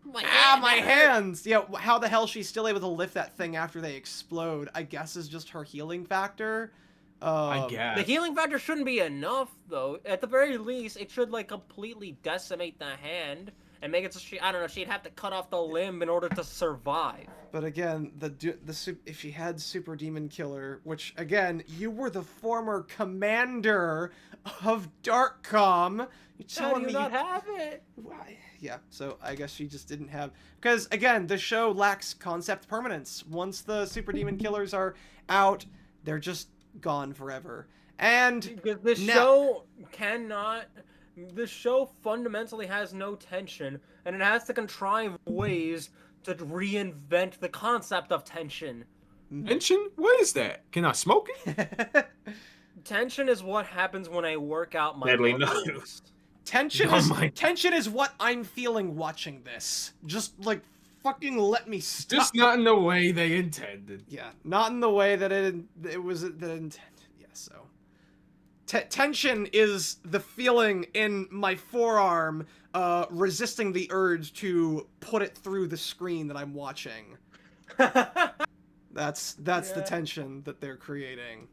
My hands! Yeah, how the hell she's still able to lift that thing after they explode? I guess is just her healing factor. I guess the healing factor shouldn't be enough though. At the very least, it should like completely decimate the hand. and make it so I don't know, she'd have to cut off the limb in order to survive. But again, if she had Super Demon Killer, which again, you were the former commander of Darkcom. You're How telling do me you not have it? Why? Yeah, so I guess she just didn't have... Because, again, the show lacks concept permanence. Once the Super Demon Killers are out, they're just gone forever. And the show cannot... The show fundamentally has no tension, and it has to contrive ways to reinvent the concept of tension. Tension? What is that? Can I smoke it? Tension is what happens when I work out my Deadly muscles. Tension is what I'm feeling watching this. Just, like, fucking let me stop. Just not in the way they intended. Yeah, not in the way that it was intended. Yeah, so... tension is the feeling in my forearm resisting the urge to put it through the screen that I'm watching. That's the tension that they're creating.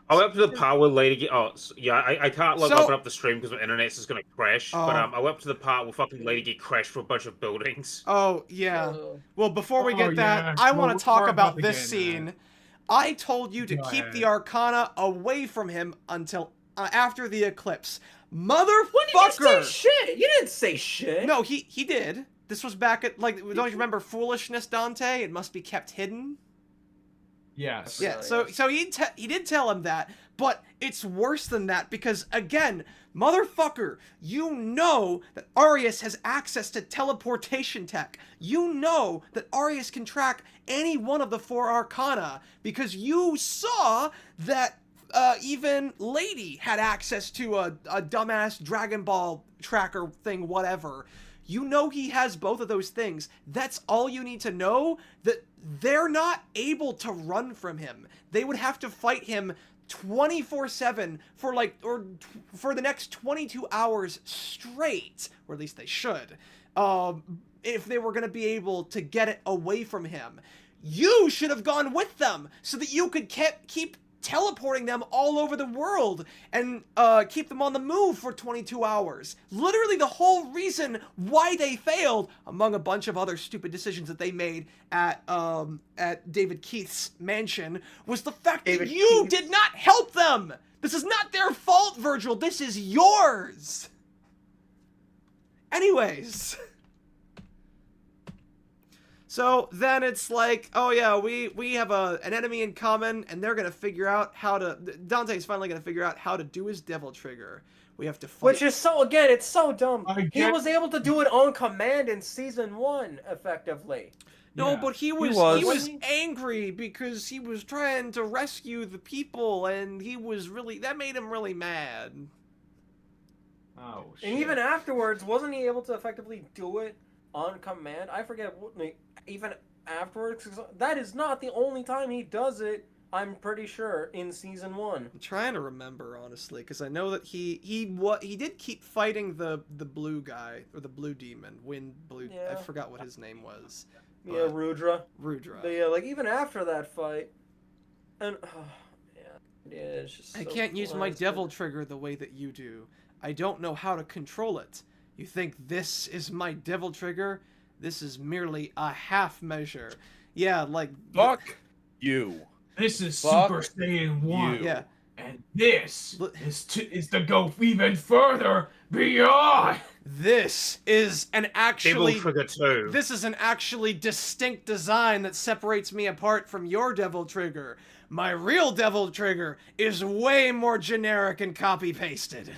I went up to the part where Lady... I can't open up the stream because my internet's just gonna crash. But I went up to the part where fucking Lady get crashed for a bunch of buildings. Oh, yeah. Well, before we get that, I want to talk about this scene. I told you to keep the Arcana away from him until after the eclipse. Motherfucker! When did you say shit? You didn't say shit. No, he did. This was back at, like, don't you remember Foolishness, Dante? It must be kept hidden. Yes. Yeah, so he did tell him that, but it's worse than that because, again, motherfucker, you know that Arius has access to teleportation tech. You know that Arius can track any one of the 4 Arcana because you saw that even Lady had access to a dumbass Dragon Ball tracker thing, whatever. You know he has both of those things. That's all you need to know, that they're not able to run from him. They would have to fight him 24/7 for the next 22 hours straight, or at least they should, if they were going to be able to get it away from him. You should have gone with them so that you could keep teleporting them all over the world and keep them on the move for 22 hours. Literally the whole reason why they failed, among a bunch of other stupid decisions that they made at David Keith's mansion, was the fact that you did not help them. This is not their fault, Virgil. This is yours. Anyways. So then it's like, oh yeah, we have an enemy in common, and they're gonna figure out how to... Dante's finally gonna figure out how to do his devil trigger. We have to fight. Which is so, again, it's so dumb. He was able to do it on command in season 1, effectively. No, Yeah. but he was angry because he was trying to rescue the people, and that made him really mad. Oh, shit. And even afterwards, wasn't he able to effectively do it on command? I forget what, even afterwards, 'cause that is not the only time he does it, I'm pretty sure, in season 1. I'm trying to remember, honestly, because I know that he did keep fighting the blue guy, or the blue demon, I forgot what his name was. Yeah, Rudra. But yeah, like, even after that fight, and, it's just I so can't use my classic. devil trigger the way that you do. I don't know how to control it. You think this is my devil trigger? This is merely a half measure. Yeah, like... Fuck you. This is Fuck Super Saiyan 1. Yeah. And this is to go even further beyond. This is an actually... Devil trigger 2. This is an actually distinct design that separates me apart from your devil trigger. My real devil trigger is way more generic and copy-pasted.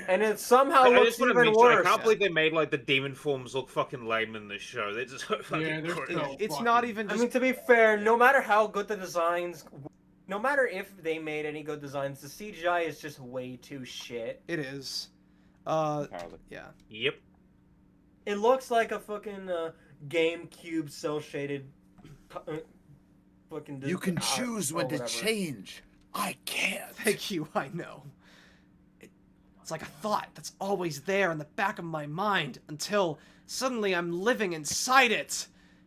And it somehow I looks just want to even mention, worse. I can't believe they made like the demon forms look fucking lame in this show. They're just so fucking Yeah, they're cringe. so It's not even I just... mean, to be fair, no matter how good the designs, no matter if they made any good designs, the CGI is just way too shit. It is. Yeah. Yep. It looks like a fucking GameCube cel-shaded fucking... You can choose when to whatever. change. I can't. Thank you, I know. It's like a thought that's always there in the back of my mind until suddenly I'm living inside it.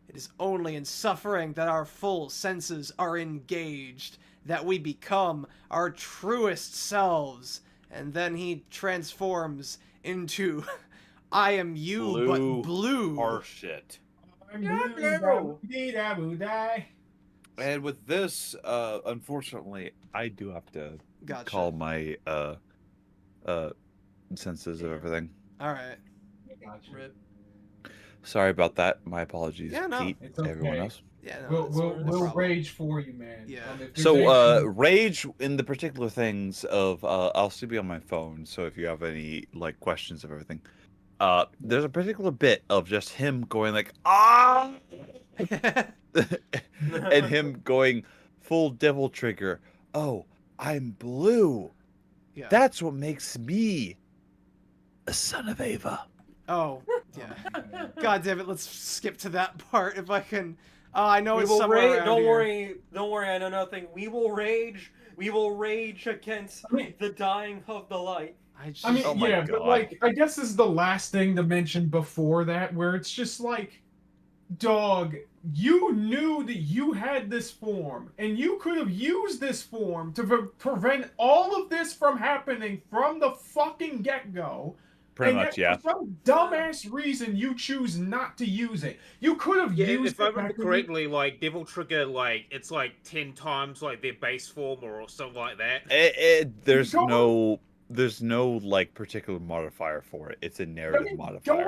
It is only in suffering that our full senses are engaged, that we become our truest selves, and then he transforms into I am you, but blue. Or shit. Die. And with this, unfortunately, I do have to call my senses of everything. All right. Gotcha. Rip. Sorry about that. My apologies, Yeah, no. Pete. It's okay. Everyone else. Yeah, no, We'll rage for you, man. Yeah. So, rage in the particular things of I'll still be on my phone. So if you have any like questions of everything, there's a particular bit of just him going like ah, and him going full devil trigger. Oh, I'm blue. Yeah. That's what makes me a son of Ava. Oh, yeah. God damn it, let's skip to that part if I can. I know We it's will somewhere rage. around Don't here. worry. Don't worry. I know nothing. We will rage. We will rage against the dying of the light. I mean, Oh my yeah, God. but like, I guess this is the last thing to mention before that, where it's just like, dog, you knew that you had this form, and you could have used this form to prevent all of this from happening from the fucking get-go. Pretty and much, yet, yeah. For some dumbass reason, you choose not to use it. You could have used if I it. remember back when correctly, like Devil Trigger, like it's like 10 times like their base form or something like that. There's no like particular modifier for it. It's a narrative modifier.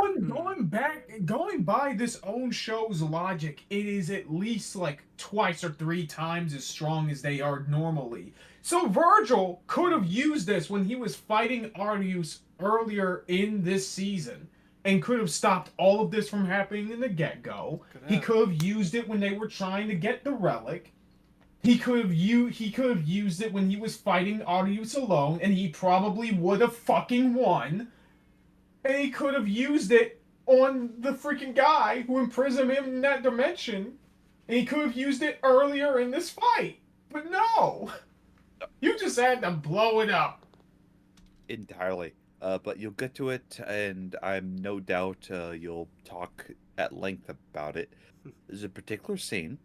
Going by this own show's logic, it is at least like twice or 3 times as strong as they are normally. So Virgil could have used this when he was fighting Arceus earlier in this season, and could have stopped all of this from happening in the get-go. He could have used it when they were trying to get the relic. He could have used it when he was fighting Arceus alone, and he probably would have fucking won. And he could have used it on the freaking guy who imprisoned him in that dimension. And he could have used it earlier in this fight. But no! You just had to blow it up. Entirely. But you'll get to it, and I'm no doubt you'll talk at length about it. There's a particular scene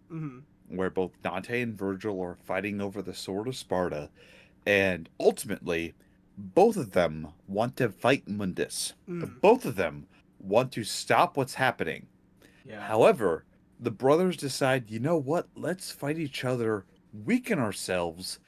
where both Dante and Virgil are fighting over the Sword of Sparta, and ultimately, both of them want to fight Mundus. Both of them want to stop what's happening. Yeah. However, the brothers decide, you know what? Let's fight each other, weaken ourselves,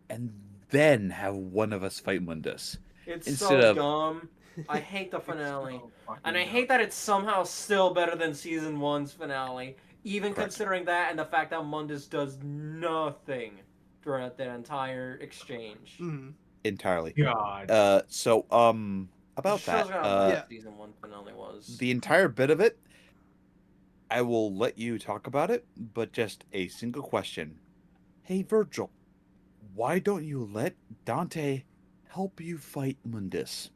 and then have one of us fight Mundus. It's Instead so of- dumb. I hate the finale. So And I hate that it's somehow still better than season 1's finale, even Correct. considering that and the fact that Mundus does nothing throughout that entire exchange. Entirely. God. About It shows that, how bad season 1 finale was. the entire bit of it, I will let you talk about it, but just a single question. Hey, Virgil, why don't you let Dante help you fight Mundus?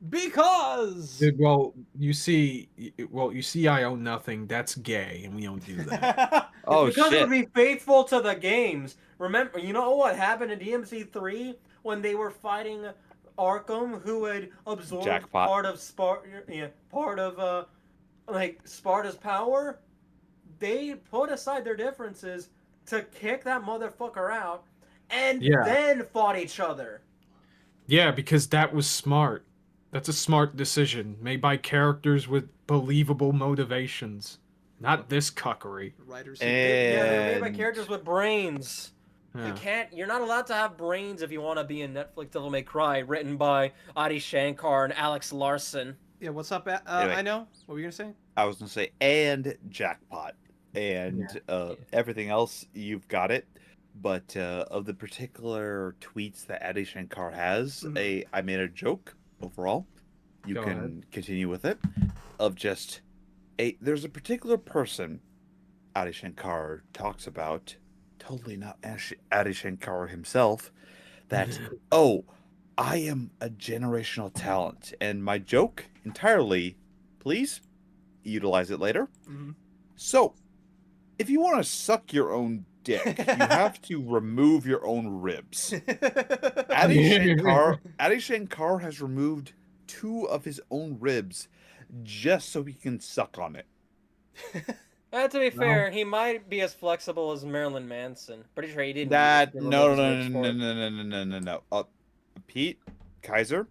Because. Well, you see, I own nothing. That's gay, and we don't do that. Oh, because shit. it would be faithful to the games. Remember, you know what happened in DMC3 when they were fighting Arkham, who had absorbed Jackpot. part of Sparta's power? They put aside their differences to kick that motherfucker out, and then fought each other. Yeah, because that was smart. That's a smart decision made by characters with believable motivations. Not this cuckery. Writers. Yeah, they're made by And- characters with brains. Yeah. You're not allowed to have brains if you want to be in Netflix Devil May Cry, written by Adi Shankar and Alex Larson. Yeah, what's up? Anyway. I know. What were you gonna say? I was going to say, and Jackpot. And everything else, you've got it. But of the particular tweets that Adi Shankar has, I made a joke overall. You Go can ahead. continue with it. Of just, there's a particular person Adi Shankar talks about, totally not Adi Shankar himself, that, oh, I am a generational talent. And my joke entirely, please, utilize it later. So, if you want to suck your own dick, you have to remove your own ribs. Adi Shankar has removed 2 of his own ribs just so he can suck on it. To be fair, he might be as flexible as Marilyn Manson. Pretty sure he didn't. That remove no his no ribs no for no it. no no no no no. Pete Kaiser,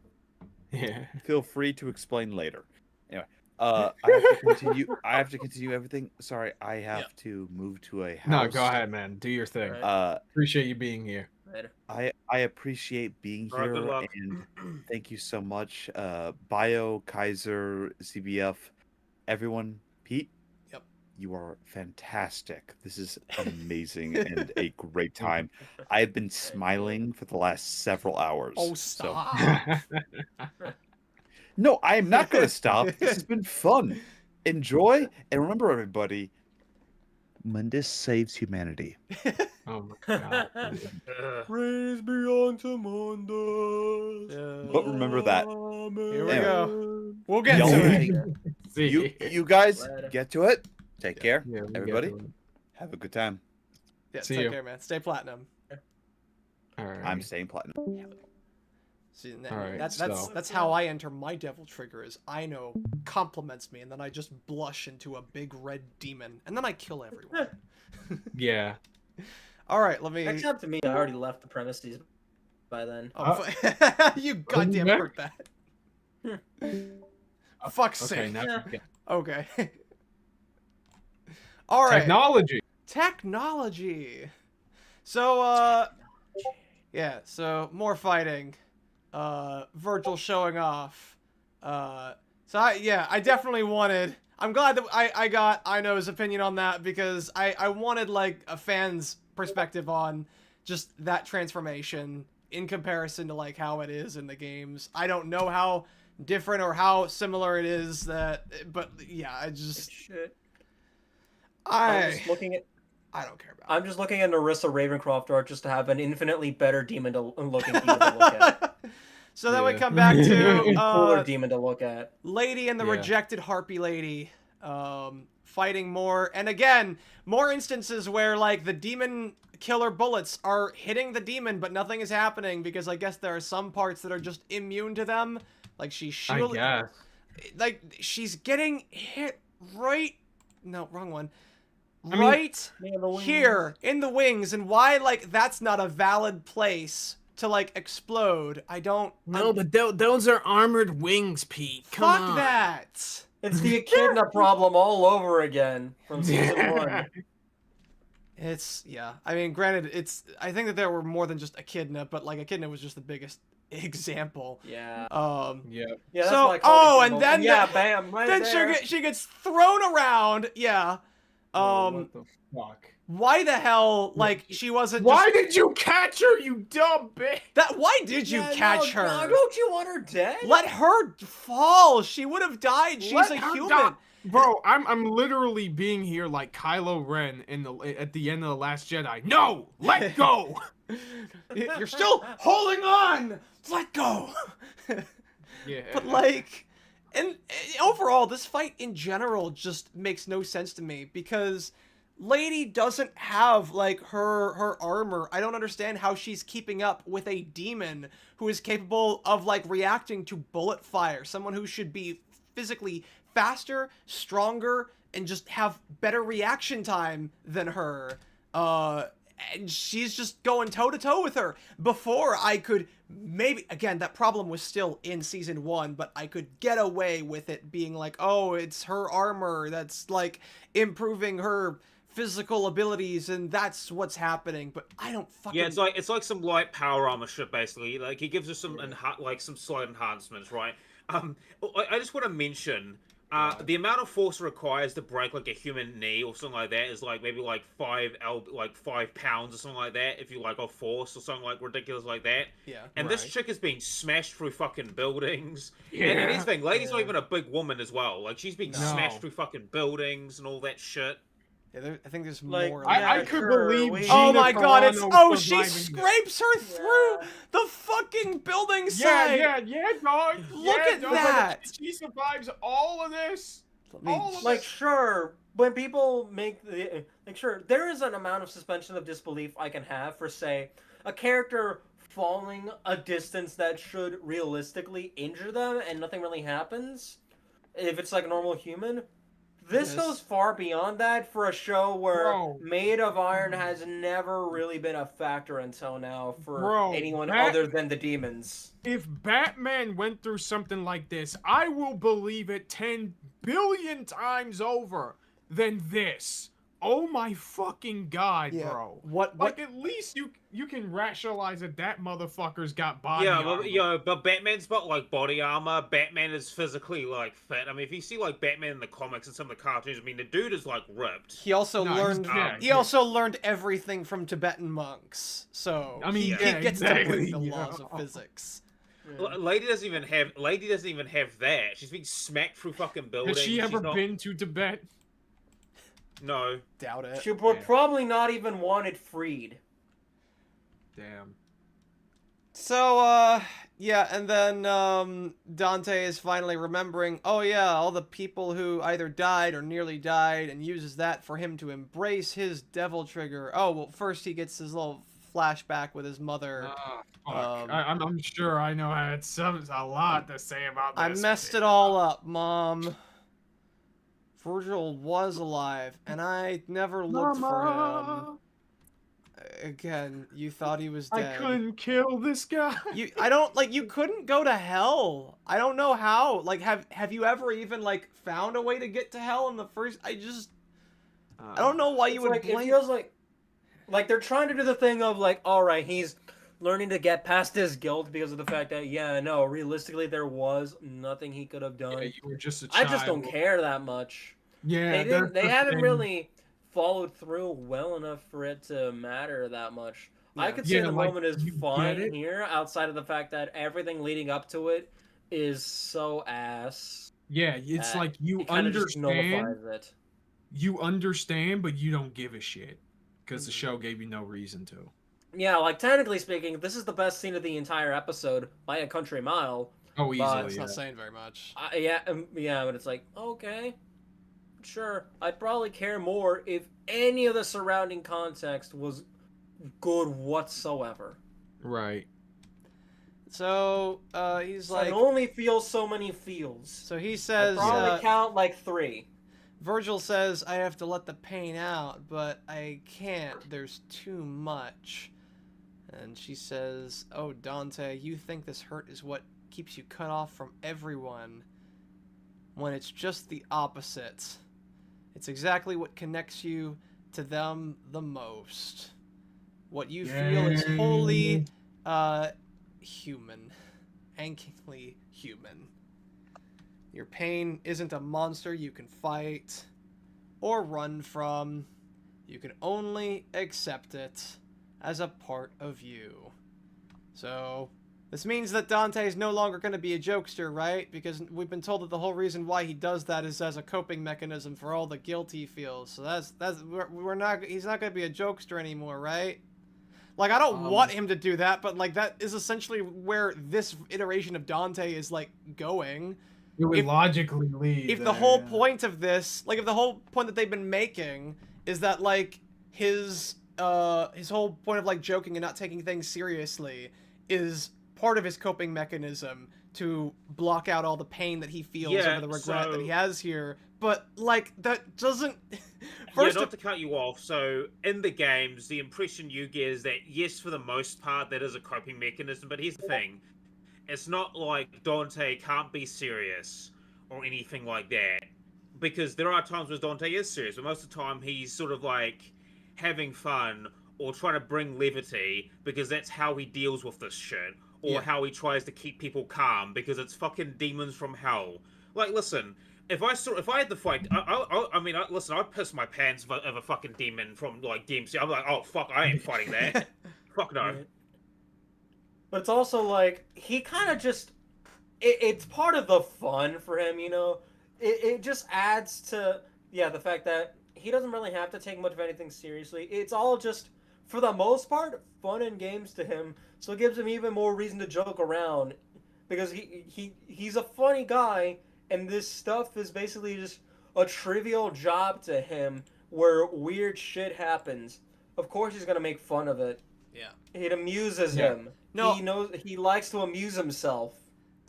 Yeah. Feel free to explain later. Anyway, I have to continue. I have to continue everything. Sorry, I have to move to a house. No, go ahead, man. Do your thing. Appreciate you being here. Later. I appreciate being All right, good here, luck. and thank you so much, Bio, Kaiser, CBF, everyone. Pete, Yep. you are fantastic. This is amazing and a great time. I've been smiling for the last several hours. Oh, so- stop. No, I am not going to stop. This has been fun. Enjoy, and remember, everybody, Mundus saves humanity. Oh my god. Praise be unto Mundus. But remember that. Here we Anyway. go. We'll get Y'all to it. take- See. you guys Later. get to it. Take care, Yeah, we everybody. get to it. Have a good time. Yeah, See take you. care, man. Stay platinum. All right. I'm staying platinum. See, All right, that's how I enter my devil trigger. Is I know compliments me, and then I just blush into a big red demon, and then I kill everyone. Yeah. All right, let me. Except to me, I already left the premises by then. Oh, you goddamn back? hurt that. Fuck's Okay. sake. Now. Yeah. Yeah. Okay. All right. Technology. So, yeah, so more fighting. Virgil showing off. I definitely wanted. I'm glad that I got IKnow's opinion on that, because I wanted like a fan's perspective on just that transformation in comparison to like how it is in the games. I don't know how different or how similar it is, but yeah, Shit. I just looking at. don't care about. I'm just looking at Narissa Ravencroft art just to have an infinitely better demon looking demon to look at. So then we Yeah. come back to Cooler demon to look at. Lady and the Yeah. rejected harpy lady fighting more, and again more instances where like the demon killer bullets are hitting the demon but nothing is happening, because I guess there are some parts that are just immune to them, like she's I shielded, guess. like she's getting hit right, no, wrong one, I mean- right Me and the wings. here in the wings, and why like that's not a valid place to like explode. I don't but those are armored wings, Pete. fuck that. It's the echidna problem all over again from season 1. It's, yeah. I mean, granted, I think that there were more than just Echidna, but like Echidna was just the biggest example. Yeah. Yeah. Yeah. That's So- why I called it and the then moment. Yeah, the- bam, right Then there. she gets thrown around. Yeah. What the fuck? Why the hell? Like she wasn't. Why just, did you catch her, you dumb bitch? that? Why did you Yeah, catch no, her? no, don't you want her dead? Let her fall. She would have died. She's Let a her human. die. Bro, I'm literally being here like Kylo Ren at the end of the Last Jedi. No, let go. You're still holding on. Let go. Yeah. But like, and overall, this fight in general just makes no sense to me, because Lady doesn't have like her armor. I don't understand how she's keeping up with a demon who is capable of like reacting to bullet fire. Someone who should be physically faster, stronger, and just have better reaction time than her. And she's just going toe-to-toe with her. Before, I could maybe, again, that problem was still in season 1, but I could get away with it being like, oh, it's her armor that's like improving her physical abilities, and that's what's happening. But I don't fucking... Yeah, it's like some light power armor shit, basically. Like he gives us some some slight enhancements, right? I just want to mention the amount of force it requires to break like a human knee or something like that is like maybe like 5 pounds or something like that if you like off force or something like ridiculous like that. Yeah. And this chick is being smashed through fucking buildings. And here's the thing, Lady's not even a big woman as well. Like she's being smashed through fucking buildings and all that shit. Yeah, I think there's Like, more. I could believe. we- Gina Oh my god, it's... Carano Oh, she surviving scrapes her through the fucking building this. side! Yeah, dog. Look Yeah, at dog. that! She survives all of this. Let me- All of Like, it. sure, when people make the like, sure, there is an amount of suspension of disbelief I can have for, say, a character falling a distance that should realistically injure them and nothing really happens. If it's like a normal human, This goes far beyond that for a show where Made of Iron has never really been a factor until now for anyone other than the demons. If Batman went through something like this, I will believe it 10 billion times over than this. Oh my fucking god, bro! What? Like at least you can rationalize that motherfucker's got body armor. But Batman's got like body armor. Batman is physically like fit. I mean, if you see like Batman in the comics and some of the cartoons, I mean, the dude is like ripped. He also also learned everything from Tibetan monks, so I mean, he gets to break the laws of physics. Lady doesn't even have that. She's been smacked through fucking buildings. Has she ever been to Tibet? No. Doubt it. She would probably not even want it freed. Damn. So, yeah, and then, Dante is finally remembering, oh yeah, all the people who either died or nearly died, and uses that for him to embrace his devil trigger. Oh, well, first he gets his little flashback with his mother. I'm sure I know I had a lot to say about this. I messed it all up, Mom. Virgil was alive, and I never looked for him. Again, you thought he was dead. I couldn't kill this guy. You couldn't go to hell. I don't know how. Like, have you ever even, like, found a way to get to hell in the first... I don't know why you would blame... It feels like they're trying to do the thing of, like, alright, he's learning to get past his guilt because of the fact that, realistically, there was nothing he could have done. Yeah, you were just a child. I just don't care that much. Yeah, they haven't really followed through well enough for it to matter that much. Yeah. I could say the moment is fine here, outside of the fact that everything leading up to it is so ass. Yeah, it's like you understand. You understand, but you don't give a shit because the show gave you no reason to. Yeah, like technically speaking, this is the best scene of the entire episode by a country mile. Oh, easily. It's not saying very much. But it's like, okay, sure. I'd probably care more if any of the surrounding context was good whatsoever. Right. So, he's like... I only feel so many feels. So he says... I'd probably count like 3. Virgil says, I have to let the pain out, but I can't. There's too much. And she says, oh, Dante, you think this hurt is what keeps you cut off from everyone, when it's just the opposite. It's exactly what connects you to them the most. What you feel is wholly, human. Ankingly human. Your pain isn't a monster you can fight or run from. You can only accept it as a part of you. So, this means that Dante is no longer going to be a jokester, right? Because we've been told that the whole reason why he does that is as a coping mechanism for all the guilt he feels. So he's not going to be a jokester anymore, right? Like, I don't want him to do that, but like that is essentially where this iteration of Dante is like going. It would logically lead. If the whole point of this, like if the whole point that they've been making is that like his whole point of like joking and not taking things seriously is part of his coping mechanism to block out all the pain that he feels over the regret that he has here. But like that doesn't not to cut you off, so in the games the impression you get is that yes, for the most part that is a coping mechanism, but here's the thing. It's not like Dante can't be serious or anything like that. Because there are times when Dante is serious, but most of the time he's sort of like having fun or trying to bring levity because that's how he deals with this shit. Or how he tries to keep people calm because it's fucking demons from hell. Like, listen, if I had to fight, listen, I'd piss my pants of a fucking demon from like DMC. I'm like, oh fuck, I ain't fighting that. Fuck no. But it's also like, he kind of just... It's part of the fun for him, you know? It just adds to, the fact that he doesn't really have to take much of anything seriously. It's all just, for the most part, fun and games to him. So it gives him even more reason to joke around. Because he's a funny guy, and this stuff is basically just a trivial job to him where weird shit happens. Of course he's going to make fun of it. Yeah. It amuses him. No. He likes to amuse himself.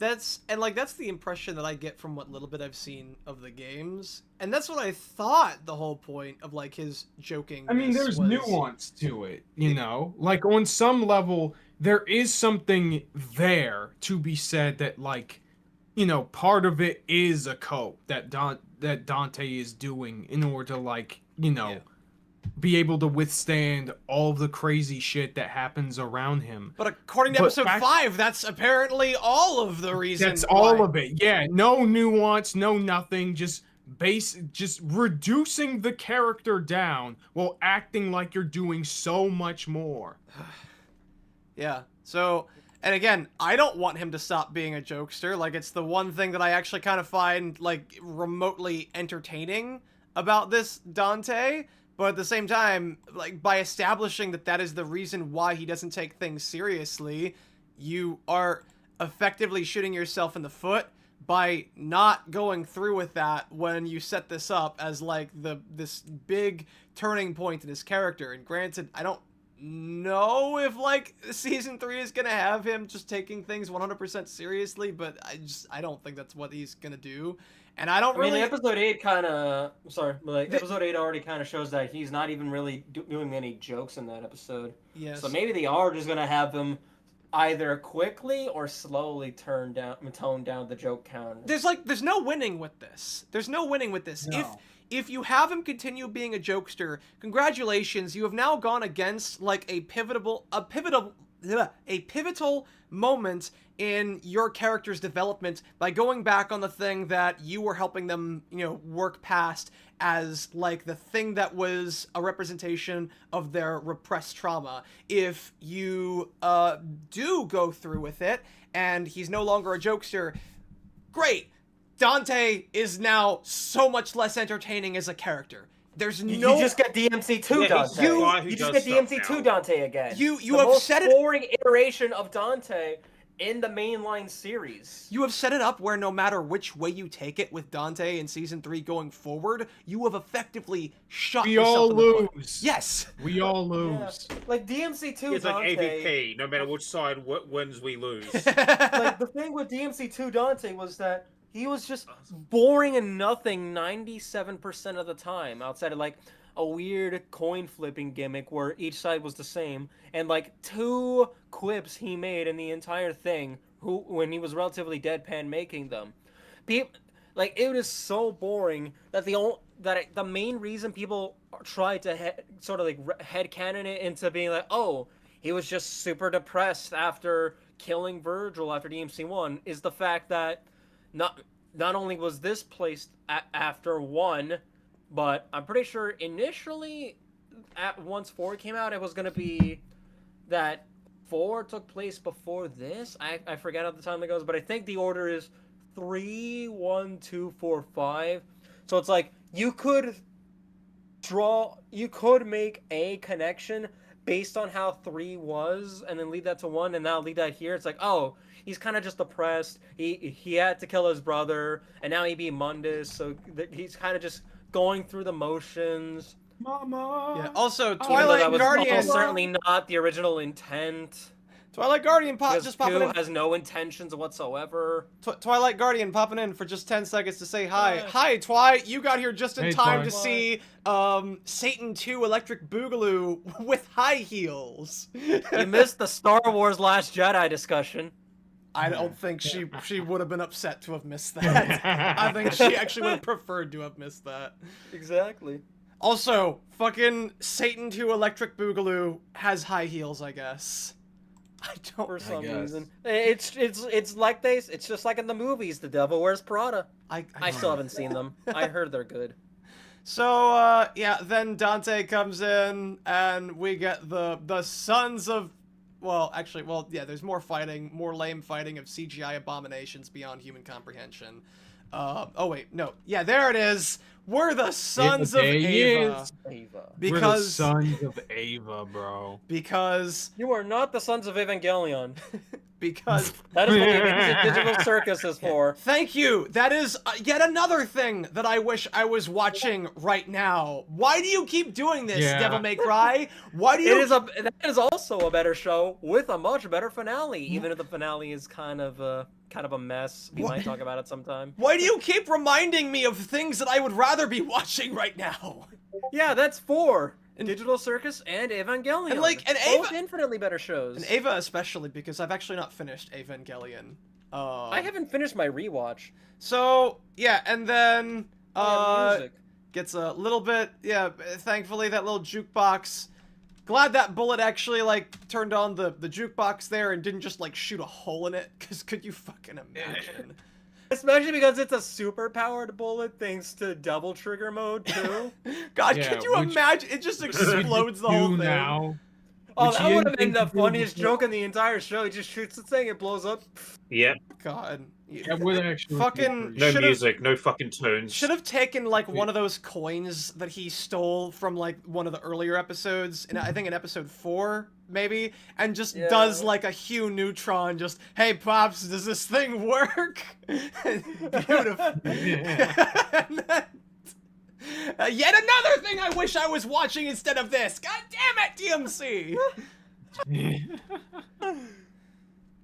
That's the impression that I get from what little bit I've seen of the games, and that's what I thought the whole point of like his joking. I mean, there's nuance to it, you know. Like on some level, there is something there to be said that, like, you know, part of it is a cope that Dante is doing in order to, like, you know, be able to withstand all the crazy shit that happens around him. But according to episode 5, that's apparently all of the reason. That's all of it. Yeah, no nuance, no nothing, just reducing the character down while acting like you're doing so much more. Yeah. So, and again, I don't want him to stop being a jokester. Like, it's the one thing that I actually kind of find, like, remotely entertaining about this Dante. But at the same time, like, by establishing that that is the reason why he doesn't take things seriously, you are effectively shooting yourself in the foot by not going through with that when you set this up as, like, this big turning point in his character. And granted, I don't know if, like, season 3 is gonna have him just taking things 100% seriously, but I don't think that's what he's gonna do. And I mean, episode 8 kind of... Sorry, but like, episode 8 already kind of shows that he's not even really doing any jokes in that episode. Yes. So maybe they are just going to have him either quickly or slowly tone down the joke count. There's no winning with this. There's no winning with this. No. If you have him continue being a jokester, congratulations, you have now gone against, like, a pivotal moment in your character's development by going back on the thing that you were helping them, you know, work past as, like, the thing that was a representation of their repressed trauma. If you do go through with it and he's no longer a jokester, great. Dante is now so much less entertaining as a character. There's no... You just get DMC2 Dante. You just get DMC2 Dante again. You have set it... The most boring iteration of Dante in the mainline series. You have set it up where no matter which way you take it with Dante in season 3 going forward, you have effectively shot yourself in the foot. Yes. We all lose. Yeah. Like DMC2 it's Dante. It's like AVP. No matter which side wins, we lose. Like the thing with DMC2 Dante was that he was just boring and nothing 97% of the time, outside of like a weird coin flipping gimmick where each side was the same, and like 2 quips he made in the entire thing when he was relatively deadpan making them. Like, it was so boring that the main reason people tried to sort of like headcanon it into being like, oh, he was just super depressed after killing Virgil after DMC1 is the fact that not only was this placed after 1, but I'm pretty sure initially, once 4 came out, it was going to be that 4 took place before this. I forget how the time that goes, but I think the order is 3, 1, 2, 4, 5. So it's like, you could make a connection based on how 3 was, and then lead that to 1, and now lead that here. It's like, oh, he's kind of just depressed. He had to kill his brother, and now he beat Mundus, so he's kind of just going through the motions. Mama. Yeah. Also, Twilight Guardian was certainly not the original intent. Twilight Guardian just popping in. Has no intentions whatsoever. Twilight Guardian popping in for just 10 seconds to say hi. Hi, Twi. You got here just in time to see Satan 2 Electric Boogaloo with high heels. You missed the Star Wars Last Jedi discussion. I don't think she would have been upset to have missed that. I think she actually would have preferred to have missed that. Exactly. Also, fucking Satan 2 Electric Boogaloo has high heels, I guess. I don't. For some reason, it's like it's just like in the movies. The Devil Wears Prada. I still haven't seen them. I heard they're good. So yeah, then Dante comes in, and we get the sons of. Well, actually, yeah, there's more lame fighting of CGI abominations beyond human comprehension. Oh wait, no, yeah, there it is. We're the sons of there he Ava. is. Ava. We're the Because sons of Ava, bro. because You are not the sons of Evangelion. because That is what the Amazing Digital Circus is for. thank you. That is yet another thing that I wish I was watching right now. Why do you keep doing this, Yeah. Devil May Cry? Why do you That is also a better show with a much better finale, even if the finale is kind of a mess. We might talk about it sometime. Why do you keep reminding me of things that I would rather be watching right now? Yeah, that's 4. Digital Circus and Evangelion. And both Ava- infinitely better shows. And Ava especially, because I've actually not finished Evangelion. I haven't finished my rewatch. So, yeah, and then Music. gets a little bit, thankfully that little jukebox. Glad that bullet actually, like, turned on the jukebox there and didn't just, like, shoot a hole in it, because could you fucking imagine? Especially because it's a super powered bullet thanks to double trigger mode too. God, Yeah, could you imagine? It just explodes the whole thing. Now, Oh, which that he would have been didn't the think funniest before. joke in the entire show. He just shoots the thing, it blows up. Yeah. God. That would actually be Fucking pretty- No Should've- music, no fucking tunes. Should have taken, like, one of those coins that he stole from, like, one of the earlier episodes, and I think in episode 4, maybe, and just does, like, a Hugh Neutron, just, hey, Pops, does this thing work? Beautiful. And then, yet another thing I wish I was watching instead of this! God damn it, DMC!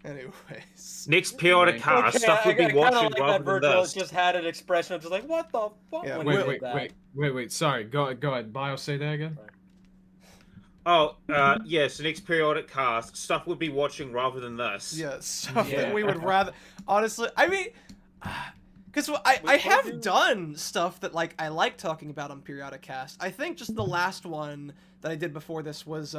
Anyways. Next Periodicast, stuff we'll be watching like rather that than Virgil this. just had an expression of just like, what the fuck? Yeah, when he Wait, did wait, that. wait. Sorry. Go ahead. Bio, say that again. Oh, yes, next Periodicast, stuff we'll be watching rather than this. Yeah, stuff Yeah. that we would rather. Honestly, I mean, because I have done stuff that like I like talking about on Periodicast. I think just the last one that I did before this was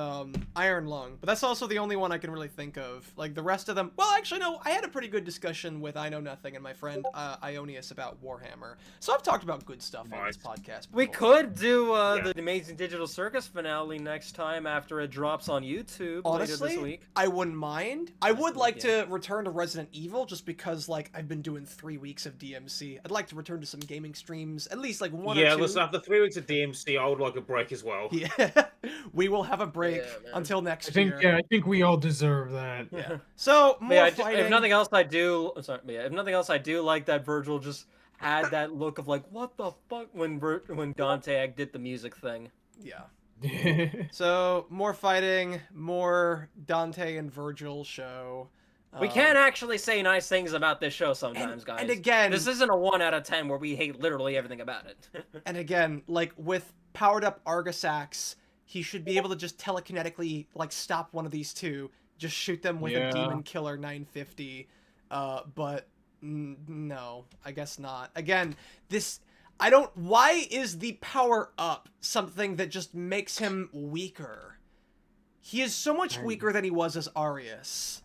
Iron Lung, but that's also the only one I can really think of. Like the rest of them, well, actually no, I had a pretty good discussion with IKnowNothing and my friend Ionius about Warhammer. So I've talked about good stuff on this podcast. We before. could do the Amazing Digital Circus finale next time after it drops on YouTube Honestly, later this week. I wouldn't mind. I would like to return to Resident Evil just because, like, I've been doing 3 weeks of DMC. I'd like to return to some gaming streams, at least like 1 or 2. Yeah, listen, after 3 weeks of DMC, I would like a break as well. Yeah, we will have a break Yeah, until next I think year. I think we all deserve that. Yeah. So more Yeah, fighting. if nothing else, I do. Sorry, yeah, if nothing else, I do like that Virgil just had that look of like, what the fuck when Dante did the music thing. Yeah. So more fighting, more Dante and Virgil show. We can actually say nice things about this show sometimes, guys. And again, this isn't a 1 out of 10 where we hate literally everything about it. and again, like with powered up Argosax, he should be able to just telekinetically like stop one of these two, just shoot them with a Demon Killer 950. But no, I guess not. Again, why is the power up something that just makes him weaker? He is so much weaker than he was as Arius.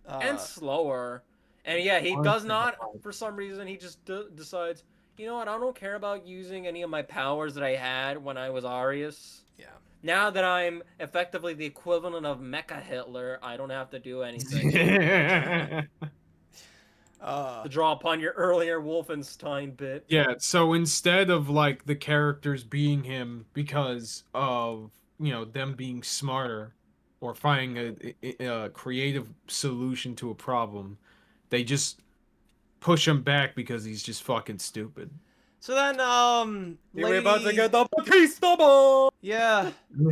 And slower. And yeah, he does not, for some reason, he just decides, you know what, I don't care about using any of my powers that I had when I was Arius. Yeah. Now that I'm effectively the equivalent of Mecha Hitler, I don't have to do anything. To draw upon your earlier Wolfenstein bit. Yeah, so instead of like the characters being him because of, them being smarter or finding a creative solution to a problem, they just push him back because he's just fucking stupid. So then, We're about to get the Batista bomb! Yeah.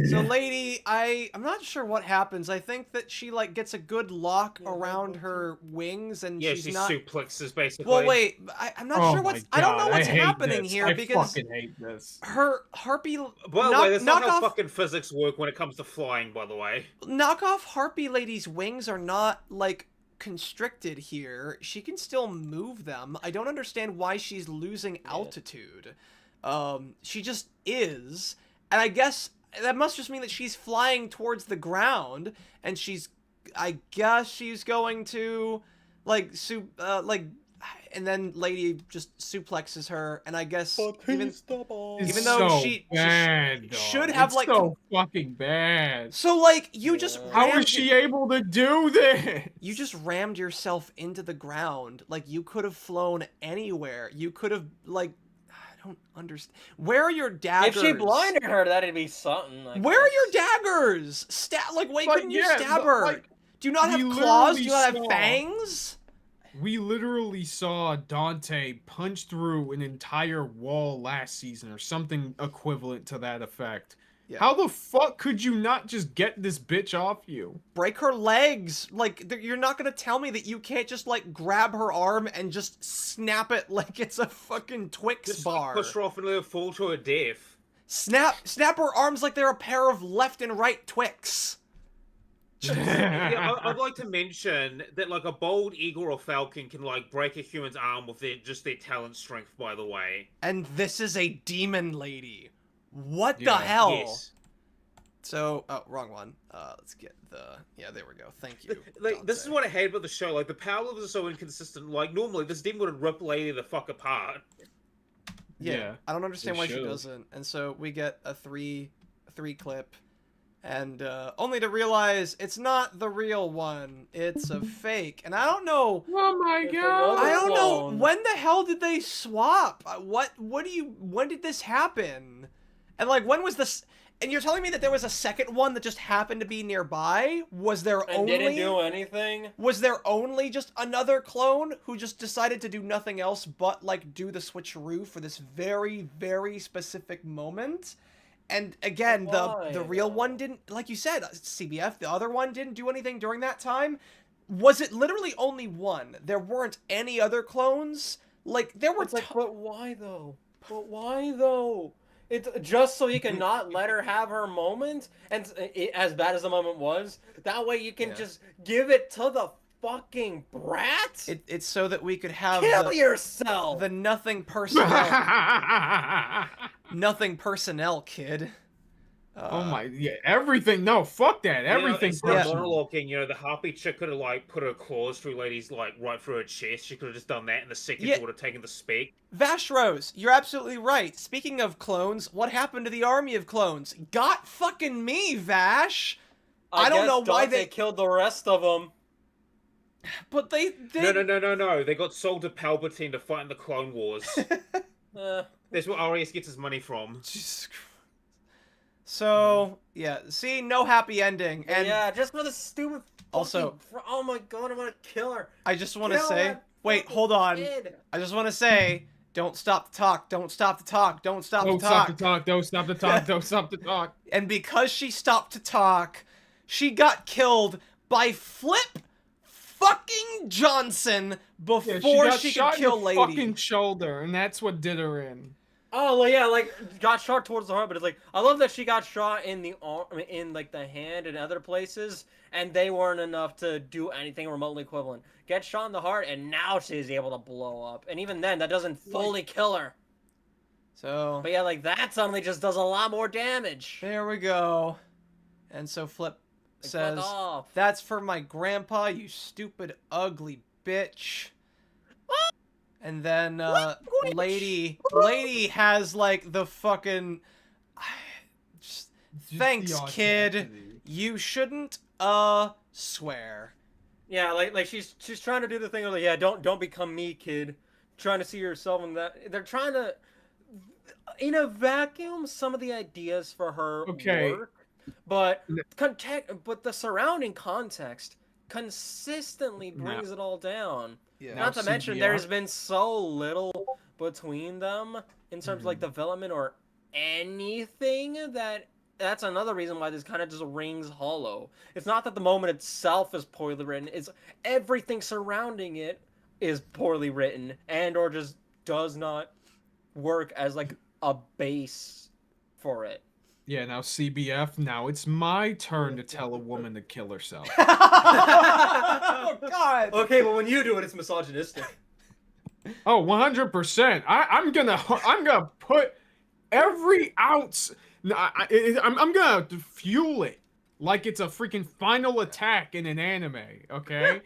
So Lady, I'm not sure what happens. I think that she like gets a good lock around her wings, and Yeah, she's she not. suplexes basically. Well, wait. I'm not sure what's. I don't know what's hate happening this. here I because fucking hate this. her harpy. By the way, that's not how knockoff fucking physics work when it comes to flying, by the way. knockoff harpy lady's wings are not like constricted here. She can still move them. I don't understand why she's losing altitude. She just is, and I guess that must just mean that she's flying towards the ground, and I guess she's going to and then Lady just suplexes her, and I guess even It's though so she bad, dog. should have, It's like, so fucking bad. so like you just How rammed is she able to do this? You just rammed yourself into the ground. Like, you could have flown anywhere. You could have, like, don't understand. Where are your daggers? If she blinded her, that'd be something. Where are your daggers? Wait, couldn't you stab her? Like, do you not have claws? Do you not have fangs? We literally saw Dante punch through an entire wall last season or something equivalent to that effect. Yeah. How the fuck could you not just get this bitch off you? Break her legs. Like, you're not gonna tell me that you can't just, like, grab her arm and just snap it like it's a fucking Twix just bar. Push her off and let her fall to her death. Snap her arms like they're a pair of left and right Twix. Yeah, I'd like to mention that, like, a bald eagle or falcon can, like, break a human's arm with their talent strength, by the way. And this is a demon lady. What the hell? Yes. So, oh, wrong one. Let's get yeah, there we go. Thank you. Like, this is what I hate about the show. Like, the power levels are so inconsistent. Like, normally, this demon would rip Lady the fuck apart. Yeah. I don't understand why she doesn't. And so we get a three clip. And only to realize it's not the real one. It's a fake. And I don't know. Oh my god. I don't know. When the hell did they swap? When did this happen? And like, when was this? And you're telling me that there was a second one that just happened to be nearby? Was there only? Didn't do anything? Was there only just another clone who just decided to do nothing else but like do the switcheroo for this very, very specific moment? And again, the real one didn't, like you said, CBF, the other one didn't do anything during that time. Was it literally only one? There weren't any other clones? Like, there were... It's like, but why though? But why though? It's just so you can not let her have her moment? And as bad as the moment was, that way you can just give it to the fucking brat? It's so that we could have Kill yourself! The nothing personnel. Nothing personnel, kid. Oh my, yeah, everything. No, fuck that. Everything. Monologuing, the harpy chick could have like put her claws through Lady's like right through her chest. She could have just done that, and the second would have taken the speak. Vashrose, you're absolutely right. Speaking of clones, what happened to the army of clones? Got fucking me, Vash. I don't know why they killed the rest of them. But they No. They got sold to Palpatine to fight in the Clone Wars. That's where Arius gets his money from. Jesus Christ. So, yeah, see, no happy ending. And yeah, just for the stupid also, oh my god, I want to kill her. I just want to say, wait, hold on. I just want to say, don't stop the talk, don't stop the talk, don't stop the talk. Don't stop the talk, don't stop the talk, don't stop the talk. And because she stopped to talk, she got killed by Flip fucking Johnson before she could kill Lady. Fucking shoulder, and that's what did her in. Oh, well, yeah, like, got shot towards the heart, but it's like, I love that she got shot in the arm, in, like, the hand and other places, and they weren't enough to do anything remotely equivalent. Get shot in the heart, and now she's able to blow up. And even then, that doesn't fully kill her. So... But yeah, like, that suddenly just does a lot more damage. There we go. And so Flip says, that's for my grandpa, you stupid, ugly bitch. And then, Lady has, like, the fucking... Thanks, kid. You shouldn't, swear. Yeah, like she's trying to do the thing of, like, yeah, don't become me, kid. Trying to see yourself in that... They're trying to... In a vacuum, some of the ideas for her work. But, the surrounding context consistently brings it all down. Yeah. Not to mention, there's been so little between them in terms of like development or anything that's another reason why this kind of just rings hollow. It's not that the moment itself is poorly written; it's everything surrounding it is poorly written and or just does not work as like a base for it. Yeah, now CBF, now it's my turn to tell a woman to kill herself. Oh, God. Okay, but when you do it, it's misogynistic. Oh, 100%. I'm gonna put every ounce. I'm gonna fuel it like it's a freaking final attack in an anime. Okay.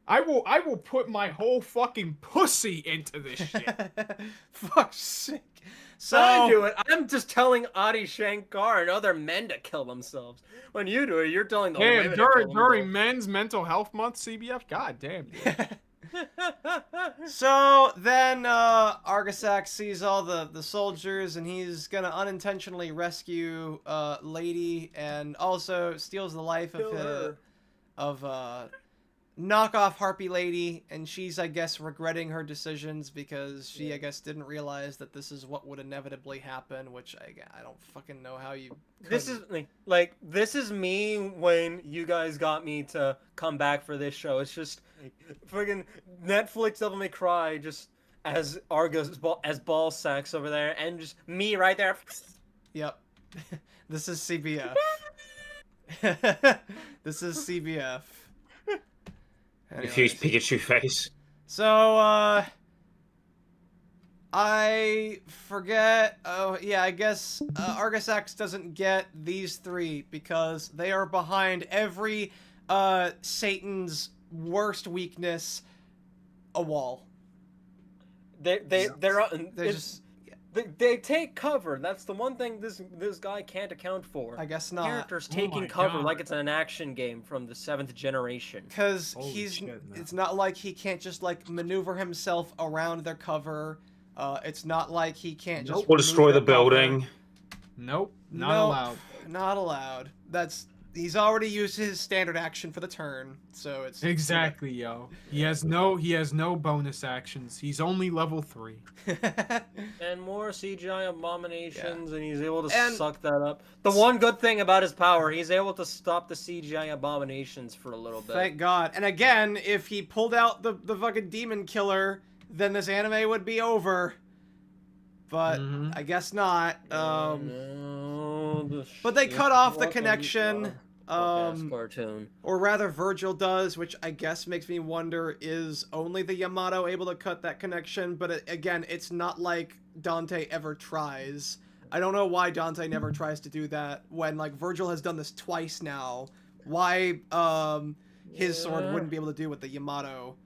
I will put my whole fucking pussy into this shit. Fuck's sake. So I do it. I'm just telling Adi Shankar and other men to kill themselves. When you do it, you're telling the women during Men's Mental Health Month, CBF. God damn. So then Argasax sees all the soldiers, and he's gonna unintentionally rescue Lady, and also steals the life of knockoff Harpy Lady, and she's, I guess, regretting her decisions because she, I guess, didn't realize that this is what would inevitably happen, which I don't fucking know how you This is like this is me when you guys got me to come back for this show. It's just friggin' Netflix Devil May Cry just as Argus as ball sacks over there, and just me right there. Yep. This is CBF. This is CBF. Confused Pikachu face. So, I forget. Oh, yeah, I guess Argasax doesn't get these three because they are behind every Satan's worst weakness, a wall. They take cover. That's the one thing this guy can't account for. I guess not. Characters taking cover like it's an action game from the 7th generation. Because it's not like he can't just like maneuver himself around their cover. It's not like he can't just or destroy the building. Nope, not allowed. Not allowed. He's already used his standard action for the turn, so it's exactly, yo. He has no bonus actions. He's only level 3. And more CGI abominations, and he's able to suck that up. The one good thing about his power, he's able to stop the CGI abominations for a little bit. Thank God. And again, if he pulled out the fucking demon killer, then this anime would be over. But I guess not. But they cut off the connection. Cartoon. Or rather, Virgil does, which I guess makes me wonder, is only the Yamato able to cut that connection? But again, it's not like Dante ever tries. I don't know why Dante never tries to do that when, like, Virgil has done this twice now. Why his sword wouldn't be able to do what the Yamato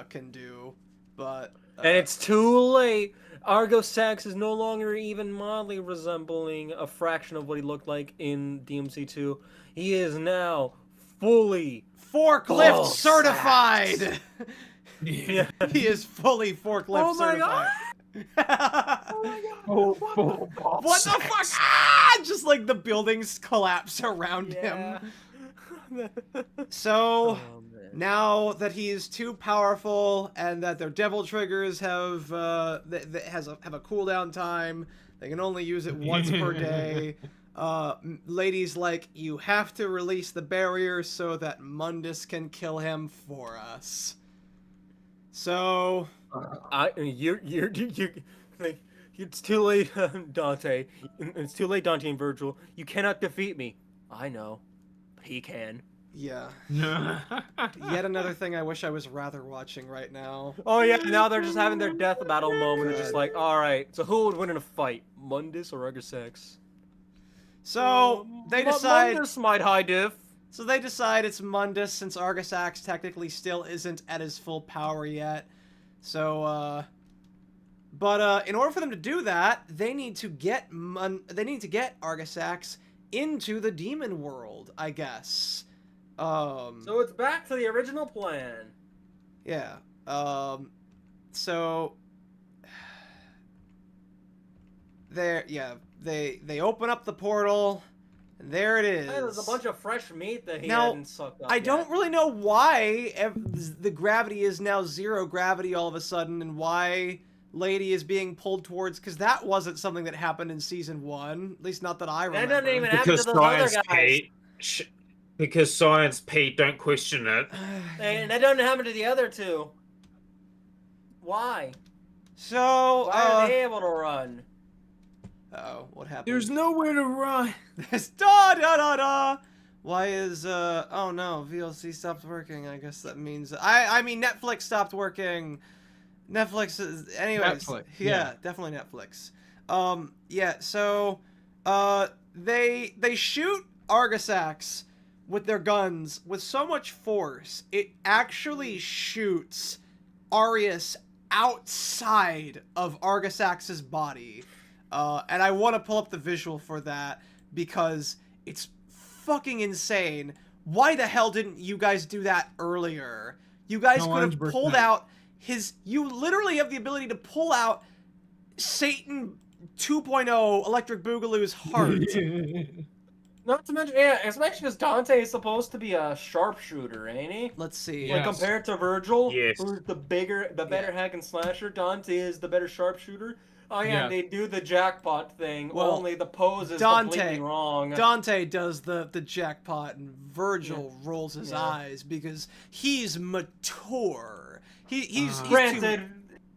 can do. But... and it's too late. Argasax is no longer even mildly resembling a fraction of what he looked like in DMC2. He is now fully forklift certified. Yeah. He is fully forklift certified. Oh my god! What the fuck? Ah! Just like the buildings collapse around him. So now that he is too powerful and that their devil triggers have a cooldown time, they can only use it once per day. Lady's like, you have to release the barrier so that Mundus can kill him for us. So it's too late, Dante. It's too late, Dante and Virgil. You cannot defeat me. I know, but he can. Yeah. Yet another thing I wish I was rather watching right now. Oh yeah, now they're just having their death battle moment. They're just like, all right, so who would win in a fight, Mundus or Argasax? So they decide. Mundus might high diff. So they decide it's Mundus since Argasax technically still isn't at his full power yet. So, but in order for them to do that, they need to get Argasax into the demon world, I guess. So it's back to the original plan. Yeah. So there. Yeah. They open up the portal, and there it is. Hey, there's a bunch of fresh meat that he hadn't sucked up I yet. don't really know why the gravity is now 0 gravity all of a sudden, and why Lady is being pulled towards, because that wasn't something that happened in season 1. At least not that I remember. That doesn't even happen to those other guys. Because Science Pete, don't question it. And that doesn't happen to the other two. Why? So, why are they able to run? Uh-oh, what happened? There's nowhere to run. There's da-da-da-da! Why is, oh no, VLC stopped working. I guess that means, I mean, Netflix stopped working. Netflix is, anyways. Netflix, yeah, definitely Netflix. Yeah, so, they shoot Argasax with their guns with so much force, it actually shoots Arius outside of Argasax's body. And I want to pull up the visual for that because it's fucking insane. Why the hell didn't you guys do that earlier? You guys No could lines have were pulled cut. out his... You literally have the ability to pull out Satan 2.0 Electric Boogaloo's heart. Not to mention, yeah, especially because Dante is supposed to be a sharpshooter, ain't he? Let's see. Yeah. Like compared to Virgil, Yes. who's the better hack and slasher, Dante is the better sharpshooter. Oh yeah, Yeah. they do the jackpot thing. Well, only the pose is Dante- completely wrong. Dante does the jackpot, and Virgil rolls his eyes because he's mature. He's Granted,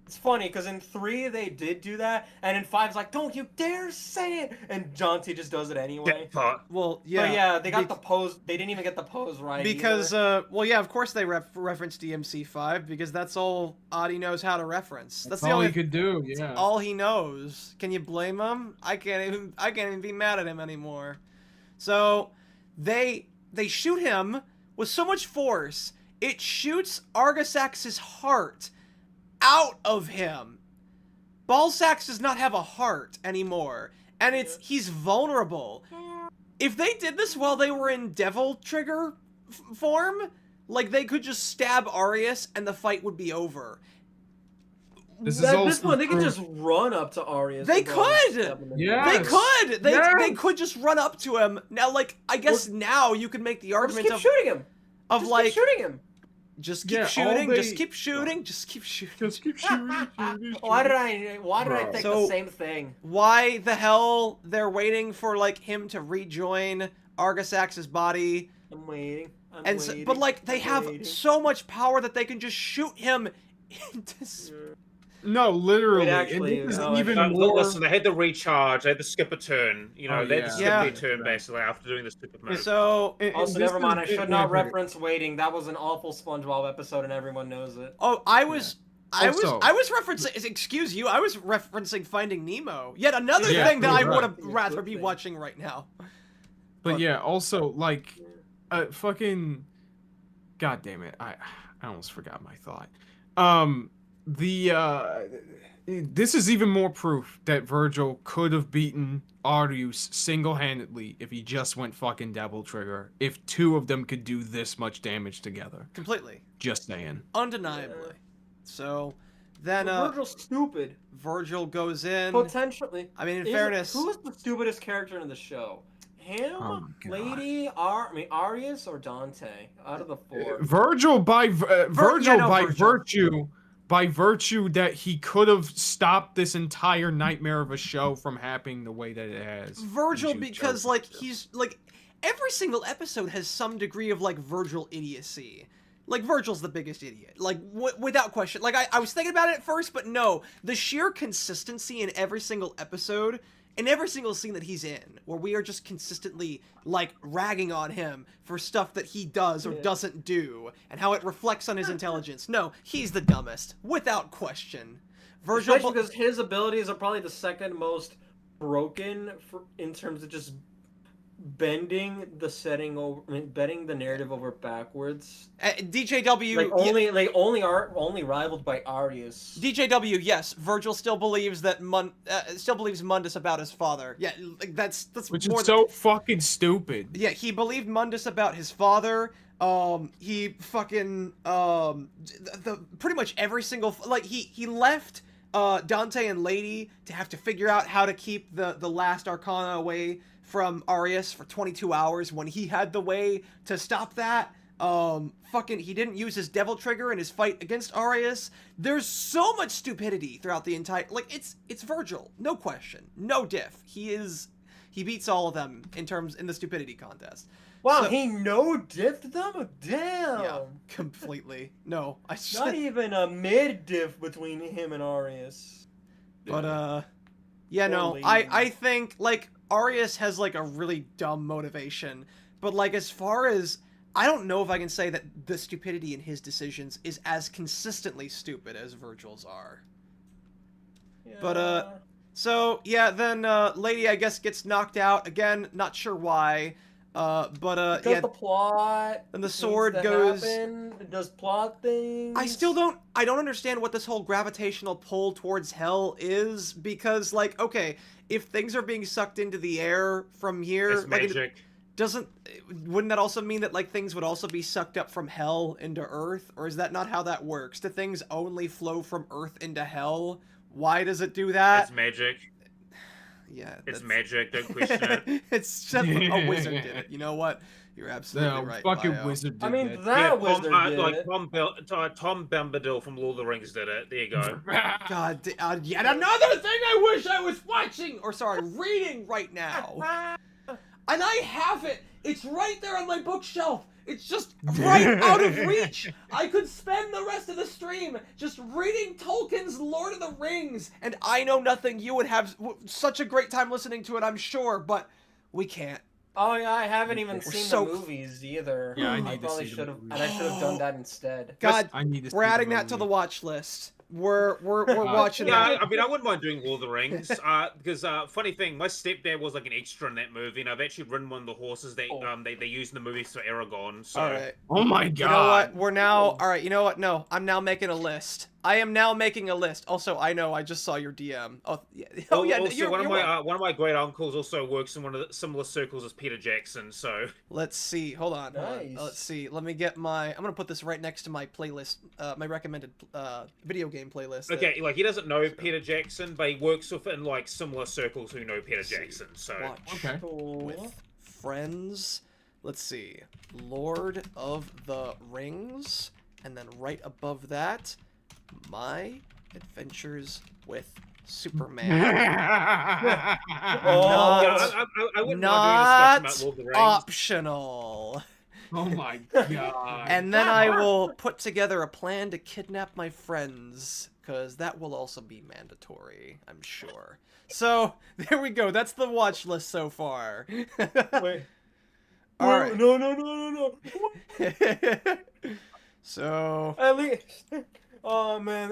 it's funny because in 3 they did do that, and in 5's like, don't you dare say it, and Dante just does it anyway. well, yeah. But yeah, they got the pose. They didn't even get the pose right. Because either. well, yeah, of course they reference DMC5 because that's all Adi knows how to reference. That's the all only he could do. Yeah. all he knows. Can you blame him? I can't even be mad at him anymore. So they shoot him with so much force, it shoots Argasax's heart out of him. Ballsax does not have a heart anymore, and he's vulnerable. If they did this while they were in Devil Trigger form, like they could just stab Arius and the fight would be over. This is At also this point, they could proof- just run up to Arius. They and go and could! stab him in the Yeah. They face. could! They Yes! could just run up to him. Now, like, I guess now you could make the Or just argument keep shooting him. of Just like, keep shooting him. just keep Yeah, shooting, all just they- keep shooting, just keep shooting. Just keep shooting. Why did I Bro. think So- the same thing? Why the hell they're waiting for like him to rejoin Argasax's body? I'm waiting. I'm And waiting. but like they I'm have waiting. so much power that they can just shoot him into space. No, literally. Wait, actually, and this is no, even No, more. listen, they had the recharge, they had to skip a turn. You know, Oh, they had to yeah. skip Yeah. their turn basically after doing the stupid move. So Also, this never mind. I is- should not wait, wait. reference waiting. That was an awful SpongeBob episode, and everyone knows it. I was Also- referencing. Excuse you. I was referencing Finding Nemo. Yet another Yeah, thing that I right. would have Yeah, rather good be thing. watching right now. But yeah, also like, fucking, god damn it, I almost forgot my thought. This is even more proof that Virgil could have beaten Arius single-handedly if he just went fucking Devil Trigger. If two of them could do this much damage together, Completely, just saying. undeniably. So then Virgil's stupid. Virgil goes in. Potentially. I mean, in Is- fairness, who is the stupidest character in the show? Him, Oh my God. Lady, Arius, or Dante? Out of the four. Virgil by Virgil no, by Virgil. virtue that he could have stopped this entire nightmare of a show from happening the way that it has. Virgil, You because chose like to. he's like every single episode has some degree of like Virgil idiocy. Like Virgil's the biggest idiot, like without question. Like I was thinking about it at first, but no, the sheer consistency in every single episode, in every single scene that he's in, where we are just consistently like ragging on him for stuff that he does or doesn't do, and how it reflects on his intelligence. No, he's the dumbest, without question. Virgil, Especially because his abilities are probably the second most broken in terms of just bending the setting over, bending the narrative over backwards. DJW, Like only rivaled by Arius. DJW, yes, Virgil still believes that Mundus about his father. Yeah, like that's Which more is so fucking stupid. Yeah, he believed Mundus about his father. He fucking the pretty much every single like he left Dante and Lady to have to figure out how to keep the last Arcana away from Arius for 22 hours when he had the way to stop that. He didn't use his Devil Trigger in his fight against Arius. There's so much stupidity throughout the entire like it's Virgil, no question, no diff. He beats all of them in the stupidity contest. Wow, So- he no diffed them? Damn. Yeah, completely. No, I just, Not even a mid diff between him and Arius. but yeah, no, Poor I lady. think like Arius has like a really dumb motivation, but like as far as I don't know if I can say that the stupidity in his decisions is as consistently stupid as Virgil's are. But, So yeah, then Lady I guess gets knocked out again. Not sure why. Because Yeah. the plot. And the needs sword to goes- happen, it does plot things. I don't understand what this whole gravitational pull towards hell is, because like, okay, if things are being sucked into the air from here, It's like, magic. wouldn't that also mean that like things would also be sucked up from hell into Earth, or is that not how that works? Do things only flow from Earth into hell? Why does it do that? It's magic. Yeah, it's magic. Don't question it. It's just a wizard did it. You know what? You're absolutely right. Fucking Bio. wizard did I mean, that. that wizard did like it. Tom Bombadil from Lord of the Rings did it. There you go. God, yet another thing I wish I was watching, or sorry, reading right now. And I have it. It's right there on my bookshelf. It's just right out of reach. I could spend the rest of the stream just reading Tolkien's Lord of the Rings, and I Know Nothing. You would have such a great time listening to it, I'm sure, but we can't. Oh yeah, I haven't even seen so- the movies either. Yeah, I I need to probably see the should have, movies. and I should have done that instead. God, I need to we're see adding the that to the movie. watch list. We're watching Yeah, that. I mean, I wouldn't mind doing Lord of the Rings, because funny thing, my stepdad was like an extra in that movie, and I've actually ridden one of the horses they used in the movies for Aragorn. So. All right. Oh my god. You know what? We're now... All right, you know what? No, I'm now making a list. I am now making a list. Also, I know I just saw your DM. Oh, yeah. Oh, yeah. Also, one of my great uncles also works in one of the similar circles as Peter Jackson. So Let's see. Hold on. Nice. Let's see. Let me get my... I'm going to put this right next to my playlist, my recommended video game playlist. okay, like he doesn't know Peter Jackson, but he works within like similar circles who know Peter Jackson. So Watch Okay. with friends. Let's see. Lord of the Rings. And then right above that, My Adventures with Superman. I wouldn't mind doing a Not discussion about Lord of the Rings. optional. Oh my god. And then I will put together a plan to kidnap my friends, because that will also be mandatory, I'm sure. So, there we go. That's the watch list so far. Wait. All right. No. So, At least. Oh man,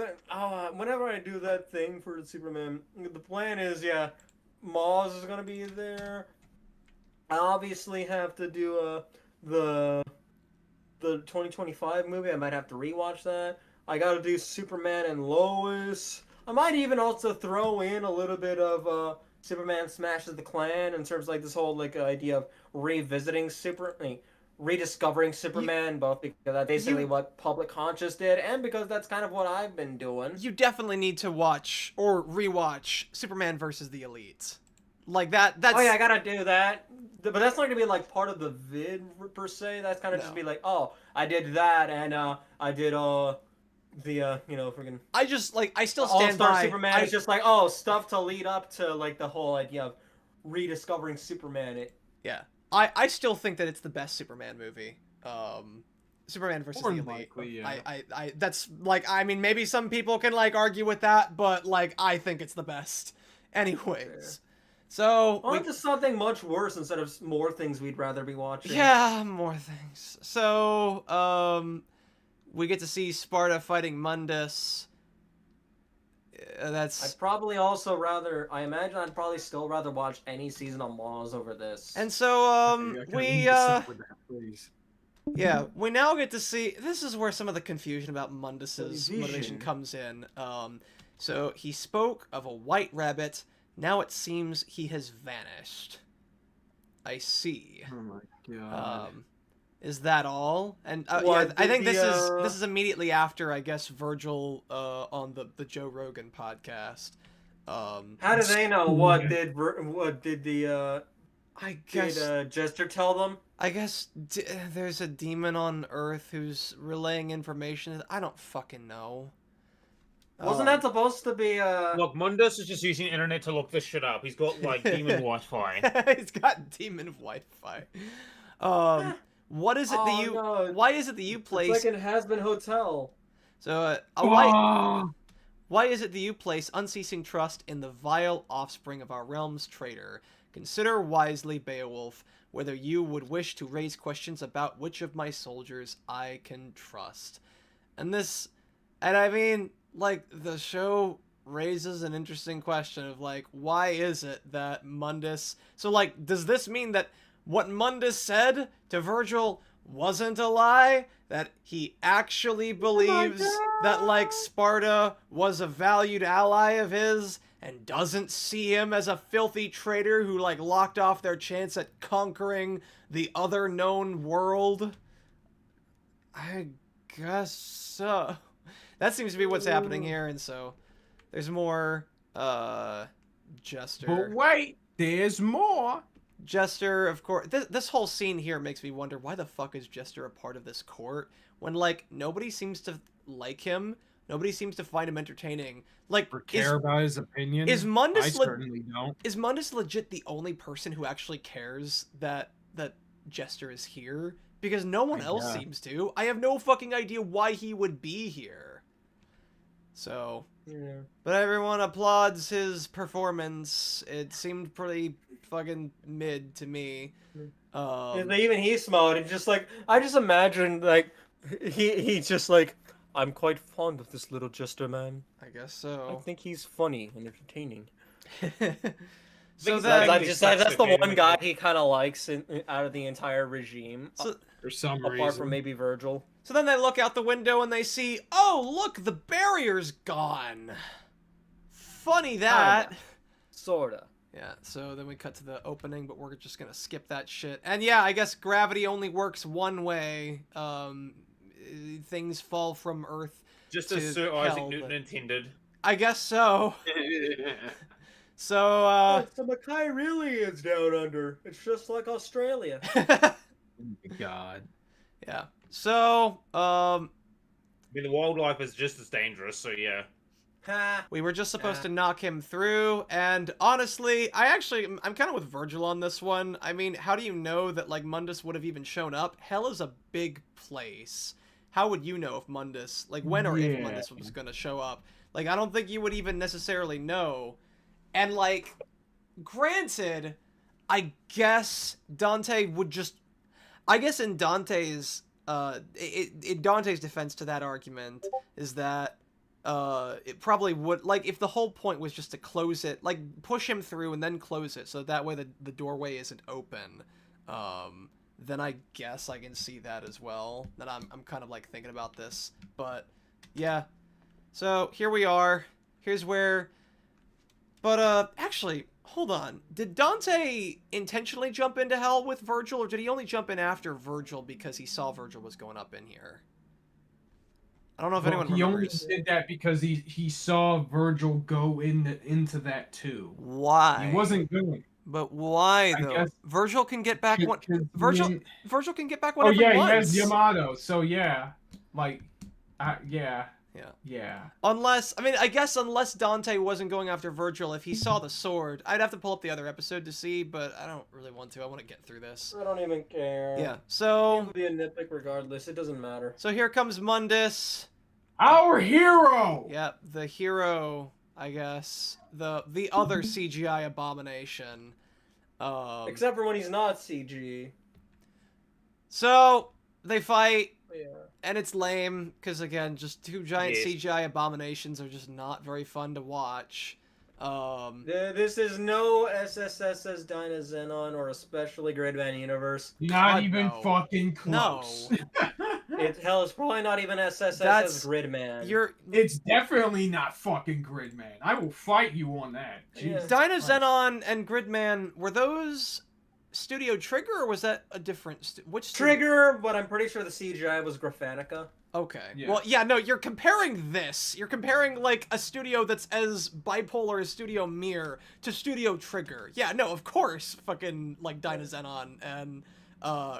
whenever I do that thing for Superman, the plan is, yeah, Maz is gonna be there. I obviously have to do the 2025 movie. I might have to rewatch that. I gotta do Superman and Lois. I might even also throw in a little bit of Superman Smashes the Klan in terms of like this whole like idea of revisiting rediscovering Superman, both because that's basically what Public Conscious did, and because that's kind of what I've been doing. you definitely need to watch or rewatch Superman versus the Elite. Like that's... Oh yeah, I gotta do that. But that's not gonna be like part of the vid per se. That's kind of No. just be like, oh, I did that, and I did freaking I just, like, I still stand All-Star by... Superman. It's just like, oh, stuff to lead up to like the whole idea of rediscovering Superman. Yeah. I still think that it's the best Superman movie. Superman versus More the than Elite. likely, yeah. I that's like, I mean, maybe some people can like argue with that, but like I think it's the best. Anyways. Fair. So On to something much worse instead of more things we'd rather be watching. yeah, more things. So we get to see Sparta fighting Mundus. That's I'd probably also rather. I imagine I'd probably still rather watch any season of Laws over this. and so we Please. yeah, we now get to see... This is where some of the confusion about Mundus's Vision. motivation comes in. So he spoke of a white rabbit. Now it seems he has vanished. I see. Oh my god. Is that all? And yeah, What, I think did this is immediately after, I guess, Virgil on the Joe Rogan podcast. How do they know what did the I guess Jester tell them? I guess there's a demon on Earth who's relaying information. I don't fucking know. Wasn't that supposed to be Look, Mundus is just using the internet to look this shit up. He's got like demon Wi-Fi. He's got demon Wi-Fi. What is it that you? no. Why is it that you place? It's like in Has-Been Hotel. So why is it that you place unceasing trust in the vile offspring of our realm's traitor? Consider wisely, Beowulf, whether you would wish to raise questions about which of my soldiers I can trust. And I mean, like, the show raises an interesting question of, like, why is it that Mundus... So, like, does this mean that what Mundus said to Virgil wasn't a lie? That he actually believes that, like, Sparta was a valued ally of his, and doesn't see him as a filthy traitor who, like, locked off their chance at conquering the other known world? I guess so. That seems to be what's happening here, and so there's more, Jester. But wait, there's more. Jester, of course. This whole scene here makes me wonder, why the fuck is Jester a part of this court when, like, nobody seems to like him, nobody seems to find him entertaining. Like, Or care about his opinion. is Mundus I certainly don't. Is Mundus legit the only person who actually cares that Jester is here? Because no one else seems to. I have no fucking idea why he would be here. So, Yeah. but everyone applauds his performance. It seemed pretty fucking mid to me. Even he smiled and just like, I just imagine like he's just like, I'm quite fond of this little Jester man. I guess I so. think he's funny and entertaining. So That's then, the one guy he kind of likes out of the entire regime, For some apart reason. from maybe Virgil. so then they look out the window and they see, oh look, the barrier's gone. Funny that. Kinda. Sorta. Yeah, so then we cut to the opening, but we're just gonna skip that shit. And yeah, I guess gravity only works one way. Things fall from Earth. Just to as Sir hell, Isaac Newton but- intended. I guess so. So, So Mackay really is down under. It's just like Australia. Oh my God. yeah. So, I mean, the wildlife is just as dangerous, so yeah. Ha. we were just supposed to knock him through, and honestly, I'm kind of with Virgil on this one. I mean, how do you know that, like, Mundus would have even shown up? Hell is a big place. How would you know if Mundus, like, when or if Mundus was gonna show up? Like, I don't think you would even necessarily know. And, like, granted, I guess Dante would just... I guess in Dante's... in Dante's defense to that argument is that it probably would... Like, if the whole point was just to close it, like, push him through and then close it so that way the doorway isn't open, then I guess I can see that as well. That I'm kind of, like, thinking about this. But, yeah. So, here we are. Here's where... But, actually, hold on. Did Dante intentionally jump into hell with Virgil, or did he only jump in after Virgil because he saw Virgil was going up in here? I don't know if anyone remembers. He only did that because he saw Virgil go into that too. Why? He wasn't going. But why, I though? guess- Virgil can get back one... Virgil Virgil can get back Oh whatever yeah, he he wants. has Yamato. So yeah, like, yeah. Yeah. Yeah. Unless, I mean, I guess unless Dante wasn't going after Virgil, if he saw the sword, I'd have to pull up the other episode to see, but I don't really want to. I want to get through this. I don't even care. Yeah, so... It'll be a nitpick regardless. It doesn't matter. So here comes Mundus. Our hero. Yep, the hero, I guess. The other CGI abomination. Except for when he's not CG. So, they fight, Yeah. and it's lame, because again, just two giant Yes. CGI abominations are just not very fun to watch. This is no SSSS Dynazenon or especially Gridman Universe. Not God, even no. fucking close. Hell, it's probably not even SSSS That's- Gridman. It's definitely not fucking Gridman. I will fight you on that. Yeah. Jesus Dynazenon and Gridman, were those Studio Trigger, or was that a different... which studio? Trigger, but I'm pretty sure the CGI was Graphanica. Okay. Yeah. Well, yeah, no, you're comparing this. You're comparing, like, a studio that's as bipolar as Studio Mir to Studio Trigger. Yeah, no, of course, fucking, like, Dynazenon and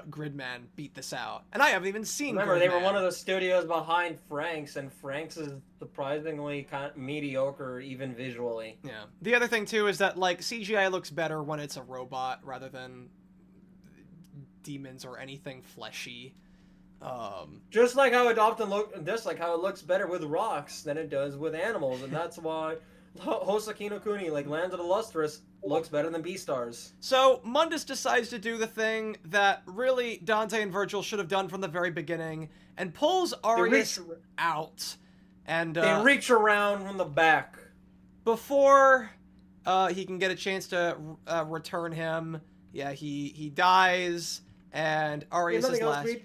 Gridman beat this out. And I haven't even seen Remember, they were Gridman. one of the studios behind Frank's, and Frank's is surprisingly kind of mediocre, even visually. Yeah. The other thing, too, is that, like, CGI looks better when it's a robot rather than demons or anything fleshy. Just like how it often just like how it looks better with rocks than it does with animals, and that's why Hoseki no Kuni, like Land of the Lustrous, looks better than Beastars. So, Mundus decides to do the thing that really Dante and Virgil should have done from the very beginning, and pulls Arius out. And, They reach around from the back. before he can get a chance to return him, yeah, he dies, and Arius' last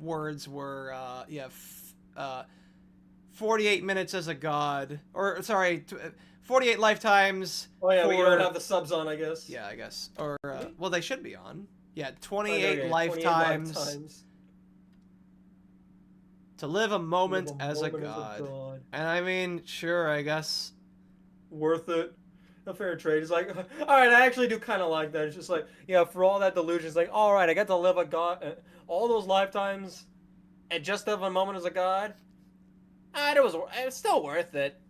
words were, 48 minutes as a god, or sorry, 48 lifetimes. Oh yeah, for, we don't have the subs on, I guess. Yeah, I guess. Or well, they should be on. Yeah, 28 28 lifetimes to live a moment as a god. And I mean, sure, I guess. Worth it. A fair trade. It's like, all right, I actually do kind of like that. It's just like, yeah, for all that delusion, it's like, all right, I get to live a god, all those lifetimes, and just live a moment as a god. It was still worth it.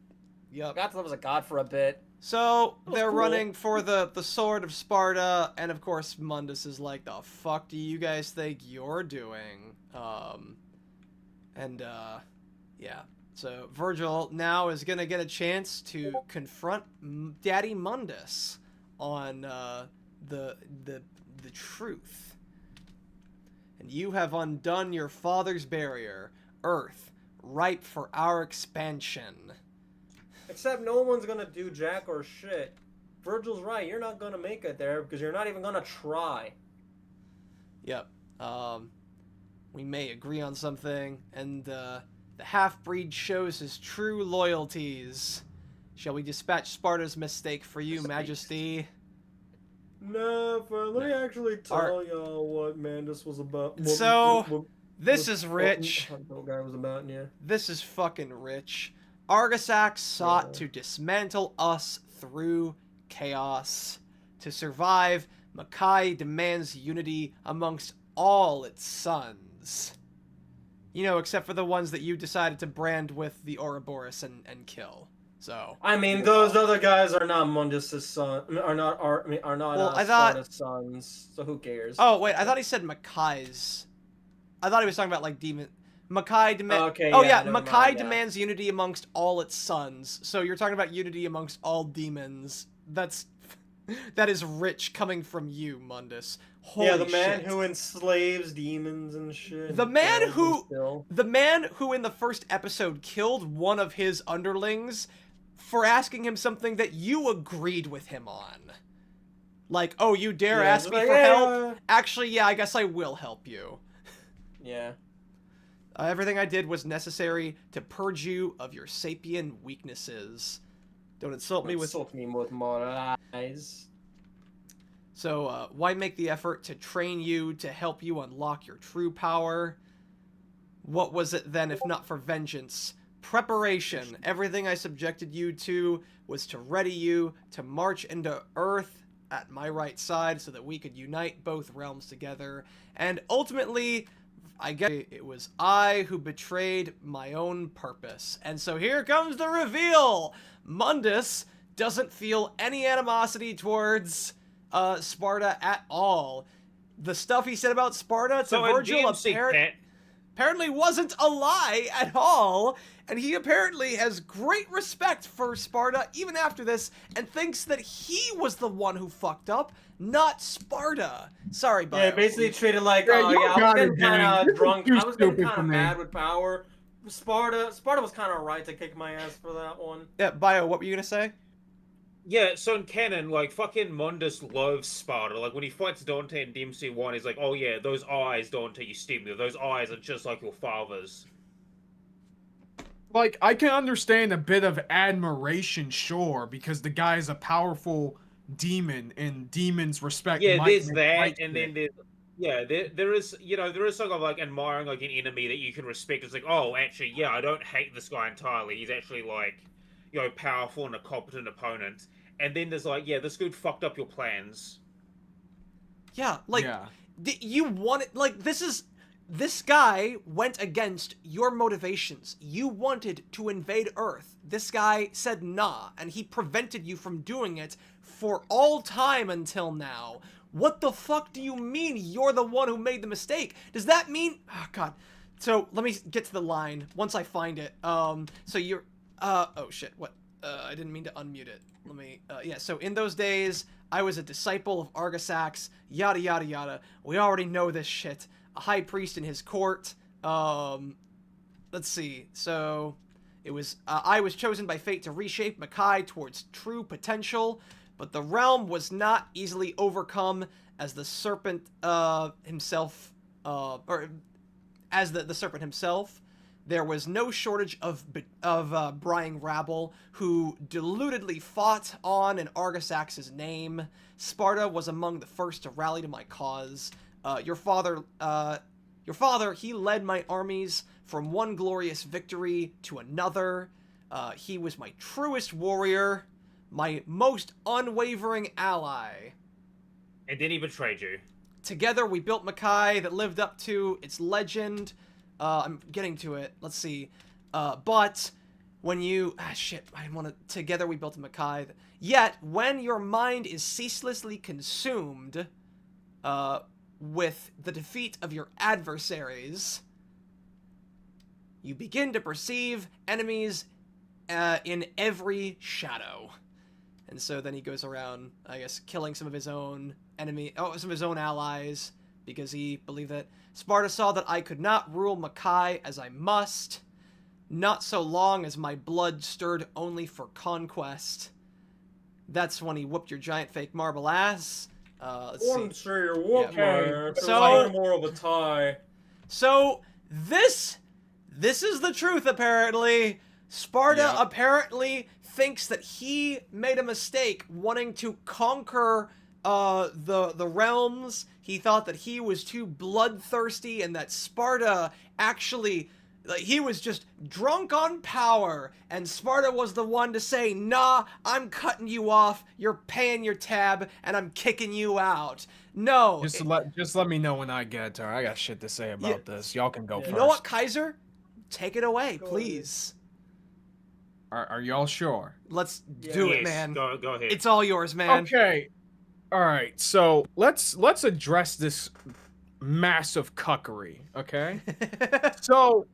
Yep. Got to live as a god for a bit. So they're cool. running for the Sword of Sparta, and of course Mundus is like, the fuck do you guys think you're doing? Yeah. So Virgil now is gonna get a chance to confront Daddy Mundus on the truth. And you have undone your father's barrier, Earth, ripe for our expansion. Except no one's gonna do jack or shit. Virgil's right. You're not gonna make it there because you're not even gonna try. Yep. We may agree on something, and the half-breed shows his true loyalties. Shall we dispatch Sparta's mistake for you, Majesty? No, let me actually tell y'all what Mandus was about. This is rich. What guy was about, yeah. This is fucking rich. Argisax sought to dismantle us through chaos. To survive, Makai demands unity amongst all its sons. You know, except for the ones that you decided to brand with the Ouroboros and kill. So I mean, those other guys are not Mundus's son, are not Sparta's sons. So who cares? Oh wait, I thought he said Makai's. I thought he was talking about like demon. Makai demands. Okay, oh yeah, yeah, Makai demands unity amongst all its sons. So you're talking about unity amongst all demons. That is rich coming from you, Mundus. Holy the man shit. who enslaves demons and shit. The man who in the first episode killed one of his underlings for asking him something that you agreed with him on. Like, oh, you dare ask me for help? Actually, yeah, I guess I will help you. Yeah. Everything I did was necessary to purge you of your sapien weaknesses. Don't insult me with more lies. So, why make the effort to train you to help you unlock your true power? What was it then if not for vengeance? Preparation. Everything I subjected you to was to ready you to march into Earth at my right side so that we could unite both realms together. And ultimately, I guess it was I who betrayed my own purpose. And so here comes the reveal! Mundus doesn't feel any animosity towards Sparta at all. The stuff he said about Sparta to Virgil apparently wasn't a lie at all, and he apparently has great respect for Sparta even after this, and thinks that he was the one who fucked up, not Sparta. Sorry, Bio. Yeah, basically treated like, I was getting kind of drunk, I was getting kind of mad with power. Sparta was kind of right to kick my ass for that one. Yeah, Bio, what were you gonna say? Yeah, so in canon, like, fucking Mundus loves Sparta. Like, when he fights Dante in DMC1, he's like, oh yeah, those eyes, Dante, you steal me. Those eyes are just like your father's. Like, I can understand a bit of admiration, sure, because the guy is a powerful demon, and demons respect. Yeah, there's that, and then there's... Yeah, there is, there is sort of, like, admiring, like, an enemy that you can respect. It's like, oh, actually, yeah, I don't hate this guy entirely. He's actually, like... powerful and a competent opponent. And then there's like, yeah, this dude fucked up your plans. Yeah, like, you wanted, like, this guy went against your motivations. You wanted to invade Earth. This guy said nah, and he prevented you from doing it for all time until now. What the fuck do you mean you're the one who made the mistake? Does that mean, oh god. So, let me get to the line once I find it. So you're, oh shit, what? I didn't mean to unmute it. Let me, yeah, so in those days, I was a disciple of Argisax, yada yada yada. We already know this shit. A high priest in his court. Let's see, so, it was, I was chosen by fate to reshape Makai towards true potential, but the realm was not easily overcome as the serpent, himself, or as the serpent himself. there was no shortage of Brying rabble who deludedly fought on in Argisax's name. Sparta was among the first to rally to my cause. Your father, he led my armies from one glorious victory to another. He was my truest warrior, my most unwavering ally. And then he betrayed you. Together we built Mackay that lived up to its legend. I'm getting to it. Let's see. But when you... Together we built a Mackay. Yet, when your mind is ceaselessly consumed with the defeat of your adversaries, you begin to perceive enemies in every shadow. And so then he goes around, I guess, killing some of his own some of his own allies, because he believed that Sparta saw that I could not rule Mackay as I must, not so long as my blood stirred only for conquest. That's when he whooped your giant fake marble ass. Let's see. Sure you're whooped, man. So more of a tie. So this is the truth, apparently. Sparta apparently thinks that he made a mistake wanting to conquer the realms. He thought that he was too bloodthirsty, and that Sparta actually, like, he was just drunk on power, and Sparta was the one to say, nah, I'm cutting you off, you're paying your tab, and I'm kicking you out. No. Just let me know when I get to her. I got shit to say about this. Y'all can go first. You know what, Kaiser? Take it away, please. Are y'all sure? Let's do it, man. Go ahead. It's all yours, man. Okay. All right. So let's address this massive cuckery. Okay. So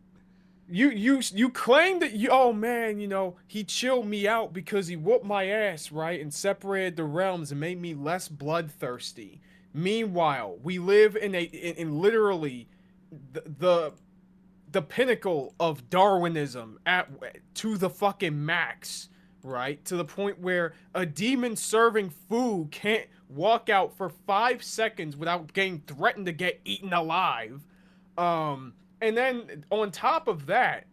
you claim that oh man, you know, he chilled me out because he whooped my ass, right, and separated the realms and made me less bloodthirsty. Meanwhile, we live in literally the pinnacle of Darwinism to the fucking max, right? To the point where a demon serving food can't walk out for 5 seconds without getting threatened to get eaten alive. And then on top of that,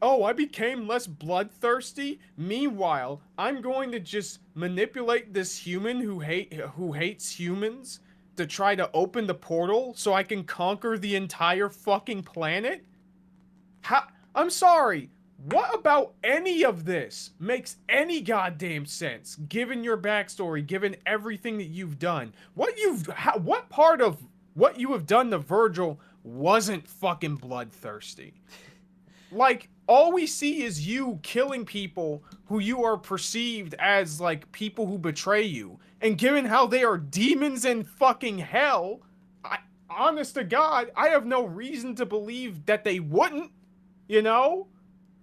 oh, I became less bloodthirsty. Meanwhile, I'm going to just manipulate this human who hates humans to try to open the portal so I can conquer the entire fucking planet? I'm sorry. What about any of this makes any goddamn sense, given your backstory, given everything that you've done? What part of what you have done to Virgil wasn't fucking bloodthirsty? Like, all we see is you killing people who you are perceived as, like, people who betray you. And given how they are demons in fucking hell, honest to God, I have no reason to believe that they wouldn't, you know?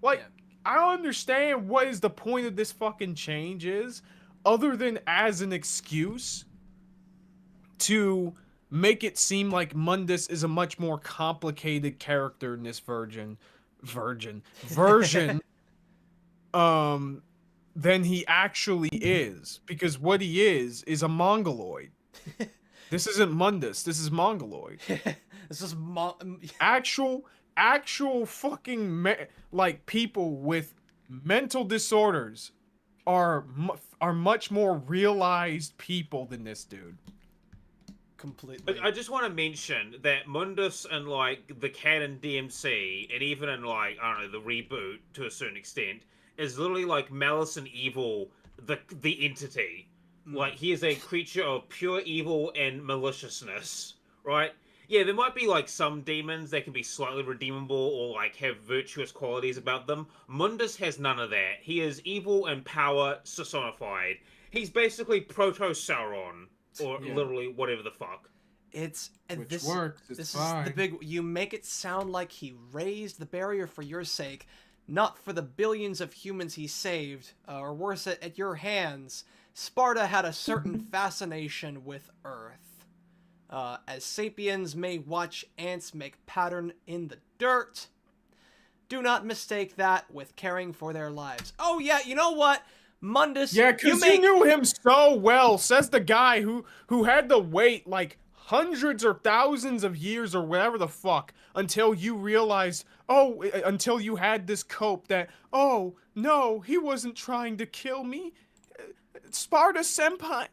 Like, I don't understand what is the point of this fucking change is, other than as an excuse to make it seem like Mundus is a much more complicated character in this version than he actually is, because what he is a mongoloid. This isn't Mundus, this is mongoloid. This is actual fucking like people with mental disorders are much more realized people than this dude. Completely. I just want to mention that Mundus and, like, the canon DMC, and even in, like, I don't know, the reboot to a certain extent, is literally like Malice and Evil, the entity. Like, he is a creature of pure evil and maliciousness, right? Yeah, there might be, like, some demons that can be slightly redeemable or, like, have virtuous qualities about them. Mundus has none of that. He is evil and power personified. He's basically Proto-Sauron. Or literally whatever the fuck. This works. This is the big. You make it sound like he raised the barrier for your sake, not for the billions of humans he saved, or worse, at your hands. Sparta had a certain fascination with Earth. As sapiens may watch ants make pattern in the dirt, do not mistake that with caring for their lives. Oh yeah, you know what? Mundus, yeah, because you knew him so well, says the guy who had to wait like hundreds or thousands of years or whatever the fuck until you realized, until you had this cope that, oh, no, he wasn't trying to kill me. Sparta Senpai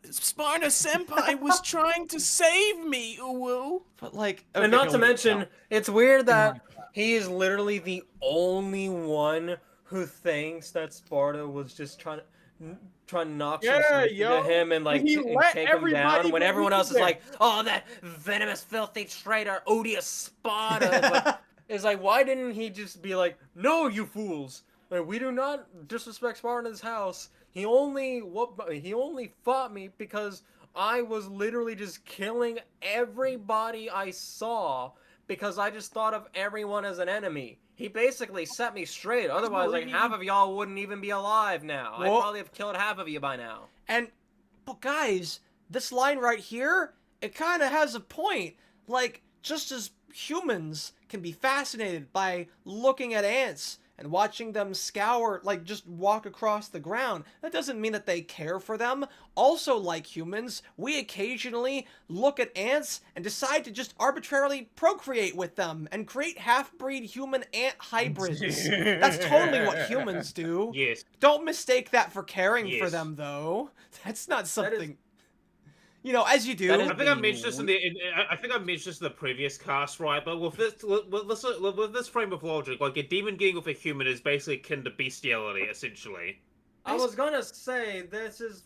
was trying to save me, Uwu. But like, And not to mention, it's weird that he is literally the only one who thinks that Sparta was just trying to knock some sense into him and like and take him down when everyone else is like, oh, that venomous, filthy traitor, odious Sparta. It's like, why didn't he just be like, no, you fools, like, we do not disrespect Sparta in this house. He only fought me because I was literally just killing everybody I saw because I just thought of everyone as an enemy. He basically set me straight. Otherwise, like, half of y'all wouldn't even be alive now. I'd probably have killed half of you by now. But guys, this line right here, it kind of has a point. Like, just as humans can be fascinated by looking at ants and watching them scour, like, just walk across the ground, that doesn't mean that they care for them. Also, like humans, we occasionally look at ants and decide to just arbitrarily procreate with them and create half-breed human ant hybrids. That's totally what humans do. Yes. Don't mistake that for caring for them, though. That's not something... You know, as you do. I think I mentioned this in the previous cast, right? But with this frame of logic, like a demon getting with a human is basically akin to bestiality, essentially. I was gonna say this is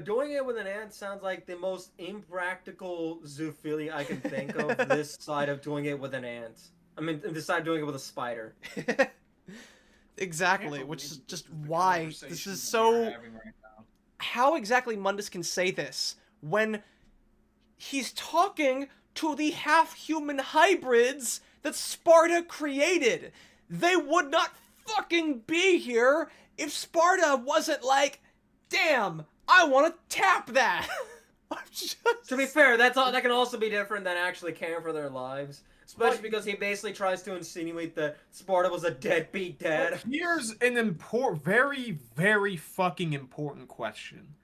doing it with an ant sounds like the most impractical zoophilia I can think of. This side of doing it with an ant. I mean, this side of doing it with a spider. Exactly, which is just why this is so. How exactly Mundus can say this when he's talking to the half-human hybrids that Sparta created? They would not fucking be here if Sparta wasn't like, damn, I want to tap that. To be fair, that can also be different than actually caring for their lives. Especially because he basically tries to insinuate that Sparta was a deadbeat dad. Here's an very, very fucking important question.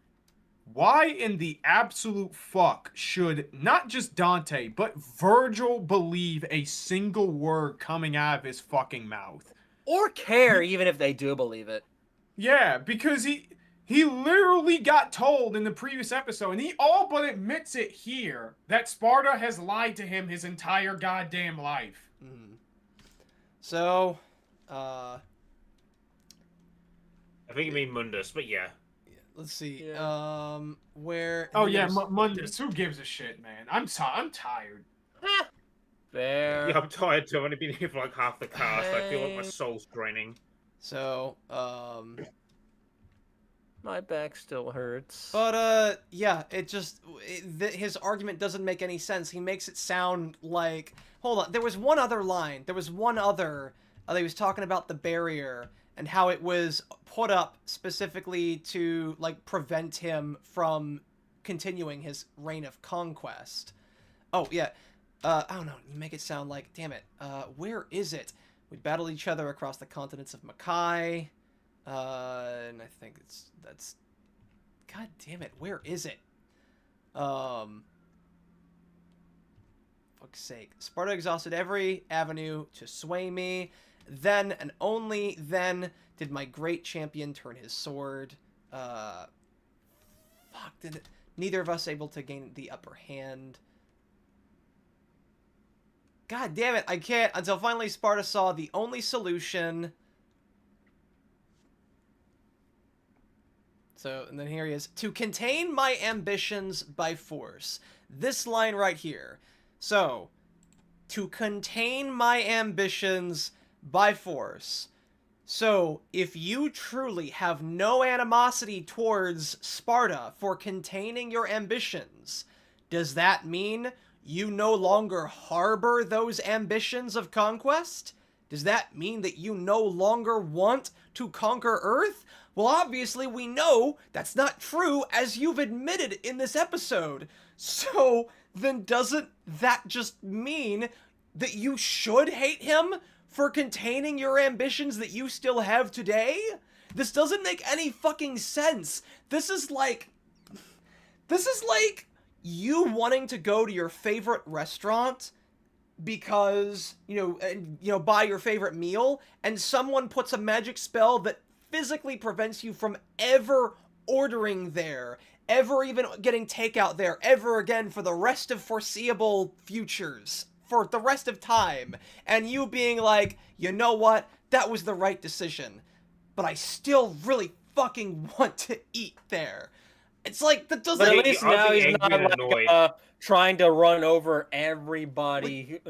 Why in the absolute fuck should not just Dante, but Virgil believe a single word coming out of his fucking mouth? Or care, even if they do believe it. Yeah, because he literally got told in the previous episode, and he all but admits it here, that Sparta has lied to him his entire goddamn life. So, I think you mean Mundus, but yeah. Let's see. Where? Oh yeah, Mundus. Who gives a shit, man? I'm tired. Fair. Yeah, I'm tired too. I've only been here for like half the cast. I feel like my soul's draining. So, my back still hurts. But, yeah, his argument doesn't make any sense. He makes it sound like... Hold on, there was one other line. There was one other... he was talking about the barrier and how it was put up specifically to, like, prevent him from continuing his reign of conquest. Oh, yeah. I don't know. You make it sound like... Damn it. Where is it? We battled each other across the continents of Makai. And I think that's... God damn it, where is it? Fuck's sake. Sparta exhausted every avenue to sway me. Then, and only then, did my great champion turn his sword. Neither of us able to gain the upper hand. God damn it, I can't, until finally Sparta saw the only solution... So, and then here he is. To contain my ambitions by force. This line right here. So, to contain my ambitions by force. So, if you truly have no animosity towards Sparta for containing your ambitions, does that mean you no longer harbor those ambitions of conquest? Does that mean that you no longer want to conquer Earth? Well, obviously we know that's not true, as you've admitted in this episode. So, then doesn't that just mean that you should hate him for containing your ambitions that you still have today? This doesn't make any fucking sense. This is like you wanting to go to your favorite restaurant because, buy your favorite meal, and someone puts a magic spell that physically prevents you from ever ordering there, ever even getting takeout there, ever again for the rest of foreseeable futures, for the rest of time, and you being like, you know what, that was the right decision, but I still really fucking want to eat there. It's like, that doesn't... But at least now he's not like trying to run over everybody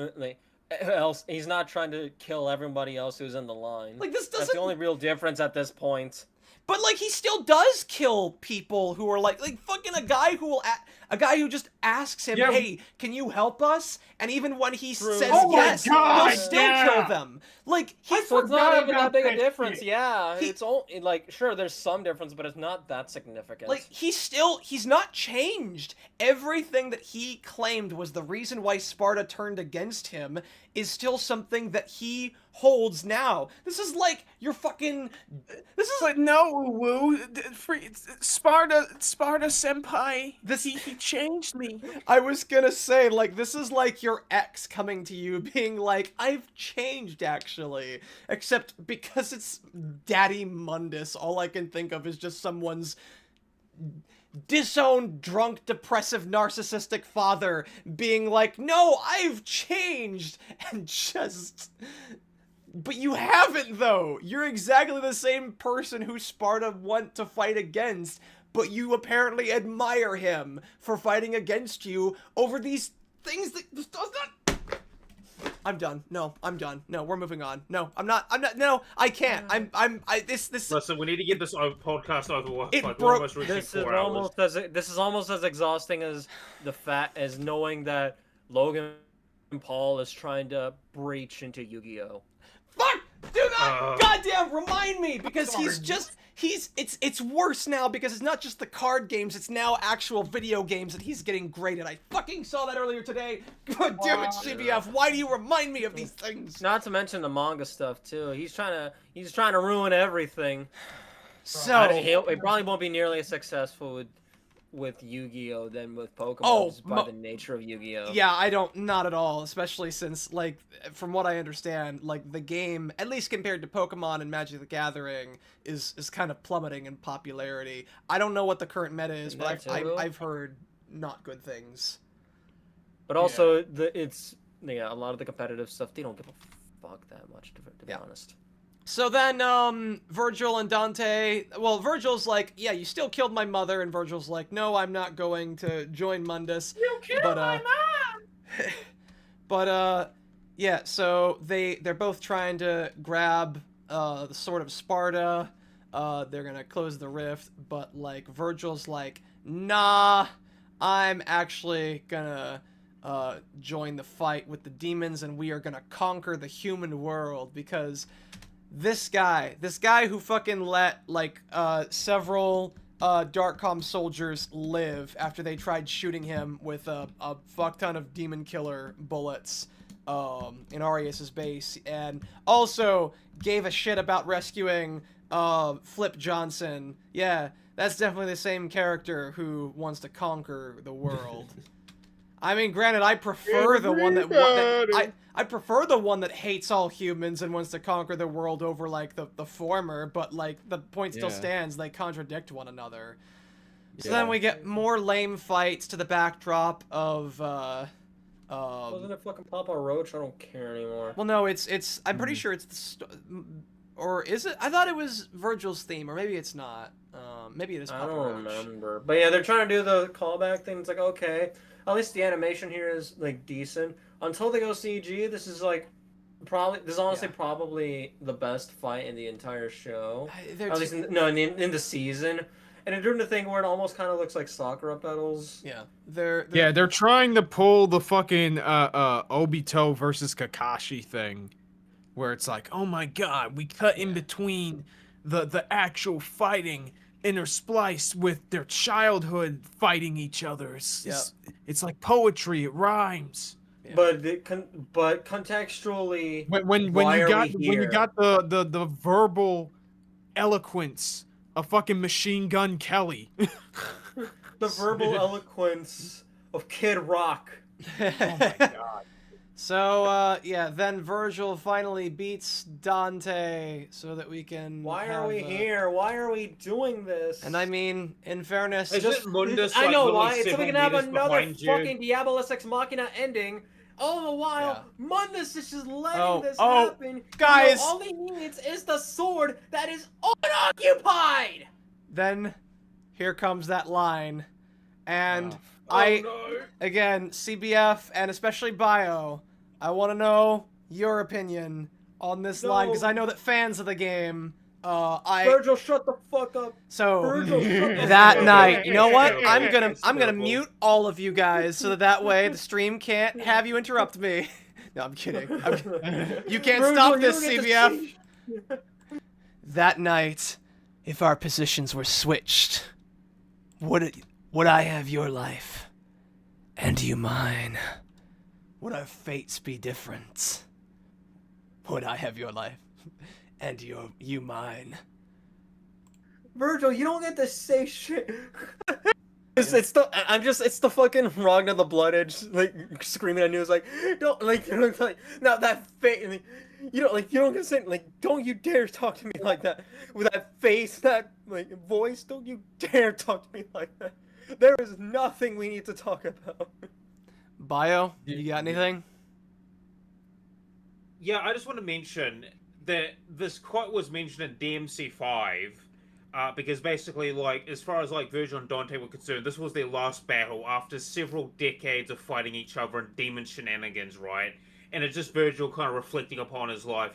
else. He's not trying to kill everybody else who's in the line. Like, this doesn't... That's the only real difference at this point. But, like, he still does kill people who are like fucking a guy who just asks him, hey, can you help us? And even when he says yes, he'll still kill them. Like, so it's not even that big a difference. Yeah, it's only, like, sure, there's some difference, but it's not that significant. Like, he's not changed. Everything that he claimed was the reason why Sparta turned against him is still something that he holds now. This is like your fucking... This is... But no, Woo. Sparta senpai. He changed me. I was gonna say, like, this is like your ex coming to you being like, I've changed, actually. Except because it's Daddy Mundus, all I can think of is just someone's disowned, drunk, depressive, narcissistic father being like, no, I've changed, and just... But you haven't, though. You're exactly the same person who Sparta went to fight against, but you apparently admire him for fighting against you over these things that does not... I'm done. No, I'm done. No, we're moving on. No, I'm not. No, I can't. This. Listen, we need to get this podcast over. It like, broke. This is almost as exhausting as as knowing that Logan Paul is trying to breach into Yu-Gi-Oh. Fuck! Do not goddamn remind me, because it's worse now, because it's not just the card games, it's now actual video games that he's getting great at. I fucking saw that earlier today. God damn it, CBF, why do you remind me of these things? Not to mention the manga stuff too. He's trying to ruin everything. So he probably won't be nearly as successful with Yu-Gi-Oh than with Pokemon, just by the nature of Yu-Gi-Oh. Yeah, not at all, especially since, like, from what I understand, like, the game, at least compared to Pokemon and Magic the Gathering, is kind of plummeting in popularity. I don't know what the current meta is, but I've heard not good things. But also, a lot of the competitive stuff, they don't give a fuck that much, to be honest. So then, Virgil and Dante, well, Virgil's like, yeah, you still killed my mother, and Virgil's like, no, I'm not going to join Mundus. You killed my mom! But, yeah, so they're both trying to grab, the Sword of Sparta, they're gonna close the rift, but, like, Virgil's like, nah, I'm actually gonna, join the fight with the demons, and we are gonna conquer the human world, because... This guy who fucking let, like, several, Darkcom soldiers live after they tried shooting him with a fuck ton of demon killer bullets, in Arias' base, and also gave a shit about rescuing, Flip Johnson. Yeah, that's definitely the same character who wants to conquer the world. I mean, granted, I prefer the one that I prefer the one that hates all humans and wants to conquer the world over, like, the former, but, like, the point still stands, they contradict one another. So then we get more lame fights to the backdrop of, wasn't it fucking Papa Roach? I don't care anymore. Well, no, it's I'm pretty sure it's or is it? I thought it was Virgil's theme, or maybe it's not. Maybe it is Papa Roach. I don't remember. But yeah, they're trying to do the callback thing. It's like, okay, at least the animation here is, like, decent. Until they go CG, this is, like, probably the best fight in the entire show. At least in the season. And they're doing the thing where it almost kind of looks like Sakura petals. Yeah, they're trying to pull the fucking Obito versus Kakashi thing, where it's like, oh my god, we cut in between the actual fighting interspliced with their childhood fighting each other. It's like poetry. It rhymes. Yeah. But contextually, when you got the verbal eloquence of fucking Machine Gun Kelly. The verbal eloquence of Kid Rock. Oh my god. So, yeah, then Virgil finally beats Dante so that we can. Why are we here? Why are we doing this? And I mean, in fairness, Isn't Mundus I like know literally why. It's so we 7 can have meters another behind you? fucking Diabolus Ex Machina ending. All the while, Mundus is just letting this happen. Guys! All he needs is the sword that is unoccupied! Then, here comes that line. And no. again, CBF and especially Bio, I want to know your opinion on this line, because I know that fans of the game, Virgil, shut the fuck up. So Virgil, shut the that fuck up. night, you know what? Okay, I'm gonna mute all of you guys so that way the stream can't have you interrupt me. No, I'm kidding. You can't Virgil, stop you this, don't get to CBF. see- That night, if our positions were switched, would I have your life, and you mine? Would our fates be different? Would I have your life, and you mine? Virgil, you don't get to say shit. It's the fucking Ragnar the Blood Edge like screaming at you. It's like don't like now that face. You don't get to say like don't you dare talk to me like that with that face, that like voice. Don't you dare talk to me like that. There is nothing we need to talk about. Bio, you got anything? Yeah, I just want to mention that this quote was mentioned in DMC5, because basically, like, as far as like Virgil and Dante were concerned, this was their last battle after several decades of fighting each other in demon shenanigans, right? And it's just Virgil kind of reflecting upon his life,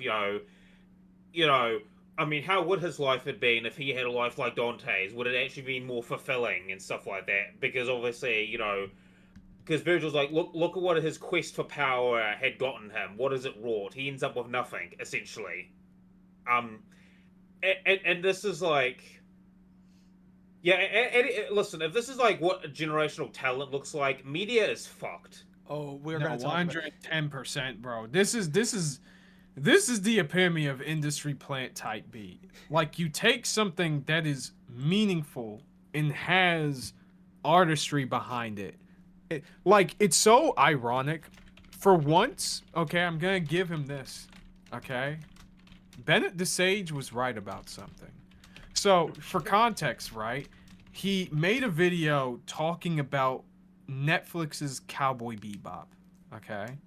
I mean, how would his life have been if he had a life like Dante's? Would it actually be more fulfilling and stuff like that? Because obviously, because Virgil's like, look at what his quest for power had gotten him. What has it wrought? He ends up with nothing, essentially. And this is like, yeah. Listen, if this is like what generational talent looks like, media is fucked. Oh, we're gonna talk about 110%, bro. This is the epitome of industry plant type beat. Like, you take something that is meaningful and has artistry behind it. It's so ironic. For once, okay, I'm gonna give him this, okay? Bennett DeSage was right about something. So, for context, right, he made a video talking about Netflix's Cowboy Bebop, okay?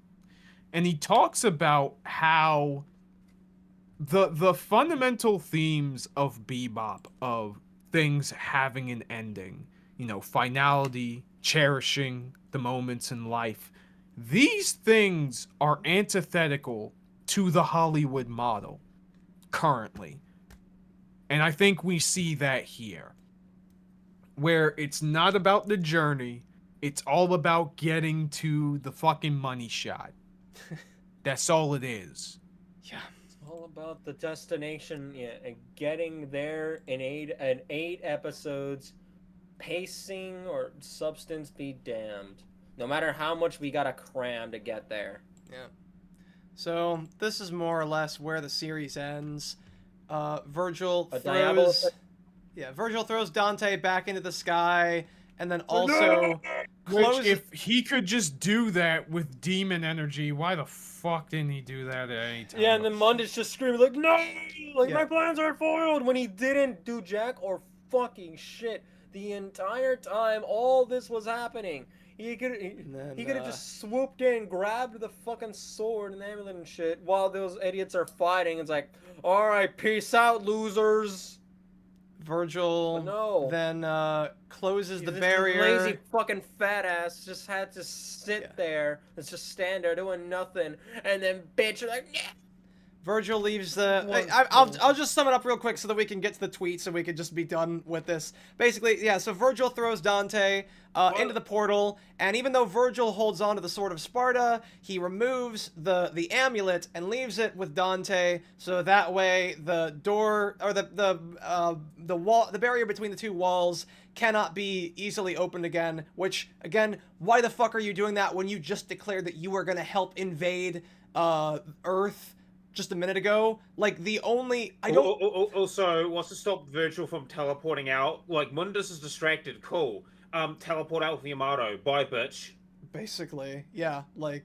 And he talks about how the fundamental themes of Bebop, of things having an ending, finality, cherishing the moments in life, these things are antithetical to the Hollywood model currently. And I think we see that here, where it's not about the journey, it's all about getting to the fucking money shot. That's all it is. Yeah. It's all about the destination, and getting there in eight episodes. Pacing or substance be damned. No matter how much we gotta cram to get there. Yeah. So this is more or less where the series ends. Virgil throws Dante back into the sky, and then also Which, if he could just do that with demon energy, why the fuck didn't he do that at any time? Yeah, and then Mundus just screaming like, no! My plans are foiled! When he didn't do jack or fucking shit the entire time all this was happening. He could have just swooped in, grabbed the fucking sword and amulet and shit while those idiots are fighting. It's like, alright, peace out, losers. Virgil then closes the barrier. Lazy fucking fat ass just had to sit there and just stand there doing nothing, and then bitch like, yeah. Virgil leaves the. I'll just sum it up real quick so that we can get to the tweets and we can just be done with this. Basically, yeah. So Virgil throws Dante into the portal, and even though Virgil holds on to the Sword of Sparta, he removes the amulet and leaves it with Dante, so that way the door or the wall, the barrier between the two walls, cannot be easily opened again. Which, again, why the fuck are you doing that when you just declared that you were gonna help invade Earth just a minute ago? Like, the only... Also, wants to stop Virgil from teleporting out. Like, Mundus is distracted, cool. teleport out with Yamato. Bye, bitch. Basically, yeah, like,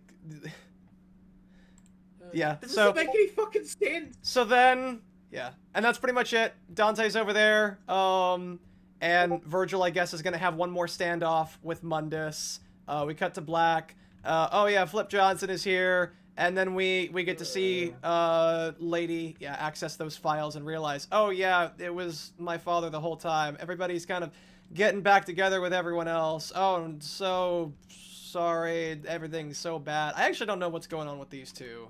yeah. Does So it make any fucking sense? So then, yeah, and that's pretty much it. Dante's over there, and Virgil, I guess, is gonna have one more standoff with Mundus. We cut to black. Oh yeah, Flip Johnson is here, and then we get to see Lady, access those files and realize, oh yeah, it was my father the whole time. Everybody's kind of getting back together with everyone else. Oh, I'm so sorry, everything's so bad. I actually don't know what's going on with these two.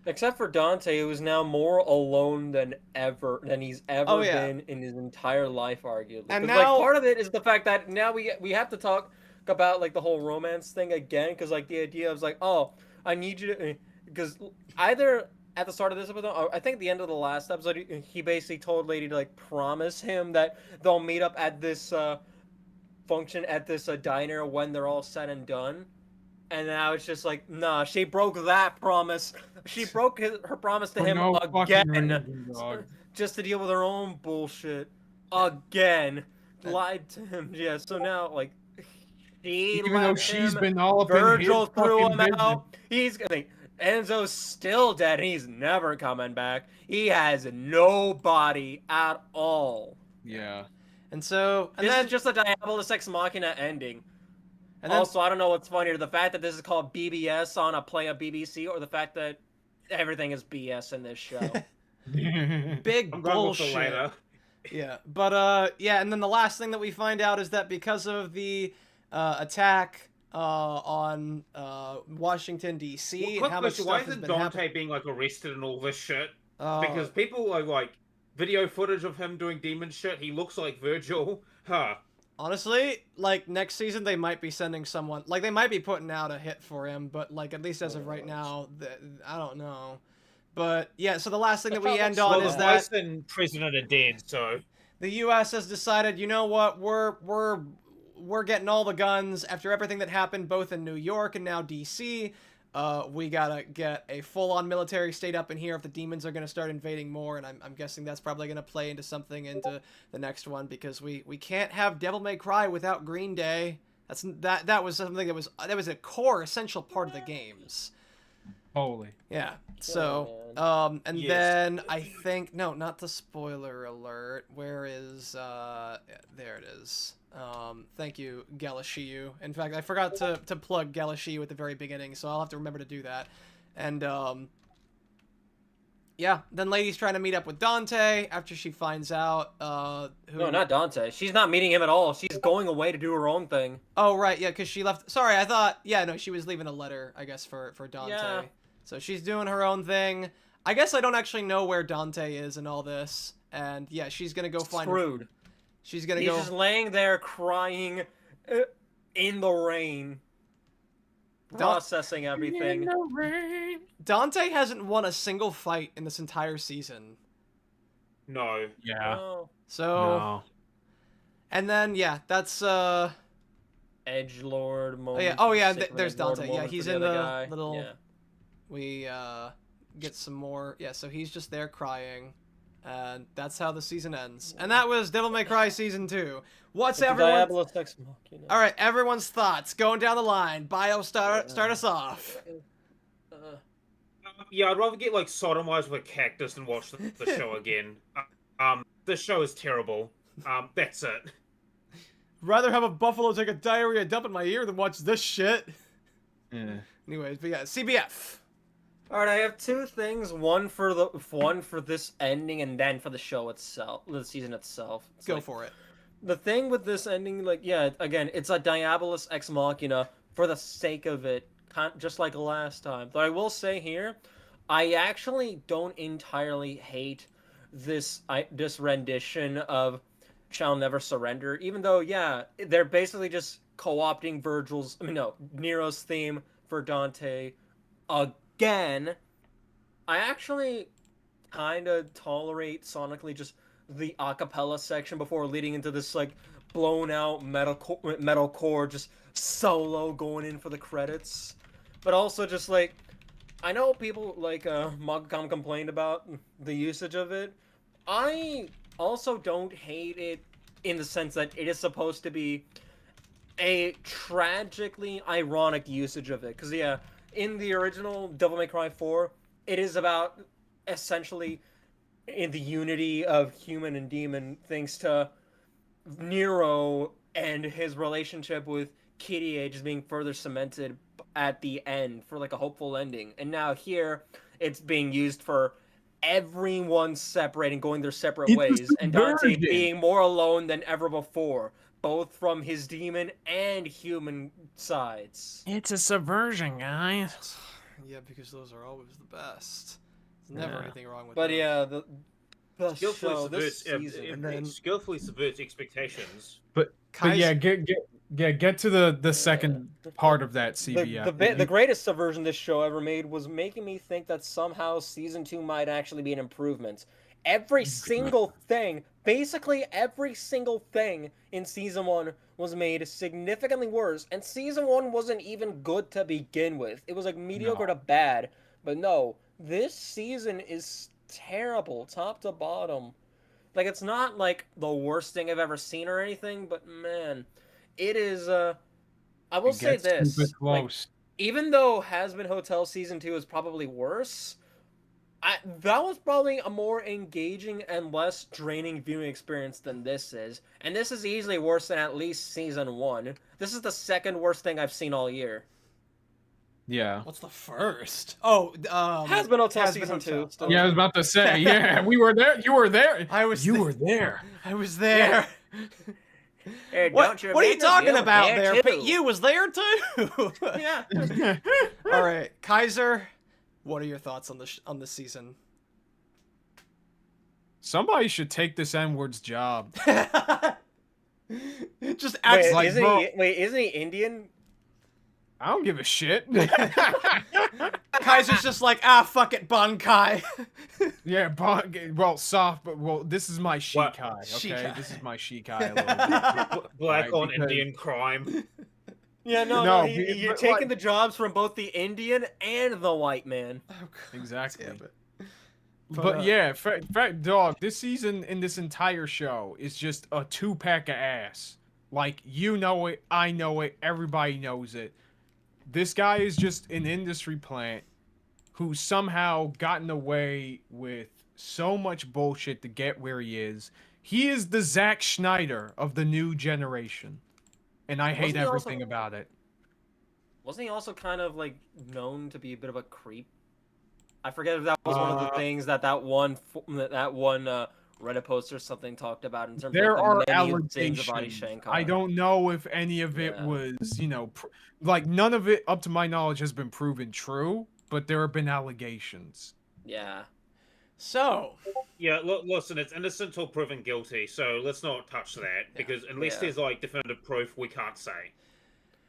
Except for Dante, who is now more alone than he's ever been in his entire life, arguably. And now, like, part of it is the fact that now we have to talk about like the whole romance thing again, because like the idea of like, oh, I need you to, because either at the start of this episode, or I think the end of the last episode, he basically told Lady to like promise him that they'll meet up at this function at this diner when they're all said and done. And now it's just like, nah, she broke that promise. She broke her promise to him again. Just to deal with her own bullshit. Again. Lied to him. Yeah, so now, like, even though she's been all up Virgil in his threw him business. out. Enzo's still dead and he's never coming back. He has no body at all. Yeah. And so... This is just a Diabolus Ex Machina ending. And then, also, I don't know what's funnier, the fact that this is called BBS on a play of BBC, or the fact that everything is BS in this show. big I'm going with the bullshit. later. Yeah, but yeah, and then the last thing that we find out is that because of the attack on Washington D.C. and how much stuff why has isn't been Dante happening. being like arrested and all this shit? Because people are like video footage of him doing demon shit. He looks like Virgil. Huh. Honestly, like, next season they might be sending someone, like, they might be putting out a hit for him, but, like, at least as of right now, I don't know. But, yeah, so the last thing that we end on is that... the and president are dead, so... The U.S. has decided, you know what, we're getting all the guns after everything that happened both in New York and now D.C., we gotta get a full-on military state up in here if the demons are gonna start invading more, and I'm guessing that's probably gonna play into something into the next one, because we can't have Devil May Cry without Green Day. That was something that was a core essential part of the games. Holy. Yeah. So, and Yes. then I think, no, not the spoiler alert. Where is, there it is. Thank you, Galaxiu. In fact, I forgot to plug Galaxiu at the very beginning, so I'll have to remember to do that. And, yeah, then Lady's trying to meet up with Dante after she finds out, who... No, not Dante. She's not meeting him at all. She's going away to do her own thing. Oh, right, yeah, because she left... Sorry, I thought... Yeah, no, she was leaving a letter, I guess, for Dante. Yeah. So she's doing her own thing. I guess I don't actually know where Dante is in all this. And, yeah, she's gonna go find... Screwed. She's gonna He's go... just laying there crying in the rain. Processing everything. In the rain. Dante hasn't won a single fight in this entire season. No. Yeah. Oh. So... No. And then, yeah, that's, Edgelord moment. Oh, yeah, Sick of there's Edgelord Dante. Yeah, moment he's for in other the guy. little... Yeah. We, get some more... Yeah, so he's just there crying. And that's how the season ends. And that was Devil May Cry Season 2. What's everyone's... Diabolus Ex Machina. Alright, everyone's thoughts. Going down the line. Bio, start us off. Yeah, I'd rather get like sodomized with a cactus than watch the show again. The show is terrible. That's it. Rather have a buffalo take a diarrhea dump in my ear than watch this shit. Yeah. Anyways, but yeah, CBF. Alright, I have two things. One for this ending, and then for the show itself, the season itself. It's Go like, for it. the thing with this ending, like, yeah, again, it's a Diabolus Ex Machina for the sake of it, just like last time. But I will say here, I actually don't entirely hate this rendition of Shall Never Surrender, even though, yeah, they're basically just co-opting Nero's theme for Dante again. I actually kind of tolerate sonically just the acapella section before leading into this like blown out metalcore just solo going in for the credits. But also just like, I know people like Mogcom complained about the usage of it. I also don't hate it in the sense that it is supposed to be a tragically ironic usage of it. Because, yeah, in the original Devil May Cry 4, it is about essentially in the unity of human and demon thanks to Nero and his relationship with Kyrie just being further cemented at the end for like a hopeful ending. And now here it's being used for everyone separating, going their separate ways, and Dante being more alone than ever before, both from his demon and human sides. It's a subversion, guys. Yeah, because those are always the best. There's never anything wrong with But those. yeah, the skillfully show, subverts, this season, skillfully subverts expectations. But yeah, get to the second part of that CBF. The greatest subversion this show ever made was making me think that somehow season 2 might actually be an improvement. Every single thing, basically every single thing in season 1 was made significantly worse, and season 1 wasn't even good to begin with. It was like mediocre to bad. But no, this season is terrible, top to bottom. Like, it's not like the worst thing I've ever seen or anything, but man, it is. I will say this: like, even though Has-Been Hotel season 2 is probably worse, that was probably a more engaging and less draining viewing experience than this is, and this is easily worse than at least season 1. This is the second worst thing I've seen all year. Yeah. What's the first? Oh, Has-Been Hotel season 2. Yeah, I was about to say. Yeah, we were there. You were there. You were there. I was there. Hey, what are you talking about there? Too. But you was there too. Yeah. All right, Kaiser. What are your thoughts on this season? Somebody should take this N-word's job. Just act like, isn't he Indian? I don't give a shit. Kaiser's just like, fuck it, Bankai. Yeah, well, soft, but this is my Shikai, okay? Shikai. This is my Shikai a little bit. Black on Indian crime. Yeah, no, you're taking the jobs from both the Indian and the white man. Oh, exactly. Damn it. But yeah, fact, dog, this season in this entire show is just a 2-pack of ass. Like, you know it, I know it, everybody knows it. This guy is just an industry plant who's somehow gotten away with so much bullshit to get where he is. He is the Zack Snyder of the new generation. And I hate everything about it. Wasn't he also kind of, like, known to be a bit of a creep? I forget if that was one of the things that one Reddit post or something talked about in terms of the allegations of Shankar. I don't know if any of it was, like, none of it, up to my knowledge, has been proven true, but there have been allegations. Yeah. So. Yeah, listen, it's innocent till proven guilty, so let's not touch that, because unless there's, like, definitive proof, we can't say.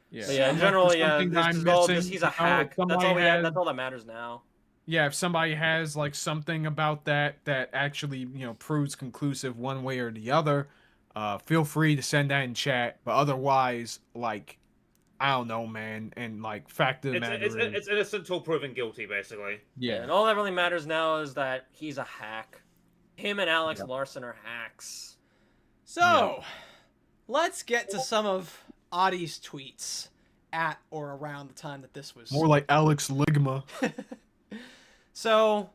Yeah, so, in general, this is all just, he's a hack. That's all that matters now. Yeah, if somebody has, like, something about that actually, proves conclusive one way or the other, feel free to send that in chat. But otherwise, like, I don't know, man. And, like, fact of the matter is... It's innocent till proven guilty, basically. Yeah. And all that really matters now is that he's a hack. Him and Alex Larson are hacks. So, let's get to some of Adi's tweets at or around the time that this was... More like Alex Ligma. So,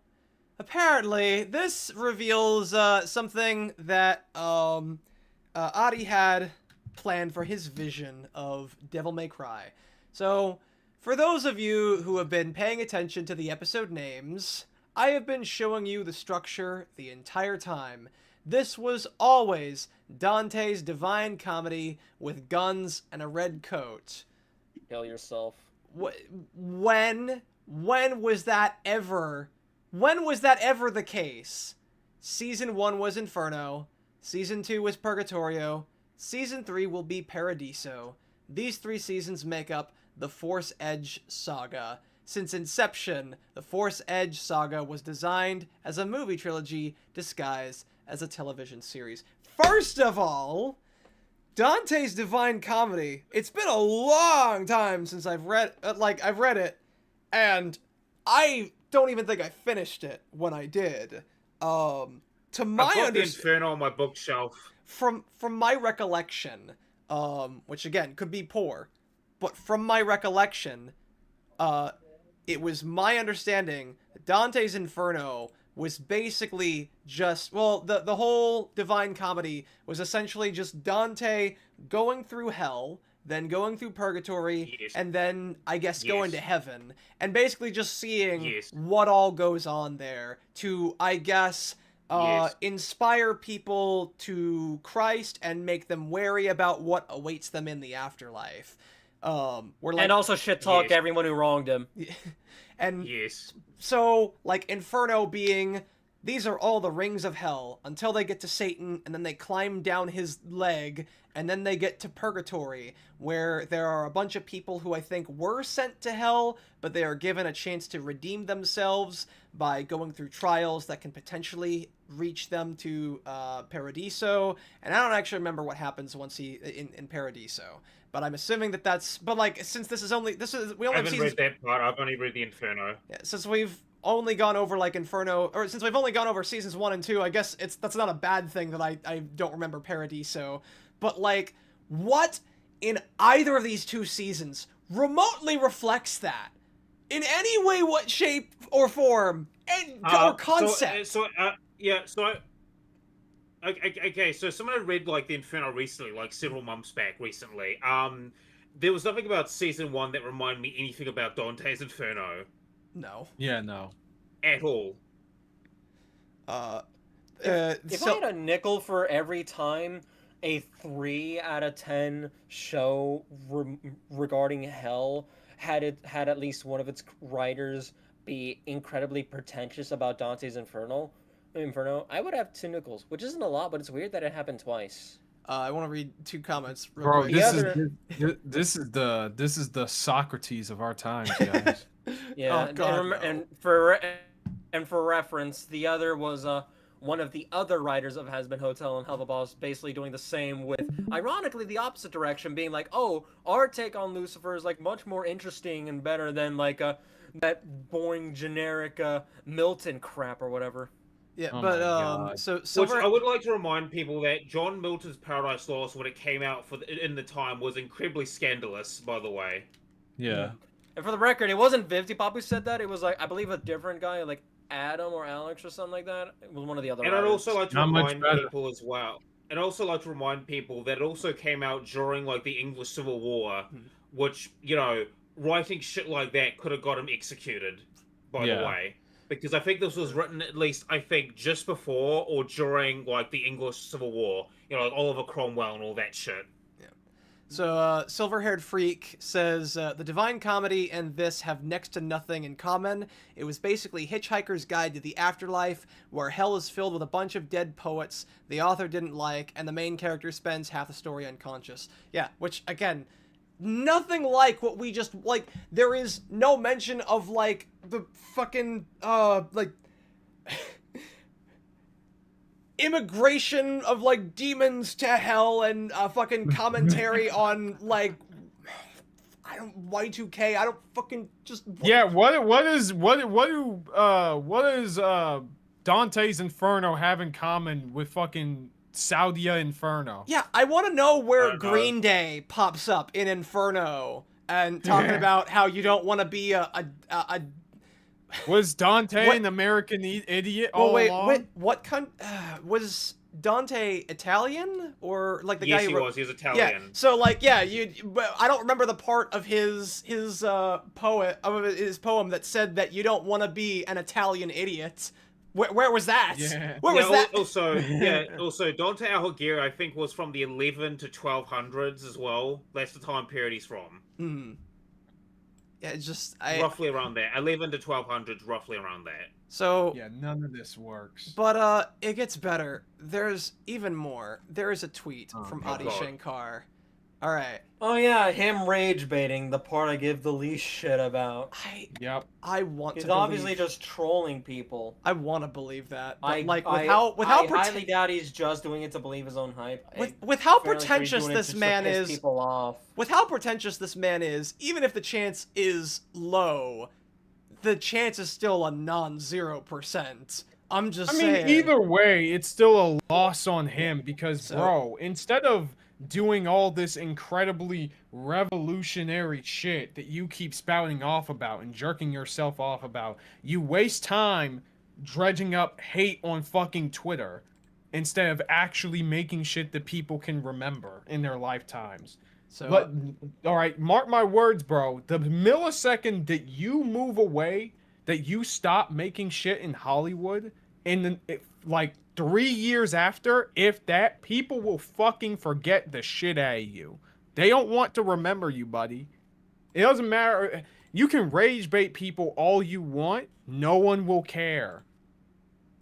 apparently, this reveals something that Adi had planned for his vision of Devil May Cry. So, for those of you who have been paying attention to the episode names, I have been showing you the structure the entire time. This was always Dante's Divine Comedy with guns and a red coat. Kill yourself. When was that ever the case? Season 1 was Inferno, Season 2 was Purgatorio, Season 3 will be Paradiso. These 3 seasons make up the Force Edge Saga. Since inception, the Force Edge Saga was designed as a movie trilogy disguised as a television series. First of all, Dante's Divine Comedy, it's been a long time since I've read it, and I don't even think I finished it when I did. To my I've got the Inferno on my bookshelf. from my recollection, which again could be poor, but from my recollection, it was my understanding that Dante's Inferno was basically just, well, the whole Divine Comedy was essentially just Dante going through hell, then going through purgatory, Yes. and then, I guess, Yes. going to heaven, and basically just seeing Yes. what all goes on there to, I guess, Yes. inspire people to Christ and make them wary about what awaits them in the afterlife. We're like, And also shit talk Yes. everyone who wronged him. and Yes. so, like, Inferno being, these are all the rings of hell until they get to Satan, and then they climb down his leg, and then they get to Purgatory, where there are a bunch of people who I think were sent to hell, but they are given a chance to redeem themselves by going through trials that can potentially reach them to Paradiso. And I don't actually remember what happens once he in Paradiso, but I'm assuming that that's. But like, since we only I have haven't seasons. read that part. I've only read the Inferno. Yeah, since we've only gone over like Inferno, or since we've only gone over seasons 1 and 2, I guess that's not a bad thing that I don't remember Paradiso. But like, what in either of these 2 seasons remotely reflects that in any way, what shape or form, or concept? Okay, so someone read like the Inferno recently, like several months back recently. There was nothing about season 1 that reminded me anything about Dante's Inferno. No. Yeah, no. At all. If I had a nickel for every time a 3 out of 10 show regarding hell had at least one of its writers be incredibly pretentious about Dante's Inferno, I would have 2 nickels, which isn't a lot, but it's weird that it happened twice. I want to read 2 comments real Bro, quick. this is the Socrates of our times, guys. Yeah, Oh, God, no. and for reference, the other was one of the other writers of Has Been Hotel and Helga Boss basically doing the same with, ironically, the opposite direction, being like, oh, our take on Lucifer is like much more interesting and better than like that boring generic Milton crap or whatever. Yeah, Oh but my God. so Which Silver. I would like to remind people that John Milton's Paradise Lost, when it came out in the time, was incredibly scandalous, by the way. Yeah. And for the record, it wasn't Vivty Pop who said that. It was like, I believe, a different guy, like Adam or Alex or something like that. It was one of the other And I'd writers. also like to Not much remind better. people as well. And also like to remind people that it also came out during like the English Civil War, which, you know, writing shit like that could have got him executed, by the way. Because I think this was written at least, I think, just before or during like the English Civil War. You know, like Oliver Cromwell and all that shit. So, Silver-Haired Freak says, the Divine Comedy and this have next to nothing in common. It was basically Hitchhiker's Guide to the Afterlife, where hell is filled with a bunch of dead poets the author didn't like, and the main character spends half the story unconscious. Yeah, which, again, nothing like what we just, like, there is no mention of, like, the fucking, like... immigration of like demons to hell and fucking commentary on like Y2K. I don't fucking just What does Dante's Inferno have in common with fucking Saudia Inferno? Yeah, I want to know where know. Green Day pops up in Inferno and talking about how you don't want to be a Was Dante What- an American idiot well, all wait, along? what was Dante Italian or like the Yes, guy he who wrote... was. He was Italian. Yeah, so like, yeah, I don't remember the part of his poem that said that you don't want to be an Italian idiot. Where was that? Yeah. Where was that? Also, Dante Alighieri, I think, was from the 11 to 1200s as well. That's the time period he's from. Yeah, it's just Roughly around there. 11 to 1200s, roughly around that. So Yeah, none of this works. But it gets better. There's even more. There is a tweet from Adi God. Shankar. All right. Oh yeah, him rage baiting, the part I give the least shit about. Yep. I want He's to obviously believe... just trolling people. I want to believe that. But I highly doubt he's just doing it to believe his own hype. with how Fairly sure he's pretentious doing it this just to man piss is, people off. with how pretentious this man is, even if the chance is low, the chance is still a non-0%. I'm just I mean, saying. either way, it's still a loss on him because, bro, instead of doing all this incredibly revolutionary shit that you keep spouting off about and jerking yourself off about, you waste time dredging up hate on fucking Twitter instead of actually making shit that people can remember in their lifetimes. So, But, all right, mark my words, bro. The millisecond that you move away, that you stop making shit in Hollywood, and then, like 3 years after, if that, people will fucking forget the shit out of you. They don't want to remember you, buddy. It doesn't matter. You can rage bait people all you want. No one will care.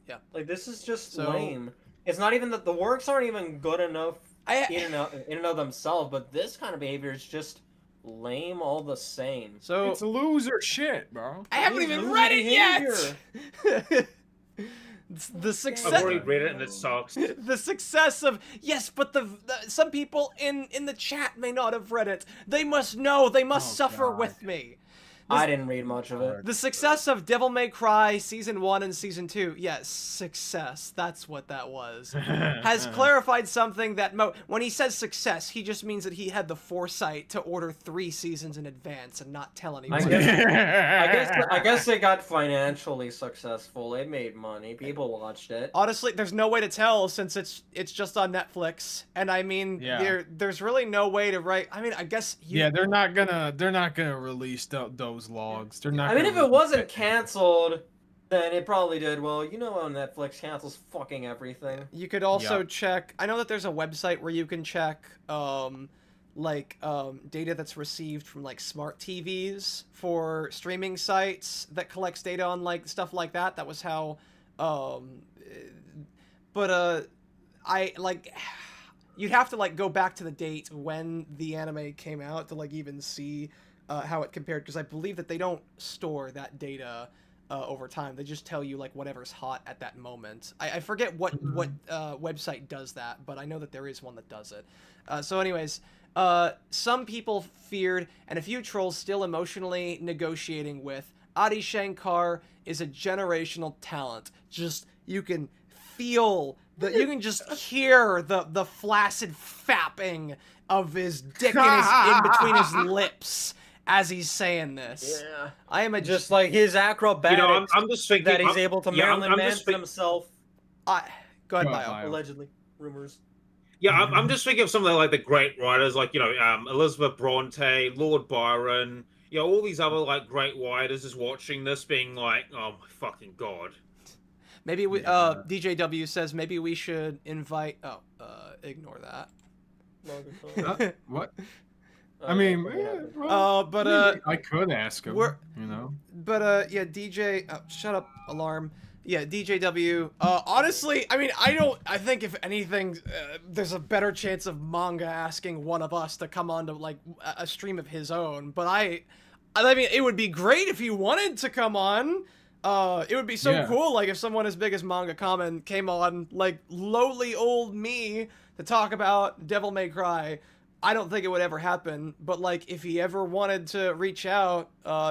yeah. Like, this is just So- lame. It's not even that the works aren't even good enough in and of themselves, but this kind of behavior is just lame all the same. So It's loser shit, bro. I haven't It's even loser read it behavior. yet. The success. I've already read it and it sucks. The success of yes, but the some people in the chat may not have read it. They must know. They must suffer God. with me. I didn't read much of it. The success of Devil May Cry Season 1 and Season 2, yes, success, that's what that was, has clarified something that when he says success, he just means that he had the foresight to order 3 seasons in advance and not tell anyone. I guess they got financially successful. They made money. People watched it. Honestly, there's no way to tell since it's just on Netflix, and I mean, there's really no way to write. I mean, I guess they're not gonna release those logs. They're not. I mean, gonna if it wasn't release that. canceled, then it probably did. Well, you know how Netflix cancels fucking everything. You could also check. I know that there's a website where you can check, data that's received from like smart TVs for streaming sites that collects data on like stuff like that. That was how, I like. You'd have to like go back to the date when the anime came out to like even see how it compared, because I believe that they don't store that data over time. They just tell you like whatever's hot at that moment. I forget what website does that, but I know that there is one that does it. So anyways, some people feared, and a few trolls still emotionally negotiating with, Adi Shankar is a generational talent. Just, you can feel you can just hear the flaccid fapping of his dick in between his lips as he's saying this. Yeah. I am Just like his acrobatics I'm just thinking that he's able to Marilyn Manson himself. Go ahead, Go Bio. ahead, Allegedly. Rumors. Yeah, I'm just thinking of some of the great writers, like, Elizabeth Bronte, Lord Byron, all these other, like, great writers is watching this being like, oh my fucking god. Maybe we, DJW says maybe we should invite, ignore that. What? I mean, I could ask him, But, yeah, DJ, shut up, alarm. Yeah, DJW. Honestly, I mean, I think if anything, there's a better chance of Manga asking one of us to come on to, like, a stream of his own. But I mean, it would be great if he wanted to come on. It would be so cool, like, if someone as big as Manga Common came on, like, lowly old me to talk about Devil May Cry. I don't think it would ever happen, but, like, if he ever wanted to reach out,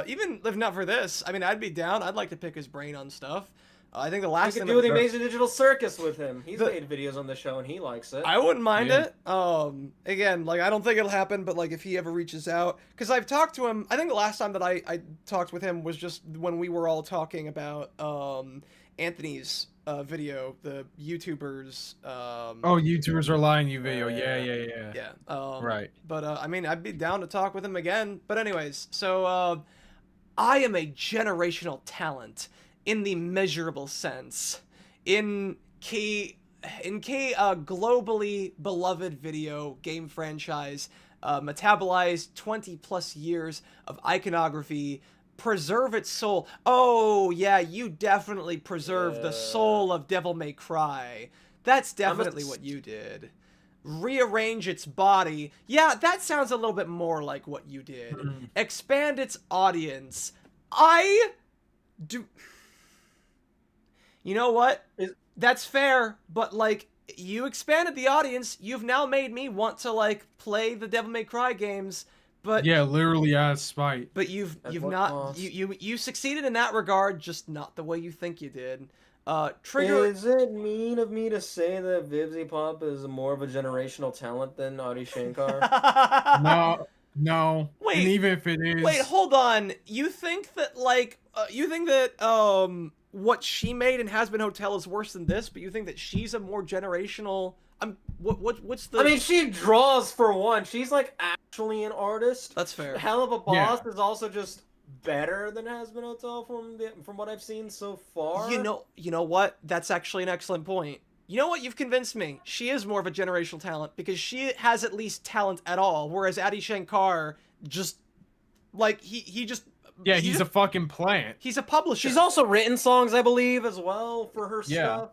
even if not for this, I mean, I'd be down. I'd like to pick his brain on stuff. I think the last You thing could do the Amazing Digital Circus with him. He's made videos on the show and he likes it. I wouldn't mind it. Again, like, I don't think it'll happen, but, like, if he ever reaches out, because I've talked to him, I think the last time that I talked with him was just when we were all talking about Anthony's video, the YouTubers. YouTubers are lying you video. Yeah. Right. But I mean, I'd be down to talk with him again. But anyways, so I am a generational talent in the measurable sense. In globally beloved video game franchise, metabolized 20 plus years of iconography, preserve its soul. Oh yeah, you definitely preserved the soul of Devil May Cry. That's definitely what you did. Rearrange its body. Yeah, that sounds a little bit more like what you did. Expand its audience. I do. You know what? That's fair, but, like, you expanded the audience. You've now made me want to, like, play the Devil May Cry games, but yeah, literally out of spite. But you've not you succeeded in that regard, just not the way you think you did. Trigger. Is it mean of me to say that Vivzy Pop is more of a generational talent than Adi Shankar? No. Wait, and even if it is, Wait, hold on. You think that what she made in Has Been Hotel is worse than this, but you think that she's a more generational? What's the? I mean, she draws for one. She's like actually an artist. That's fair. Hell of a Boss is also just better than Has Been Hotel from what I've seen so far. You know what? That's actually an excellent point. You know what? You've convinced me. She is more of a generational talent because she has at least talent at all, whereas Adi Shankar just like he just he's a fucking plant. He's a publisher. She's also written songs, I believe, as well for her stuff.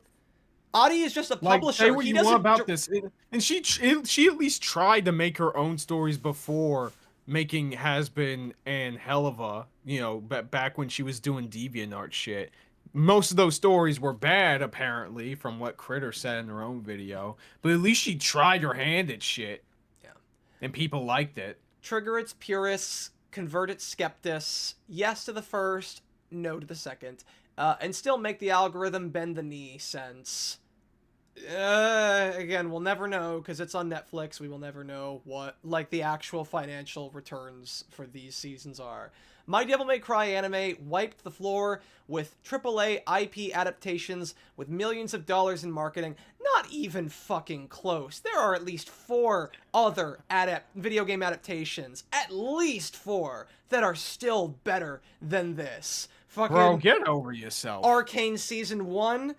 Adi is just a publisher. Say what you want about this, and she at least tried to make her own stories before making Has Been and Helluva, back when she was doing DeviantArt shit. Most of those stories were bad, apparently, from what Critter said in her own video. But at least she tried her hand at shit. Yeah. And people liked it. Trigger its purists, convert its skeptics, yes to the first, no to the second, and still make the algorithm bend the knee sense. Again, we'll never know because it's on Netflix. We will never know what the actual financial returns for these seasons are. My Devil May Cry anime wiped the floor with AAA IP adaptations with millions of dollars in marketing. Not even fucking close. There are at least 4 other video game adaptations, at least 4, that are still better than this. Fucking Bro, get over yourself. Arcane Season 1,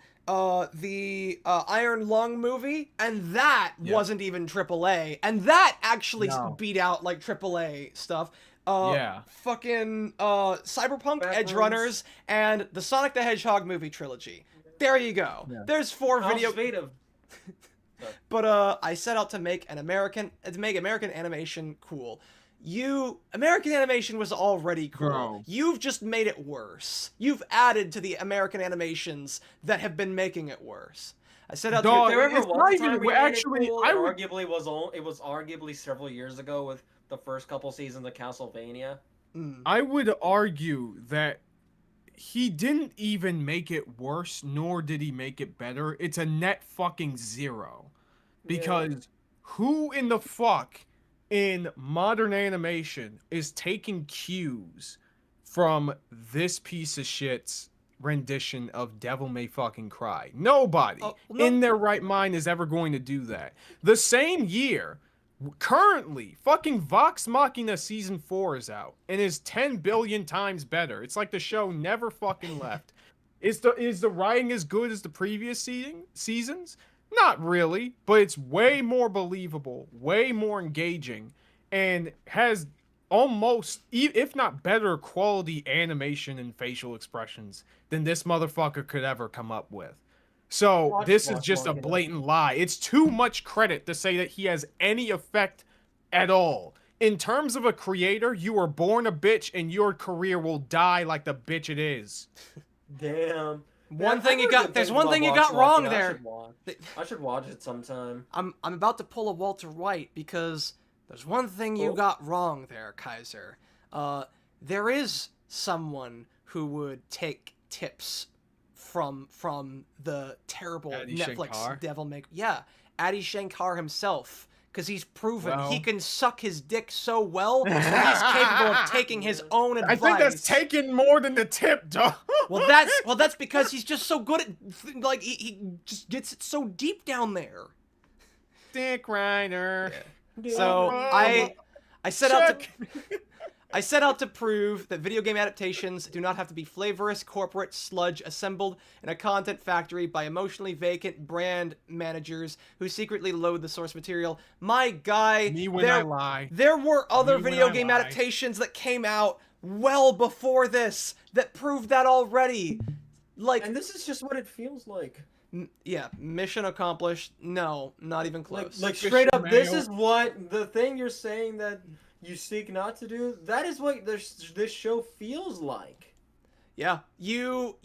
the Iron Lung movie, and that wasn't even AAA, and that actually beat out AAA stuff. Fucking Cyberpunk Edgerunners and the Sonic the Hedgehog movie trilogy. There you go. Yeah. There's 4 video. But I set out to make American animation cool. American animation was already cool. Bro. You've just made it worse. You've added to the American animations that have been making it worse. I set out to. It was arguably several years ago with the first couple seasons of Castlevania. I would argue that he didn't even make it worse, nor did he make it better. It's a net fucking 0. Because who in the fuck in modern animation is taking cues from this piece of shit's rendition of Devil May fucking Cry? Nobody in their right mind is ever going to do that. The same year, currently, fucking Vox Machina Season 4 is out and is 10 billion times better. It's like the show never fucking left. Is the writing as good as the previous seasons? Not really, but it's way more believable, way more engaging, and has almost, if not better quality animation and facial expressions than this motherfucker could ever come up with. So this is just a blatant lie. It's too much credit to say that he has any effect at all. In terms of a creator, you were born a bitch and your career will die like the bitch it is. Damn. There's one thing you got wrong there. I should watch it sometime. I'm about to pull a Walter White because there's one thing you got wrong there, Kaiser. There is someone who would take tips from the terrible Netflix Devil May Cry. Yeah, Adi Shankar himself. Because he's proven he can suck his dick so well that he's capable of taking his own advice. I think that's taking more than the tip, dog. Well, that's because he's just so good at he just gets it so deep down there. Dick Reiner. Yeah. So I set out to prove that video game adaptations do not have to be flavorous corporate sludge assembled in a content factory by emotionally vacant brand managers who secretly load the source material. My guy, there were other video game adaptations that came out well before this that proved that already. And this is just what it feels like. Yeah, mission accomplished. No, not even close. Like straight up, this is what the thing you're saying that you seek not to do, that is what this show feels like. Yeah, you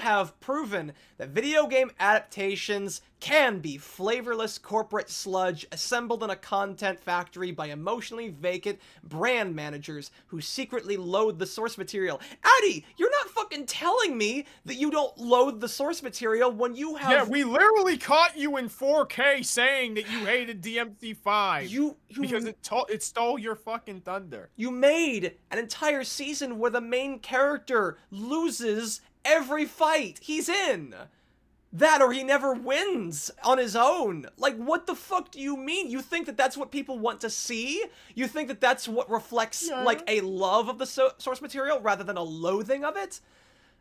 have proven that video game adaptations can be flavorless corporate sludge assembled in a content factory by emotionally vacant brand managers who secretly load the source material. Addy, you're not fucking telling me that you don't load the source material when you have... Yeah, we literally caught you in 4K saying that you hated DMC5 because it stole your fucking thunder. You made an entire season where the main character loses every fight he's in. That or he never wins on his own. Like, what the fuck do you mean? You think that that's what people want to see? You think that that's what reflects, like, a love of the source material rather than a loathing of it?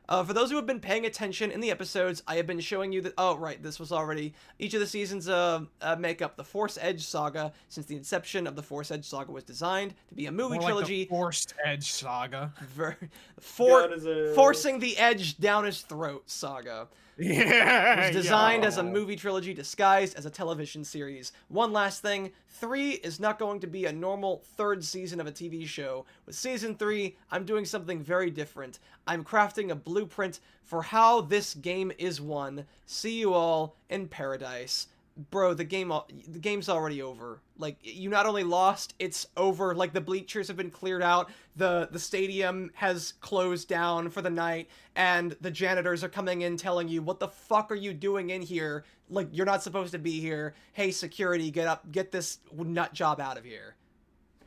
For those who have been paying attention in the episodes, I have been showing you that... Oh, right, this was already... Each of the seasons make up the Force Edge saga, since the inception of the Force Edge saga was designed to be a movie trilogy. Like the Forced Edge saga. Forcing the edge down his throat saga. Yeah, It was designed as a movie trilogy disguised as a television series. One last thing, 3 is not going to be a normal third season of a TV show. With season 3, I'm doing something very different. I'm crafting a blueprint for how this game is won. See you all in paradise. Bro, the game's already over. Like, you not only lost, it's over. Like, the bleachers have been cleared out, the stadium has closed down for the night, and the janitors are coming in telling you, what the fuck are you doing in here? Like, you're not supposed to be here. Hey, security, get up, get this nut job out of here.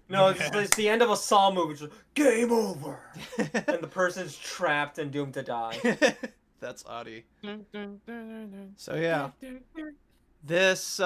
No, it's the end of a Saw movie. It's just, game over. And the person's trapped and doomed to die. That's Audie. So, yeah. This, Fish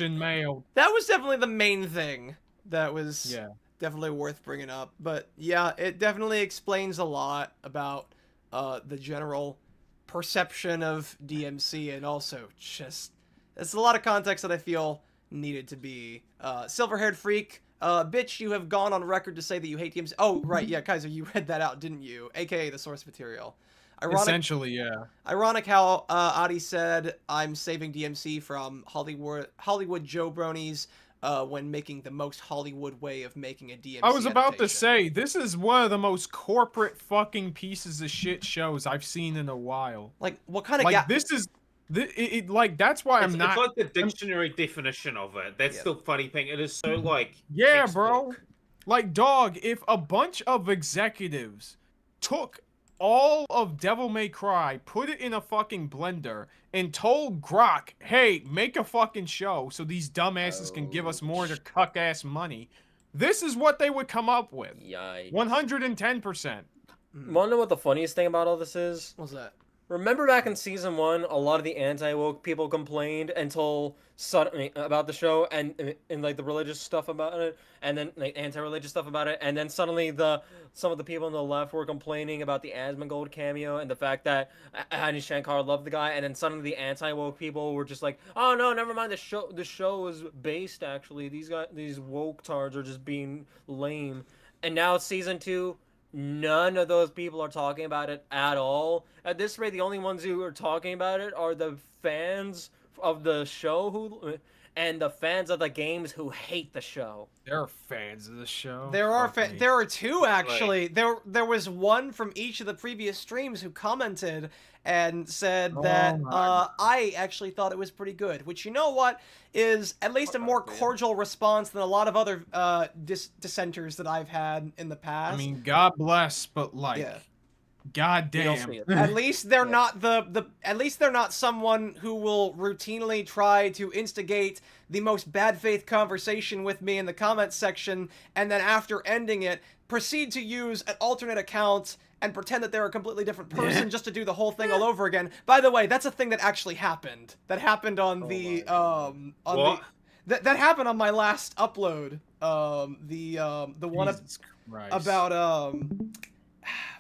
and mail. That was definitely the main thing that was definitely worth bringing up. But yeah, it definitely explains a lot about the general perception of DMC, and also just there's a lot of context that I feel needed to be. Silver-haired freak, bitch, you have gone on record to say that you hate DMC. Oh, right, yeah, Kaiser, you read that out, didn't you? AKA the source material. Essentially, yeah. Ironic how Adi said, I'm saving DMC from Hollywood Joe Bronies when making the most Hollywood way of making a DMC I was about to adaptation. say, this is one of the most corporate fucking pieces of shit shows I've seen in a while. Like, what kind of... Like, this is... like, that's why I'm not... It's like the dictionary definition of it. That's the funny thing. It is so, like... Yeah, textbook. bro. Like, dog, if a bunch of executives took all of Devil May Cry, put it in a fucking blender, and told Grok, hey, make a fucking show so these dumbasses can give us more to cuck-ass money, this is what they would come up with. Yikes. 110%. Wanna know what the funniest thing about all this is? What's that? Remember back in season 1, a lot of the anti-woke people complained until suddenly about the show and like the religious stuff about it, and then like anti-religious stuff about it, and then suddenly some of the people on the left were complaining about the Asmongold cameo and the fact that Shankar loved the guy, and then suddenly the anti-woke people were just like, oh no, never mind, the show is based actually. These woke tards are just being lame, and now it's season 2. None of those people are talking about it at all. At this rate, the only ones who are talking about it are the fans of the show and the fans of the games who hate the show. There are fans of the show. There are two actually. Right. There was one from each of the previous streams who commented and said that I actually thought it was pretty good, which, you know what, is at least a more cordial response than a lot of other dissenters that I've had in the past. I mean, God bless, but like, God damn. At least they're not at least they're not someone who will routinely try to instigate the most bad faith conversation with me in the comments section, and then after ending it, proceed to use an alternate account and pretend that they're a completely different person just to do the whole thing all over again. By the way, that's a thing that actually happened. That happened on that happened on my last upload. The one about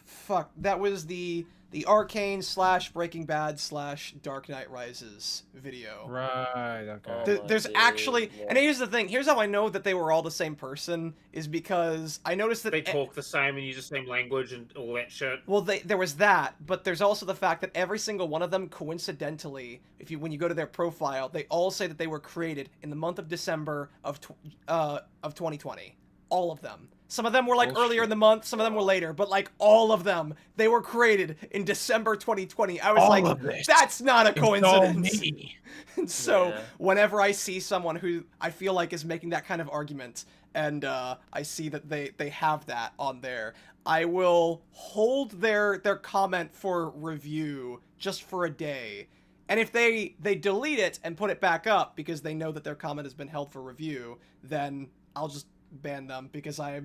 fuck, that was the Arcane / Breaking Bad / Dark Knight Rises video. Right, okay. There's actually, and here's the thing, here's how I know that they were all the same person, is because I noticed that... They talk the same and use the same language and all that shit. Well, there was that, but there's also the fact that every single one of them, coincidentally, when you go to their profile, they all say that they were created in the month of December of 2020. All of them. Some of them were like earlier in the month, some of them were later, but like all of them, they were created in December 2020. I was All like, of this that's not a It's all coincidence. me. And so Yeah. whenever I see someone who I feel like is making that kind of argument, and I see that they have that on there, I will hold their comment for review just for a day. And if they delete it and put it back up because they know that their comment has been held for review, then I'll just ban them because I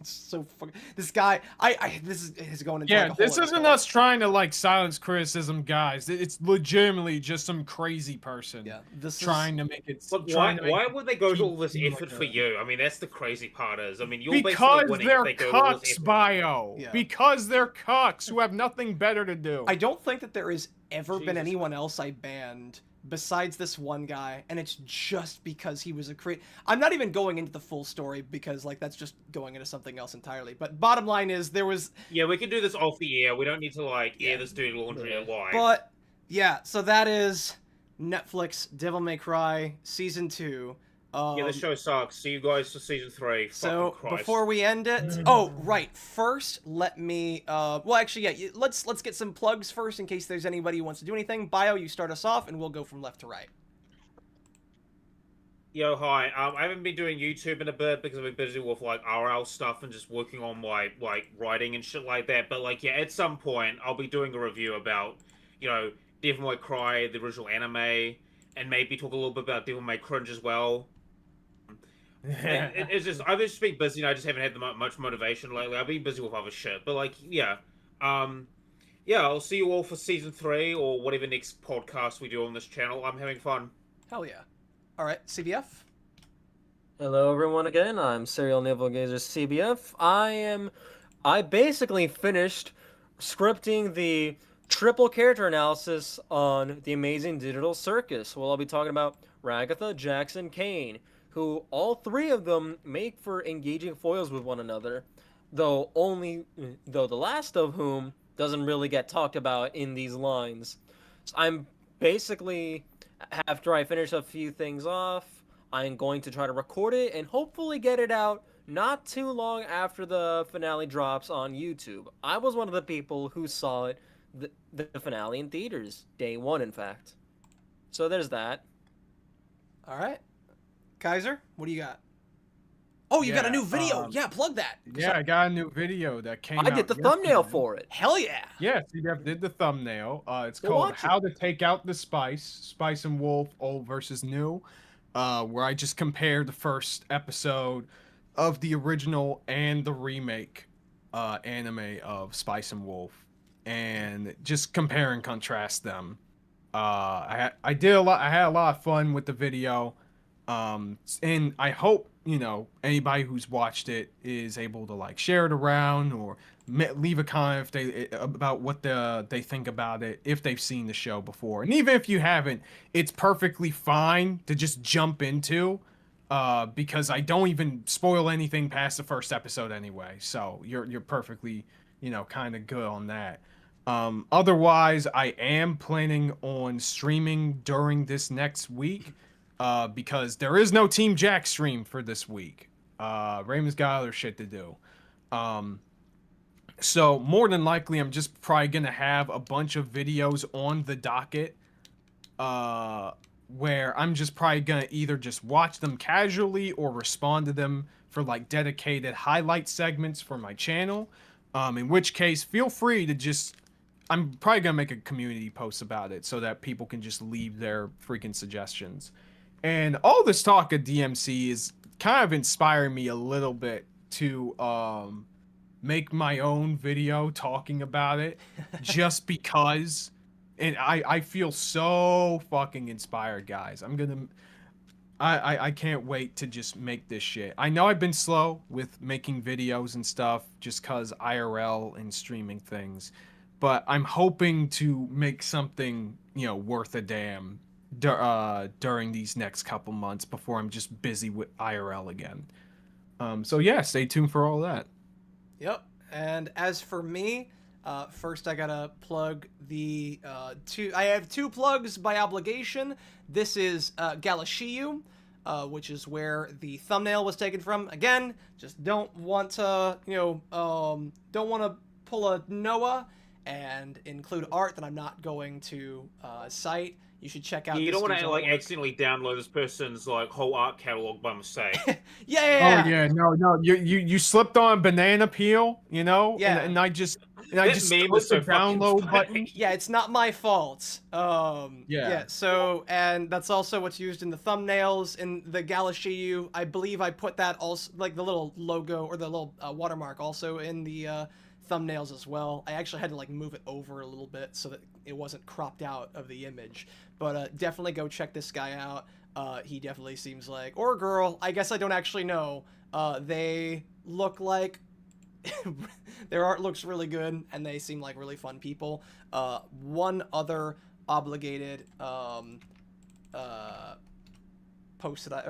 so this guy this is going into Yeah, like a whole this other isn't thing. us trying to like silence criticism, guys. It's legitimately just some crazy person This trying to make it. Look, trying to make why it would they go to seem all this like effort a- for you? I mean, that's the crazy part is, I mean, you're basically Because winning they're if they go to all this cucks, effort. bio. Yeah. Because they're cucks who have nothing better to do. I don't think that there has ever been Jesus. anyone else I banned besides this one guy, and it's just because he was a I'm not even going into the full story because like that's just going into something else entirely. But bottom line is there was Yeah, we can do this off the air. We don't need to like air this dirty laundry live. But yeah, so that is Netflix Devil May Cry season 2. Yeah, the show sucks. See you guys for season 3. So Fucking Christ. before we end it, oh right, first let me well actually yeah, let's get some plugs first in case there's anybody who wants to do anything. Bio, you start us off and we'll go from left to right. Yo, hi. I haven't been doing YouTube in a bit because I've been busy with like RL stuff and just working on my like writing and shit like that. But like yeah, at some point I'll be doing a review about, you know, Devil May Cry, the original anime, and maybe talk a little bit about Devil May Cringe as well. It's just I've just been busy. I just haven't had much motivation lately. I've been busy with other shit. But like yeah, yeah. I'll see you all for season 3 or whatever next podcast we do on this channel. I'm having fun. Hell yeah. All right, CBF. Hello everyone again, I'm Serial Naval Gazer CBF. I basically finished scripting the triple character analysis on The Amazing Digital Circus. Well, I'll be talking about Ragatha, Jackson, Kane, who all three of them make for engaging foils with one another, though the last of whom doesn't really get talked about in these lines. So I'm basically, after I finish a few things off, I'm going to try to record it and hopefully get it out not too long after the finale drops on YouTube. I was one of the people who saw it, the finale in theaters, day 1 in fact. So there's that. All right. Kaiser, what do you got? Oh, you got a new video. Yeah, plug that. Yeah, I got a new video that came out. I did the thumbnail yesterday. for it. Hell yeah. Yeah, CBF did the thumbnail. It's Go called watch How to Take Out the Spice and Wolf, Old versus New, where I just compared the first episode of the original and the remake anime of Spice and Wolf, and just compare and contrast them. I did a lot. I had a lot of fun with the video, and I hope anybody who's watched it is able to like share it around or leave a comment about what they think about it if they've seen the show before. And even if you haven't, it's perfectly fine to just jump into, because I don't even spoil anything past the first episode anyway. So you're perfectly kind of good on that. Otherwise, I am planning on streaming during this next week. Because there is no Team Jack stream for this week. Raymond's got other shit to do. So more than likely, I'm just probably gonna have a bunch of videos on the docket, where I'm just probably gonna either just watch them casually or respond to them for like dedicated highlight segments for my channel. In which case, feel free to just. I'm probably gonna make a community post about it so that people can just leave their freaking suggestions. And all this talk of DMC is kind of inspiring me a little bit to make my own video talking about it, just because. And I feel so fucking inspired, guys. I can't wait to just make this shit. I know I've been slow with making videos and stuff just because IRL and streaming things, but I'm hoping to make something worth a damn during these next couple months before I'm just busy with IRL again. So yeah, stay tuned for all that. Yep. And as for me, first I gotta plug the I have two plugs by obligation. This is Galaxiu. which is where the thumbnail was taken from. Again, just don't want to, don't want to pull a Noah and include art that I'm not going to cite. You should check out. You this don't want dude's to like artwork. accidentally download this person's like whole art catalog by mistake. Oh yeah, no, you slipped on banana peel, Yeah. and I just That meme was so clicked the download fucking button. funny. Yeah, it's not my fault. Yeah. So, and that's also what's used in the thumbnails in the Galaxiu. I believe I put that also, like the little logo or the little watermark, also in the thumbnails as well. I actually had to like move it over a little bit so that it wasn't cropped out of the image. But definitely go check this guy out. He definitely seems like, or girl, I guess I don't actually know. They look like their art looks really good, and they seem like really fun people. One other obligated post that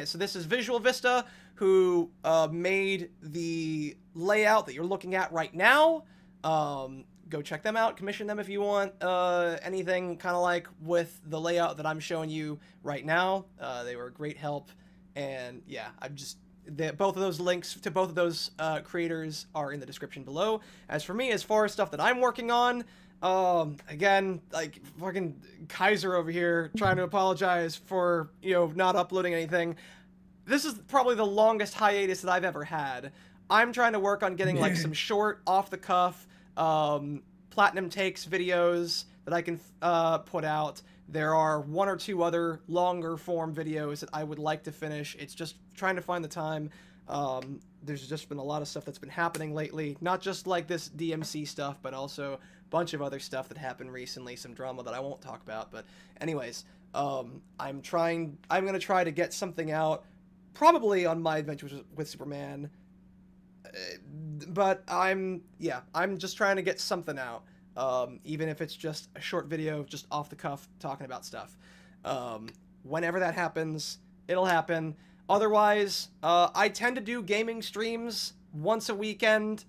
so this is Visual Vista, who made the layout that you're looking at right now. Go check them out, commission them if you want anything kind of like with the layout that I'm showing you right now. They were a great help, and yeah, both of those links to both of those creators are in the description below. As for me, as far as stuff that I'm working on, again, like fucking Kaiser over here trying to apologize for, not uploading anything. This is probably the longest hiatus that I've ever had. I'm trying to work on getting like some short, off the cuff, platinum takes videos that I can put out. There are one or two other longer form videos that I would like to finish. It's just trying to find the time. There's just been a lot of stuff that's been happening lately. Not just like this DMC stuff, but also a bunch of other stuff that happened recently. Some drama that I won't talk about. But anyways, I'm going to try to get something out probably on my adventures with Superman. But I'm just trying to get something out. Even if it's just a short video, just off the cuff, talking about stuff. Whenever that happens, it'll happen. Otherwise, I tend to do gaming streams once a weekend.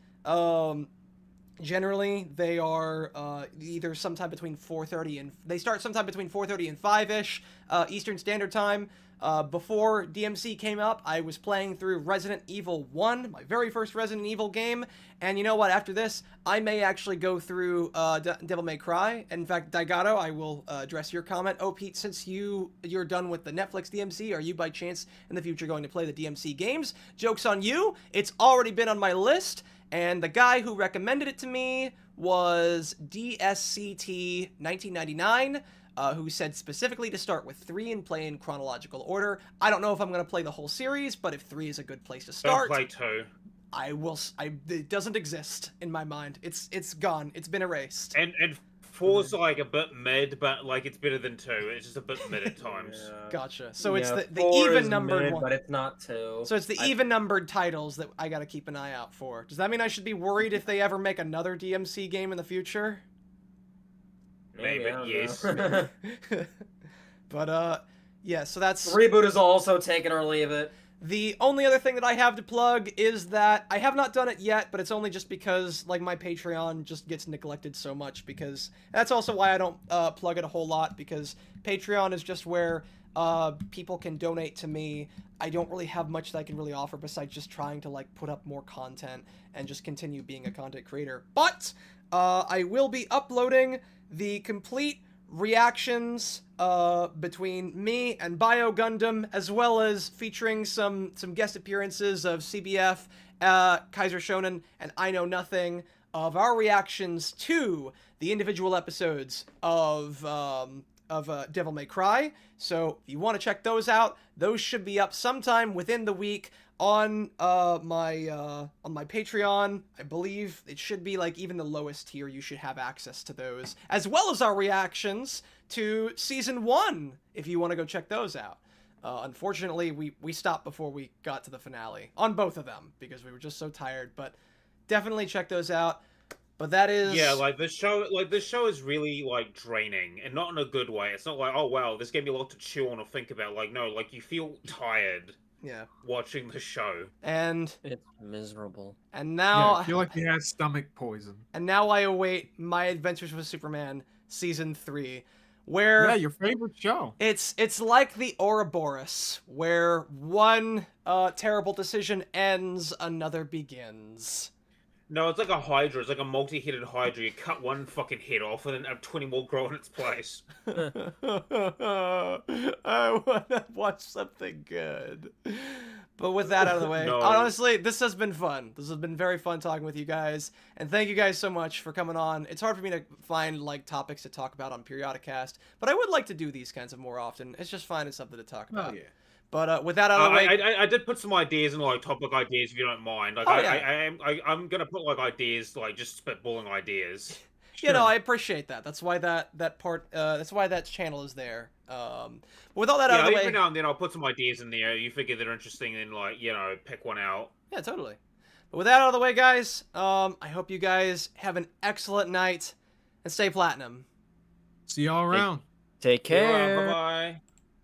Generally, they are either sometime between 4:30 and they start sometime between 4:30 and 5-ish Eastern Standard Time. Before DMC came up, I was playing through Resident Evil 1, my very first Resident Evil game, and you know what, after this, I may actually go through Devil May Cry. In fact, Daigato, I will address your comment. Oh, Pete, since you're done with the Netflix DMC, are you by chance in the future going to play the DMC games? Joke's on you, it's already been on my list, and the guy who recommended it to me was DSCT1999, who said specifically to start with 3 and play in chronological order. I don't know if I'm going to play the whole series, but if 3 is a good place to start, Don't play 2. I will. It doesn't exist in my mind. It's gone. It's been erased. And 4's like a bit mid, but like it's better than 2. It's just a bit mid at times. Yeah. Gotcha. So it's the 4 is even numbered mid, one. but it's not 2. So it's the even numbered titles that I got to keep an eye out for. Does that mean I should be worried if they ever make another DMC game in the future? Maybe, yes. But yeah, so that's Reboot is also taken or leave it. the only other thing that I have to plug is that I have not done it yet, but it's only just because like my Patreon just gets neglected so much, because that's also why I don't plug it a whole lot, because Patreon is just where people can donate to me. I don't really have much that I can really offer besides just trying to like put up more content and just continue being a content creator. But I will be uploading the complete reactions between me and Bio Gundam, as well as featuring some guest appearances of CBF, Kaiser Shonen, and IKnowNothing, of our reactions to the individual episodes of Devil May Cry. So if you want to check those out, those should be up sometime within the week on my Patreon. I believe it should be like even the lowest tier. You should have access to those, as well as our reactions to season 1 if you want to go check those out. Unfortunately, we stopped before we got to the finale on both of them because we were just so tired, but definitely check those out. But that is... Yeah, like this show is really like draining, and not in a good way. It's not like, oh wow, this gave me a lot to chew on or think about. Like, no, like you feel tired. Yeah. Watching the show. And it's miserable. And now I feel like he has stomach poison. And now I await My Adventures with Superman season 3, where Yeah, your favorite show. it's like the Ouroboros, where one terrible decision ends, another begins. No, it's like a Hydra. It's like a multi-headed Hydra. You cut one fucking head off and then have 20 more grow in its place. I want to watch something good. But with that out of the way, No. honestly, this has been fun. This has been very fun talking with you guys, and thank you guys so much for coming on. It's hard for me to find like topics to talk about on Periodicast, but I would like to do these kinds of more often. It's just finding something to talk about. Oh, yeah. But with that out of the way, I did put some ideas in like topic ideas if you don't mind. Like I'm gonna put like ideas like just spitballing ideas. you know, I appreciate that. That's why that part. That's why that channel is there. But with all that out of the way, every now and then I'll put some ideas in there. You figure they're interesting, and like pick one out. Yeah, totally. But with that out of the way, guys, I hope you guys have an excellent night and stay platinum. See y'all around. Take care. Bye bye.